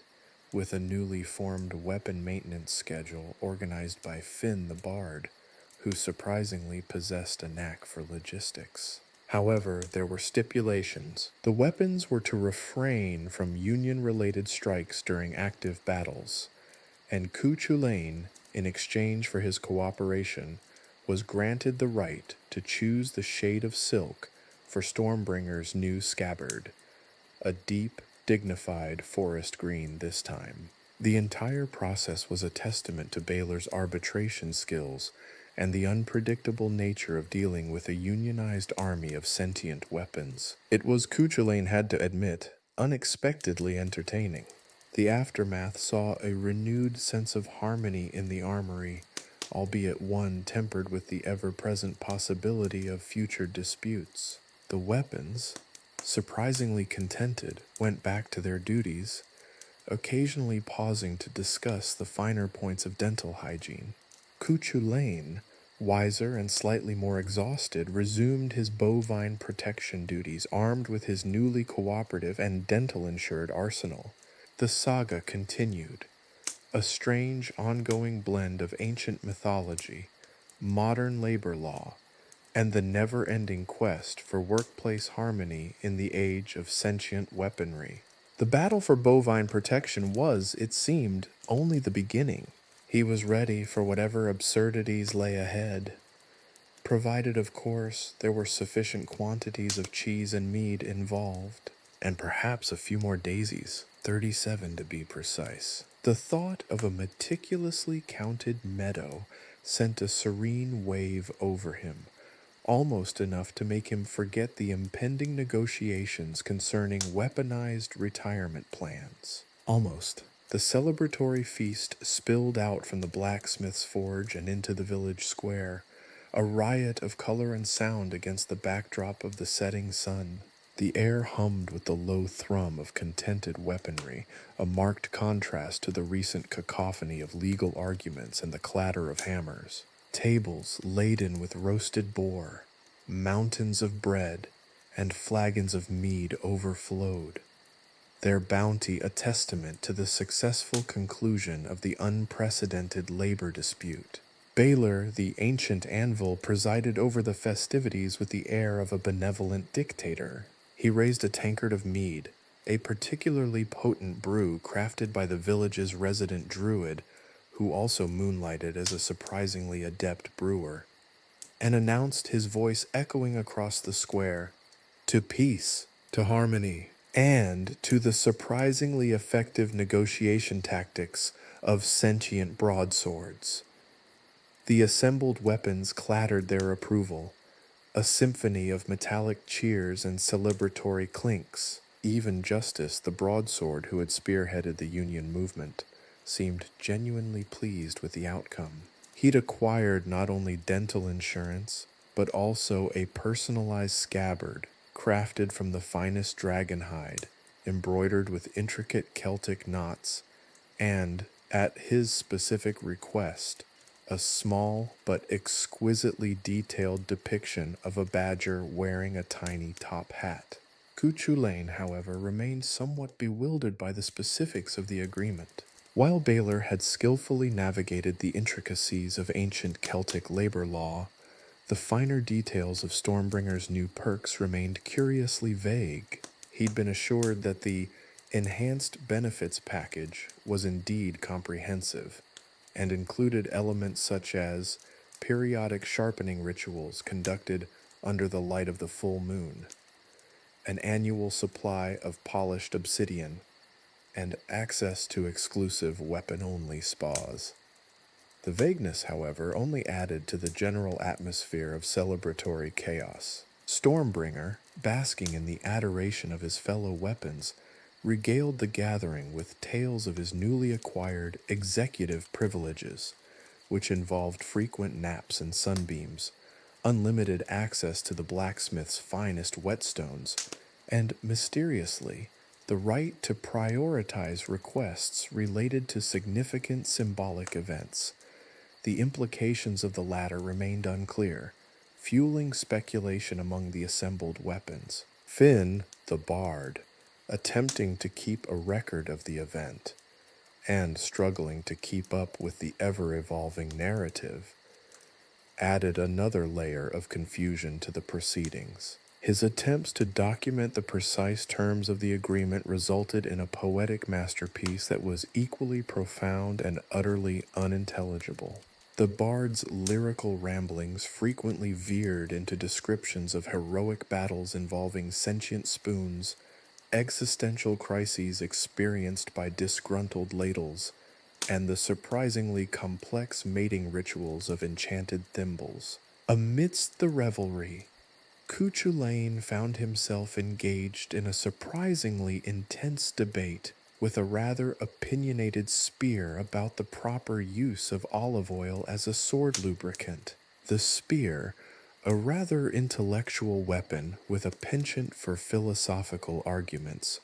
with a newly formed weapon maintenance schedule organized by Finn the Bard, who surprisingly possessed a knack for logistics. However, there were stipulations. The weapons were to refrain from Union-related strikes during active battles, and Chulainn, in exchange for his cooperation, was granted the right to choose the shade of silk for Stormbringer's new scabbard, a deep, dignified forest green this time. The entire process was a testament to Baylor's arbitration skills and the unpredictable nature of dealing with a unionized army of sentient weapons. It was, Chulainn had to admit, unexpectedly entertaining. The aftermath saw a renewed sense of harmony in the armory, albeit one tempered with the ever-present possibility of future disputes. The weapons, surprisingly contented, went back to their duties, occasionally pausing to discuss the finer points of dental hygiene. Chulainn, wiser and slightly more exhausted, resumed his bovine protection duties, armed with his newly cooperative and dental-insured arsenal. The saga continued, a strange ongoing blend of ancient mythology, modern labor law, and the never-ending quest for workplace harmony in the age of sentient weaponry. The battle for bovine protection was, it seemed, only the beginning. He was ready for whatever absurdities lay ahead, provided, of course, there were sufficient quantities of cheese and mead involved, and perhaps a few more daisies, 37 to be precise. The thought of a meticulously counted meadow sent a serene wave over him, almost enough to make him forget the impending negotiations concerning weaponized retirement plans. Almost. The celebratory feast spilled out from the blacksmith's forge and into the village square, a riot of color and sound against the backdrop of the setting sun. The air hummed with the low thrum of contented weaponry, a marked contrast to the recent cacophony of legal arguments and the clatter of hammers. Tables laden with roasted boar, mountains of bread, and flagons of mead overflowed, their bounty a testament to the successful conclusion of the unprecedented labor dispute. Baylor, the ancient anvil, presided over the festivities with the air of a benevolent dictator. He raised a tankard of mead, a particularly potent brew crafted by the village's resident druid, who also moonlighted as a surprisingly adept brewer, and announced, his voice echoing across the square, "To peace, to harmony, and to the surprisingly effective negotiation tactics of sentient broadswords." The assembled weapons clattered their approval, a symphony of metallic cheers and celebratory clinks. Even Justice, the broadsword who had spearheaded the Union movement, seemed genuinely pleased with the outcome. He'd acquired not only dental insurance, but also a personalized scabbard, crafted from the finest dragon hide, embroidered with intricate Celtic knots, and, at his specific request, a small but exquisitely detailed depiction of a badger wearing a tiny top hat. Chulainn, however, remained somewhat bewildered by the specifics of the agreement. While Baylor had skillfully navigated the intricacies of ancient Celtic labor law, the finer details of Stormbringer's new perks remained curiously vague. He'd been assured that the enhanced benefits package was indeed comprehensive and included elements such as periodic sharpening rituals conducted under the light of the full moon, an annual supply of polished obsidian, and access to exclusive weapon-only spas. The vagueness, however, only added to the general atmosphere of celebratory chaos. Stormbringer, basking in the adoration of his fellow weapons, regaled the gathering with tales of his newly acquired executive privileges, which involved frequent naps and sunbeams, unlimited access to the blacksmith's finest whetstones, and, mysteriously, the right to prioritize requests related to significant symbolic events. The implications of the latter remained unclear, fueling speculation among the assembled weapons. Finn, the bard, attempting to keep a record of the event, and struggling to keep up with the ever-evolving narrative, added another layer of confusion to the proceedings. His attempts to document the precise terms of the agreement resulted in a poetic masterpiece that was equally profound and utterly unintelligible. The bard's lyrical ramblings frequently veered into descriptions of heroic battles involving sentient spoons, existential crises experienced by disgruntled ladles, and the surprisingly complex mating rituals of enchanted thimbles. Amidst the revelry, Chulainn found himself engaged in a surprisingly intense debate with a rather opinionated spear about the proper use of olive oil as a sword lubricant. The spear, a rather intellectual weapon with a penchant for philosophical arguments,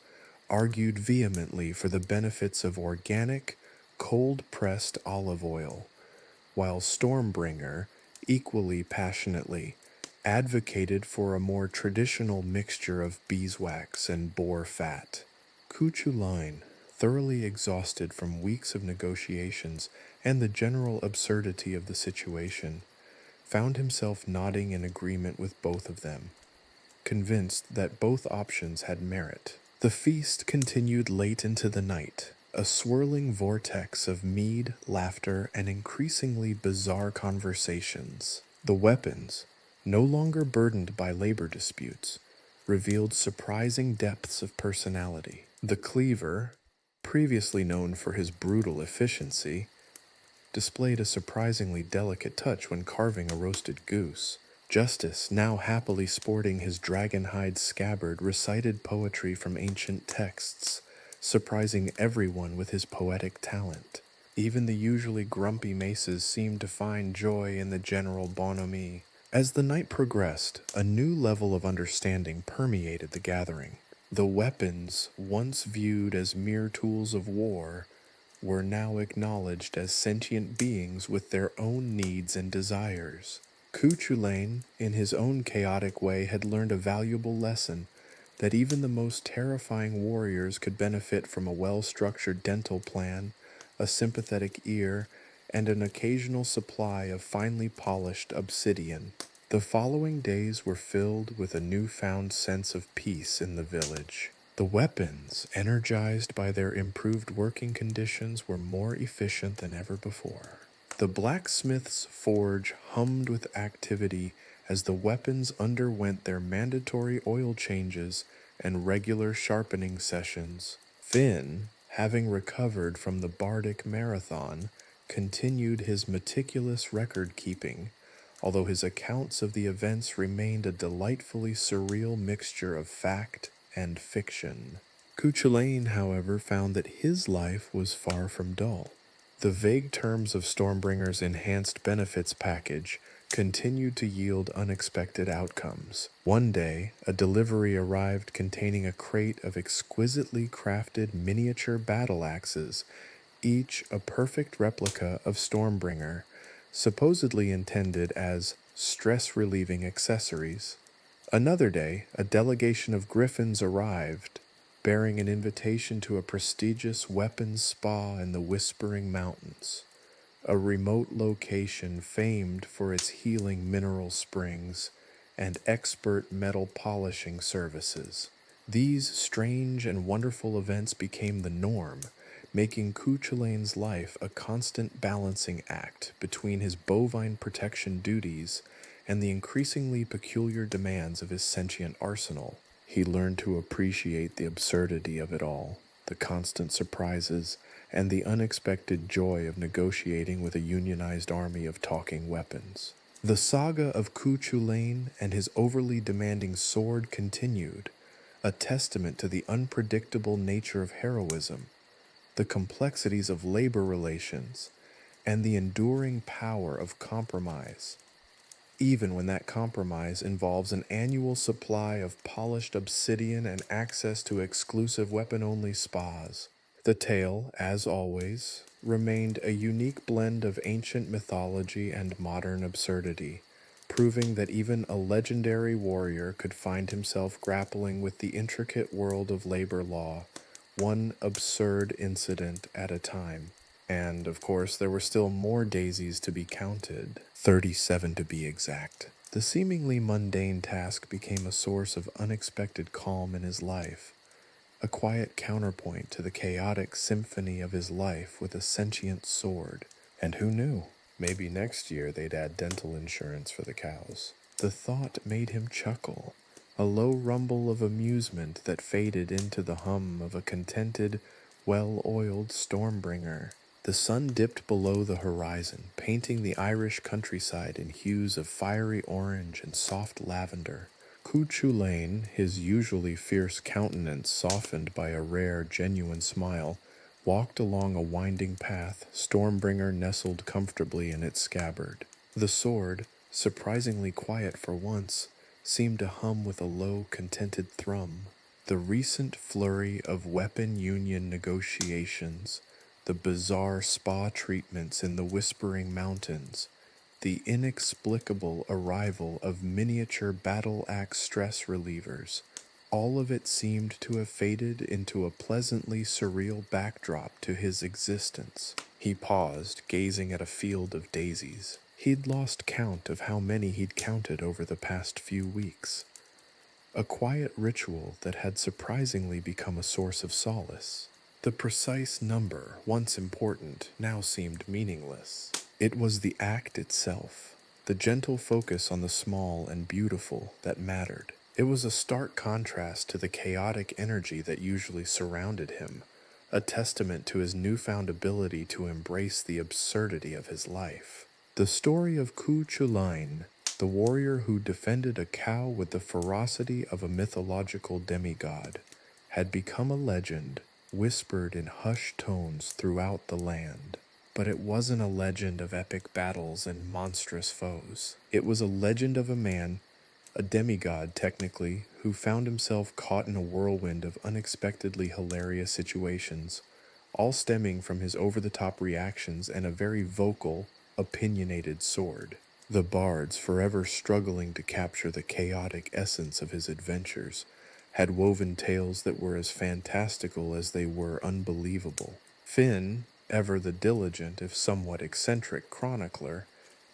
argued vehemently for the benefits of organic, cold-pressed olive oil, while Stormbringer, equally passionately, advocated for a more traditional mixture of beeswax and boar fat. Chulainn, thoroughly exhausted from weeks of negotiations and the general absurdity of the situation, found himself nodding in agreement with both of them, convinced that both options had merit. The feast continued late into the night, a swirling vortex of mead, laughter, and increasingly bizarre conversations. The weapons, no longer burdened by labor disputes, revealed surprising depths of personality. The cleaver, previously known for his brutal efficiency, displayed a surprisingly delicate touch when carving a roasted goose. Justice, now happily sporting his dragon-hide scabbard, recited poetry from ancient texts, surprising everyone with his poetic talent. Even the usually grumpy maces seemed to find joy in the general bonhomie. As the night progressed, a new level of understanding permeated the gathering. The weapons, once viewed as mere tools of war, were now acknowledged as sentient beings with their own needs and desires. Chulainn, in his own chaotic way, had learned a valuable lesson that even the most terrifying warriors could benefit from a well-structured dental plan, a sympathetic ear, and an occasional supply of finely polished obsidian. The following days were filled with a newfound sense of peace in the village. The weapons, energized by their improved working conditions, were more efficient than ever before. The blacksmith's forge hummed with activity as the weapons underwent their mandatory oil changes and regular sharpening sessions. Finn, having recovered from the bardic marathon, continued his meticulous record-keeping, although his accounts of the events remained a delightfully surreal mixture of fact and fiction. Chulainn, however, found that his life was far from dull. The vague terms of Stormbringer's enhanced benefits package continued to yield unexpected outcomes. One day, a delivery arrived containing a crate of exquisitely crafted miniature battle axes, each a perfect replica of Stormbringer, supposedly intended as stress-relieving accessories. Another day, a delegation of griffins arrived, bearing an invitation to a prestigious weapons spa in the Whispering Mountains, a remote location famed for its healing mineral springs and expert metal polishing services. These strange and wonderful events became the norm, making Chulainn's life a constant balancing act between his bovine protection duties and the increasingly peculiar demands of his sentient arsenal. He learned to appreciate the absurdity of it all, the constant surprises, and the unexpected joy of negotiating with a unionized army of talking weapons. The saga of Chulainn and his overly demanding sword continued, a testament to the unpredictable nature of heroism, the complexities of labor relations, and the enduring power of compromise, even when that compromise involves an annual supply of polished obsidian and access to exclusive weapon-only spas. The tale, as always, remained a unique blend of ancient mythology and modern absurdity, proving that even a legendary warrior could find himself grappling with the intricate world of labor law, one absurd incident at a time. And, of course, there were still more daisies to be counted, 37 to be exact. The seemingly mundane task became a source of unexpected calm in his life, a quiet counterpoint to the chaotic symphony of his life with a sentient sword. And who knew? Maybe next year they'd add dental insurance for the cows. The thought made him chuckle, a low rumble of amusement that faded into the hum of a contented, well-oiled stormbringer. The sun dipped below the horizon, painting the Irish countryside in hues of fiery orange and soft lavender. Chulainn, his usually fierce countenance softened by a rare, genuine smile, walked along a winding path, Stormbringer nestled comfortably in its scabbard. The sword, surprisingly quiet for once, seemed to hum with a low, contented thrum. The recent flurry of weapon union negotiations, the bizarre spa treatments in the Whispering Mountains, the inexplicable arrival of miniature battle-axe stress relievers, all of it seemed to have faded into a pleasantly surreal backdrop to his existence. He paused, gazing at a field of daisies. He'd lost count of how many he'd counted over the past few weeks. A quiet ritual that had surprisingly become a source of solace. The precise number, once important, now seemed meaningless. It was the act itself, the gentle focus on the small and beautiful that mattered. It was a stark contrast to the chaotic energy that usually surrounded him, a testament to his newfound ability to embrace the absurdity of his life. The story of Chulainn, the warrior who defended a cow with the ferocity of a mythological demigod, had become a legend, whispered in hushed tones throughout the land. But it wasn't a legend of epic battles and monstrous foes. It was a legend of a man, a demigod technically, who found himself caught in a whirlwind of unexpectedly hilarious situations, all stemming from his over-the-top reactions and a very vocal, opinionated sword. The bards, forever struggling to capture the chaotic essence of his adventures, had woven tales that were as fantastical as they were unbelievable. Finn, ever the diligent if somewhat eccentric chronicler,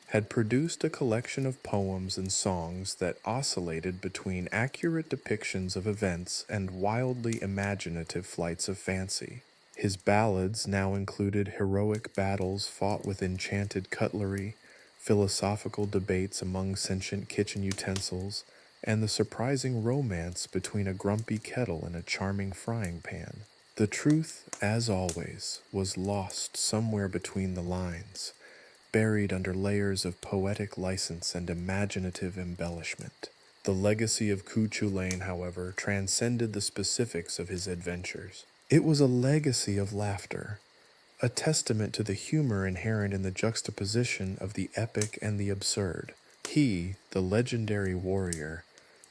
had produced a collection of poems and songs that oscillated between accurate depictions of events and wildly imaginative flights of fancy. His ballads now included heroic battles fought with enchanted cutlery, philosophical debates among sentient kitchen utensils, and the surprising romance between a grumpy kettle and a charming frying pan. The truth, as always, was lost somewhere between the lines, buried under layers of poetic license and imaginative embellishment. The legacy of Chulainn, however, transcended the specifics of his adventures. It was a legacy of laughter, a testament to the humor inherent in the juxtaposition of the epic and the absurd. He, the legendary warrior,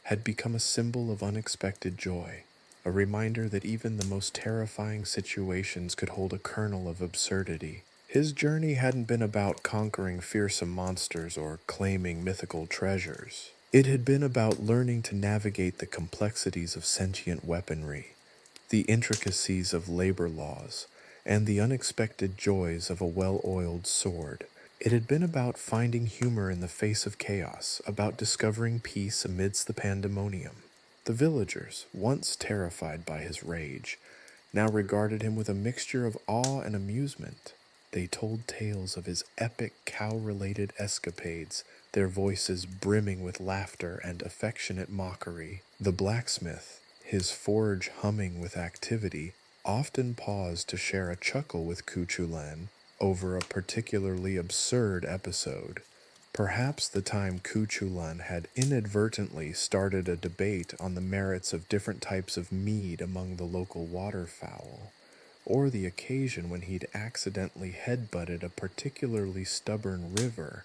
had become a symbol of unexpected joy, a reminder that even the most terrifying situations could hold a kernel of absurdity. His journey hadn't been about conquering fearsome monsters or claiming mythical treasures. It had been about learning to navigate the complexities of sentient weaponry, the intricacies of labor laws, and the unexpected joys of a well-oiled sword. It had been about finding humor in the face of chaos, about discovering peace amidst the pandemonium. The villagers, once terrified by his rage, now regarded him with a mixture of awe and amusement. They told tales of his epic cow-related escapades, their voices brimming with laughter and affectionate mockery. The blacksmith, his forge humming with activity, often paused to share a chuckle with Chulainn over a particularly absurd episode. Perhaps the time Chulainn had inadvertently started a debate on the merits of different types of mead among the local waterfowl, or the occasion when he'd accidentally headbutted a particularly stubborn river,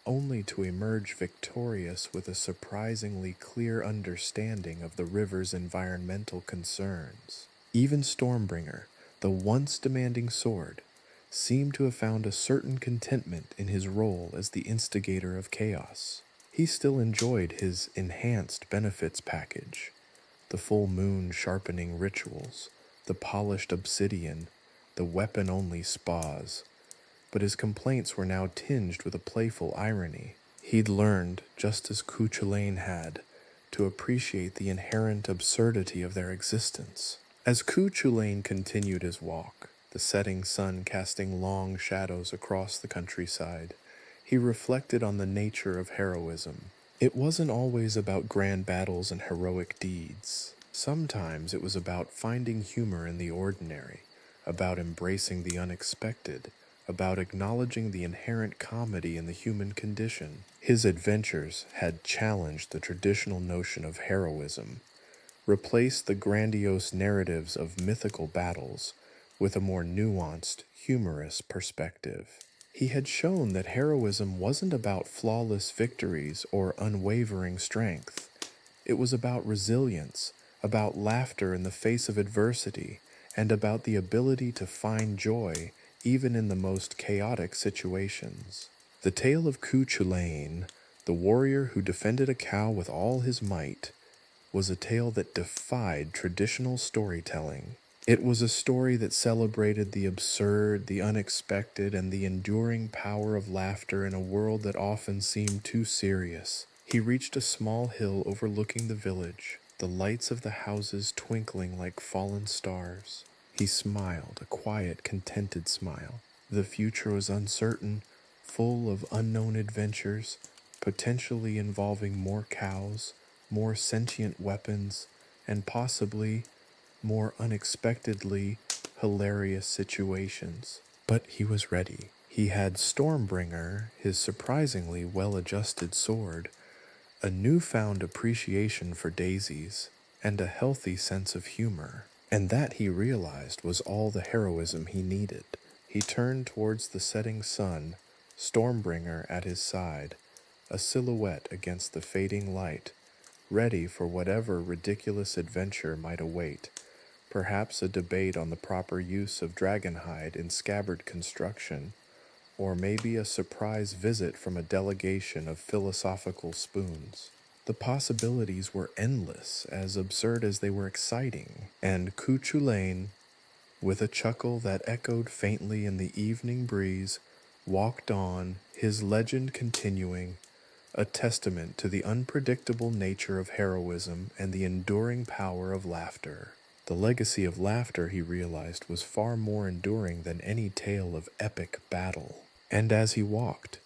only to emerge victorious with a surprisingly clear understanding of the river's environmental concerns. Even Stormbringer, the once demanding sword, seemed to have found a certain contentment in his role as the instigator of chaos. He still enjoyed his enhanced benefits package, the full moon sharpening rituals, the polished obsidian, the weapon-only spas, but his complaints were now tinged with a playful irony. He'd learned, just as Chulainn had, to appreciate the inherent absurdity of their existence. As Chulainn continued his walk, the setting sun casting long shadows across the countryside, he reflected on the nature of heroism. It wasn't always about grand battles and heroic deeds. Sometimes it was about finding humor in the ordinary, about embracing the unexpected, about acknowledging the inherent comedy in the human condition. His adventures had challenged the traditional notion of heroism, replaced the grandiose narratives of mythical battles with a more nuanced, humorous perspective. He had shown that heroism wasn't about flawless victories or unwavering strength. It was about resilience, about laughter in the face of adversity, and about the ability to find joy even in the most chaotic situations. The tale of Chulainn, the warrior who defended a cow with all his might, was a tale that defied traditional storytelling. It was a story that celebrated the absurd, the unexpected, and the enduring power of laughter in a world that often seemed too serious. He reached a small hill overlooking the village, the lights of the houses twinkling like fallen stars. He smiled, a quiet, contented smile. The future was uncertain, full of unknown adventures, potentially involving more cows, more sentient weapons, and possibly more unexpectedly hilarious situations. But he was ready. He had Stormbringer, his surprisingly well-adjusted sword, a newfound appreciation for daisies, and a healthy sense of humor. And that, he realized, was all the heroism he needed. He turned towards the setting sun, Stormbringer at his side, a silhouette against the fading light, ready for whatever ridiculous adventure might await. Perhaps a debate on the proper use of dragonhide in scabbard construction, or maybe a surprise visit from a delegation of philosophical spoons. The possibilities were endless, as absurd as they were exciting, and Chulainn, with a chuckle that echoed faintly in the evening breeze, walked on, his legend continuing, a testament to the unpredictable nature of heroism and the enduring power of laughter. The legacy of laughter, he realized, was far more enduring than any tale of epic battle. And as he walked,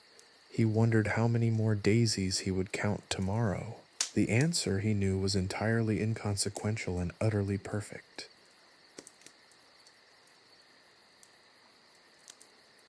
he wondered how many more daisies he would count tomorrow. The answer, he knew, was entirely inconsequential and utterly perfect.